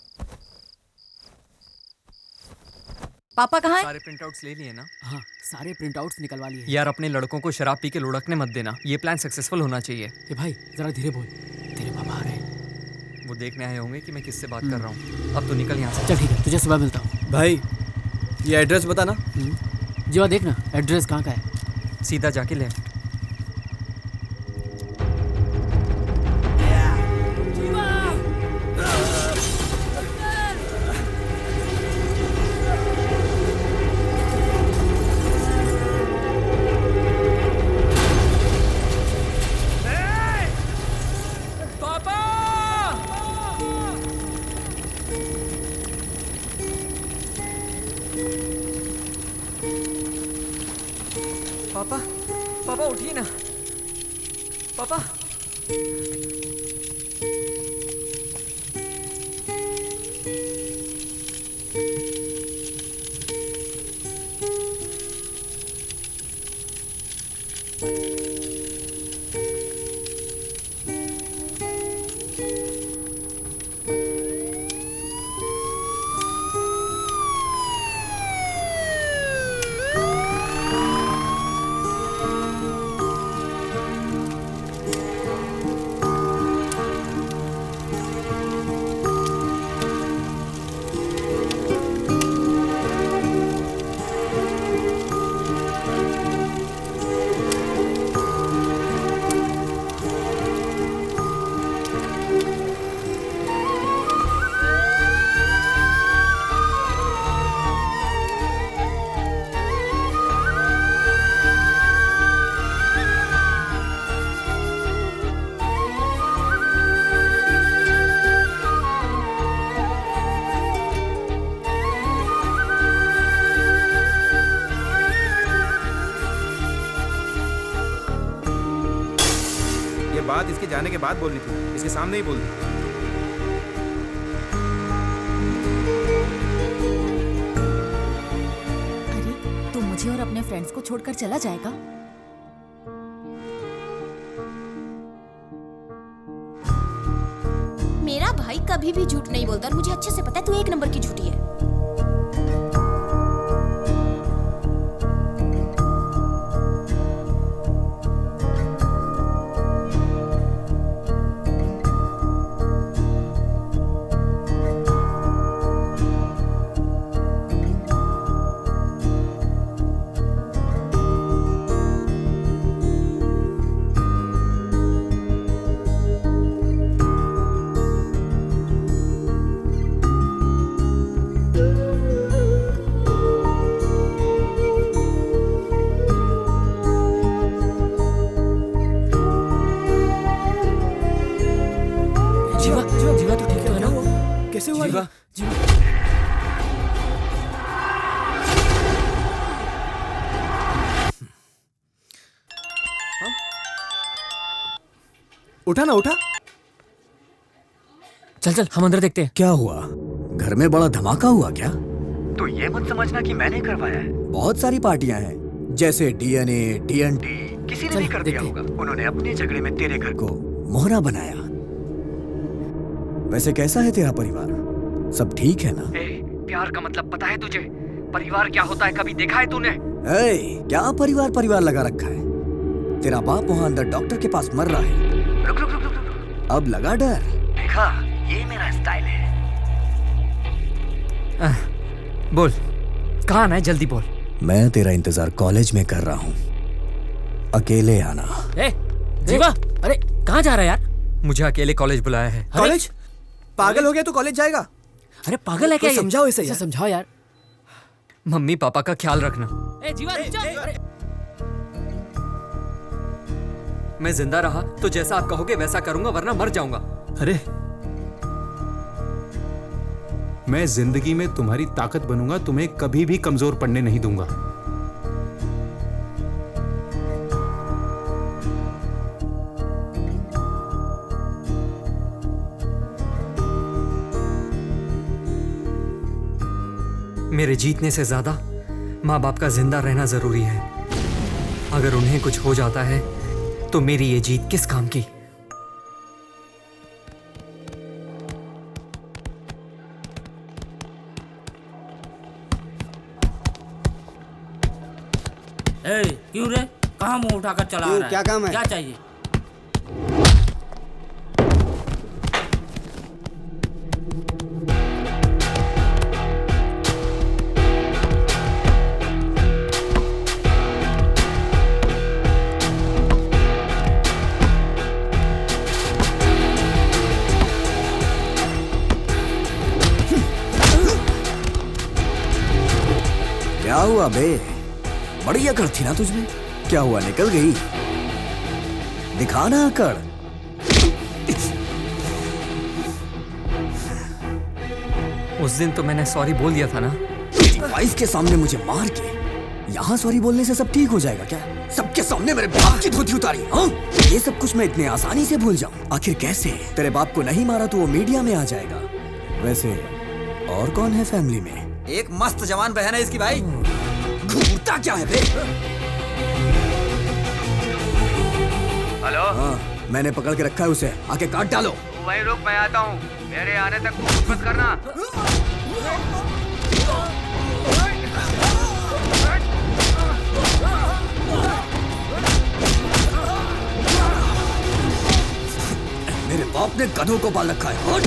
पापा कहाँ हैं? सारे प्रिंटआउट्स ले लिए ना? हाँ, सारे प्रिंट आउट्स निकलवा लिए। यार अपने लड़कों को शराब पी के लुढ़कने मत देना, ये प्लान सक्सेसफुल होना चाहिए। ए भाई जरा धीरे बोल, तेरे पापा आ रहे हैं। वो देखने आए होंगे कि मैं किससे बात कर रहा हूँ। अब तो निकल यहाँ से। चल ठीक है, तुझे सुबह मिलता हूँ। भाई ये एड्रेस बताना। जीवा देखना एड्रेस कहाँ का है। सीधा जाके लेफ्ट। पापा, पापा उठिए ना। पापा। बात इसके जाने के बाद बोलनी थी, इसके सामने ही बोल दी। अरे तू मुझे और अपने फ्रेंड्स को छोड़कर चला जाएगा? मेरा भाई कभी भी झूठ नहीं बोलता और मुझे अच्छे से पता है तू एक नंबर की झूठी है। उठा ना उठा। चल चल हम अंदर देखते हैं। क्या हुआ? घर में बड़ा धमाका हुआ क्या? तो ये मत समझना कि मैंने करवाया है। बहुत सारी पार्टियां हैं, जैसे डीएनए, टीएनटी। किसी ने भी कर दिया होगा। उन्होंने अपने झगड़े में तेरे घर को मोहरा बनाया। वैसे कैसा है तेरा परिवार? सब ठीक है ना? प्यार का मतलब पता है तुझे? परिवार क्या होता है कभी देखा है तूने? क्या परिवार परिवार लगा रखा है? तेरा बाप वहाँ अंदर डॉक्टर के पास मर रहा है। रुक रुक रुक रुक रुक। अब लगा डर? देखा, ये मेरा स्टाइल है। बोल, कहाँ आना है? जल्दी बोल। मैं तेरा इंतजार कॉलेज में कर रहा हूँ, अकेले आना। जीवा, अरे कहाँ जा रहा है यार? मुझे अकेले कॉलेज बुलाया है। कॉलेज? पागल हो गया तो कॉलेज जाएगा? अरे पागल है क्या? समझाओ इसे यार। समझाओ यार। मम्मी पापा का ख्याल रखना। जीवा मैं जिंदा रहा तो जैसा आप कहोगे वैसा करूंगा, वरना मर जाऊंगा। अरे मैं जिंदगी में तुम्हारी ताकत बनूंगा, तुम्हें कभी भी कमजोर पड़ने नहीं दूंगा। मेरे जीतने से ज्यादा माँ बाप का जिंदा रहना जरूरी है। अगर उन्हें कुछ हो जाता है तो मेरी ये जीत किस काम की? क्यों रे? कहाँ मुंह उठाकर चला रहा है? क्या काम है? क्या चाहिए? क्या हुआ बे? बड़ी अकड़ थी ना तुझमें। क्या हुआ, निकल गई? दिखाना अकड़। उस दिन तो मैंने सॉरी बोल दिया था ना। वाइफ के सामने मुझे मार के यहाँ सॉरी बोलने से सब ठीक हो जाएगा क्या? सबके सामने मेरे बाप की धोती उतारी, हाँ? ये सब कुछ मैं इतने आसानी से भूल जाऊं? आखिर कैसे? तेरे बाप को नहीं मारा तो वो मीडिया में आ जाएगा। वैसे और कौन है फैमिली में? एक मस्त जवान बहन है इसकी भाई। घूरता क्या है बे? हेलो। हाँ, मैंने पकड़ के रखा है उसे, आके काट डालो। तू वहीं रुक, मैं आता हूँ। मेरे आने तक तू कुछ मत करना। मेरे बाप ने गधों को पाल रखा है। हट!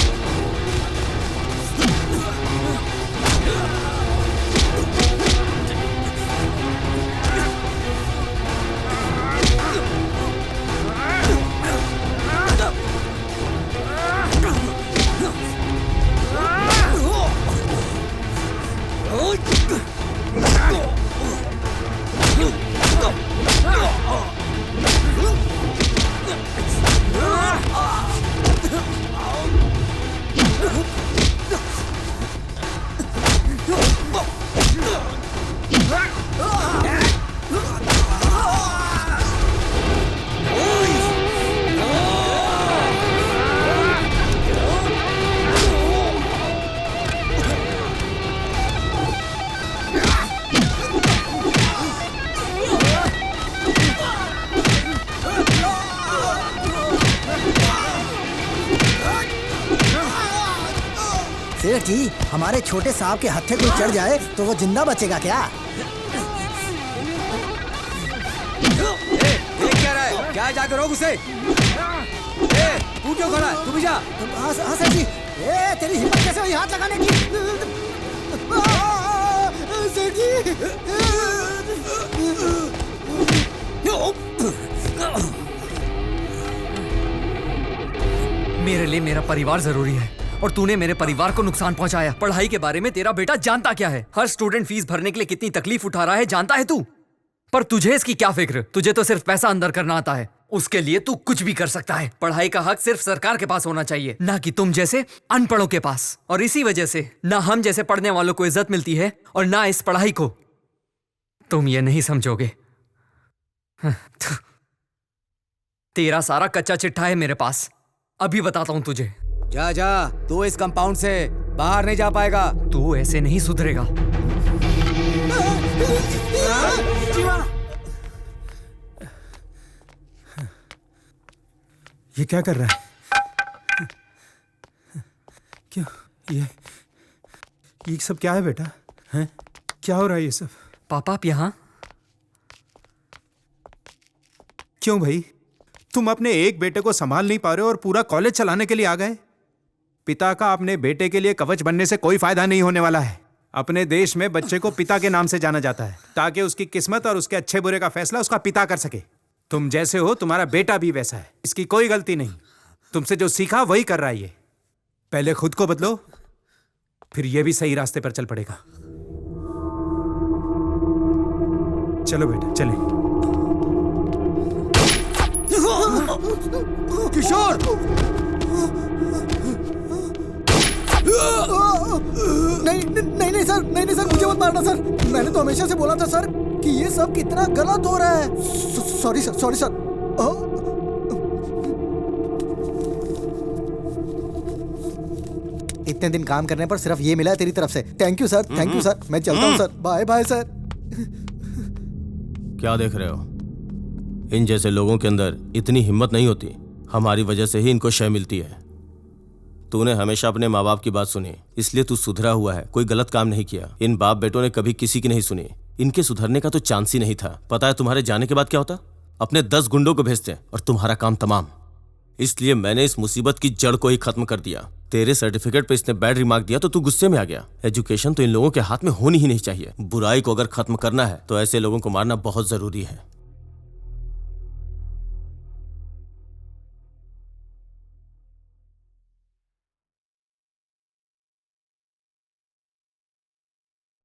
सेठ जी, हमारे छोटे साहब के हत्थे कोई चढ़ जाए तो वो जिंदा बचेगा क्या? देख क्या रहा है? क्या जाकर रोक उसे? तू क्यों खड़ा है? तू भी जा। हाँ सेठ जी। तेरी हिम्मत कैसे हुई हाथ लगाने की? सेठ जी। मेरे लिए मेरा परिवार जरूरी है और तूने मेरे परिवार को नुकसान पहुंचाया। पढ़ाई के बारे में तेरा बेटा जानता क्या है? हर स्टूडेंट फीस भरने के लिए कितनी तकलीफ उठा रहा है जानता है तू? पर तुझे इसकी क्या फिक्र? तुझे तो सिर्फ पैसा अंदर करना आता है। उसके लिए तू कुछ भी कर सकता है। पढ़ाई का हक सिर्फ सरकार के पास होना चाहिए, ना कि तुम जैसे अनपढ़ों के पास। और इसी वजह से ना हम जैसे पढ़ने वालों को इज्जत मिलती है और ना इस पढ़ाई को। तुम ये नहीं समझोगे। तेरा सारा कच्चा चिट्ठा है मेरे पास। अभी बताता हूं तुझे। जा जा, तू इस कंपाउंड से बाहर नहीं जा पाएगा। तू ऐसे नहीं सुधरेगा। ये क्या कर रहा है? क्यों? ये सब क्या है बेटा? हैं? क्या हो रहा है ये सब? पापा आप यहाँ? क्यों भाई? तुम अपने एक बेटे को संभाल नहीं पा रहे हो और पूरा कॉलेज चलाने के लिए आ गए? पिता का अपने बेटे के लिए कवच बनने से कोई फायदा नहीं होने वाला है। अपने देश में बच्चे को पिता के नाम से जाना जाता है ताकि उसकी किस्मत और उसके अच्छे बुरे का फैसला उसका पिता कर सके। तुम जैसे हो तुम्हारा बेटा भी वैसा है। इसकी कोई गलती नहीं। तुमसे जो सीखा वही कर रहा है ये। पहले खुद को बदलो, फिर ये भी सही रास्ते पर चल पड़ेगा। चलो बेटा चलें। किशोर! नहीं सर, नहीं सर, मुझे मत मारना सर। मैंने तो हमेशा से बोला था सर कि ये सब कितना गलत हो रहा है। Sorry sir. इतने दिन काम करने पर सिर्फ ये मिला है तेरी तरफ से। Thank you sir, thank you sir. मैं चलता हूँ सर। Bye bye sir. क्या देख रहे हो? इन जैसे लोगों के अंदर इतनी हिम्मत नहीं होती। हमारी वजह से ही इनको शय मिलती है। तूने हमेशा अपने माँ बाप की बात सुनी, इसलिए तू सुधरा हुआ है। कोई गलत काम नहीं किया। इन बाप बेटों ने कभी किसी की नहीं सुनी। इनके सुधरने का तो चांस ही नहीं था। पता है तुम्हारे जाने के बाद क्या होता? अपने 10 गुंडों को भेजते और तुम्हारा काम तमाम। इसलिए मैंने इस मुसीबत की जड़ को ही खत्म कर दिया। तेरे सर्टिफिकेट पे इसने बैड रिमार्क दिया तो तू गुस्से में आ गया। एजुकेशन तो इन लोगों के हाथ में होनी ही नहीं चाहिए। बुराई को अगर खत्म करना है तो ऐसे लोगों को मारना बहुत जरूरी है।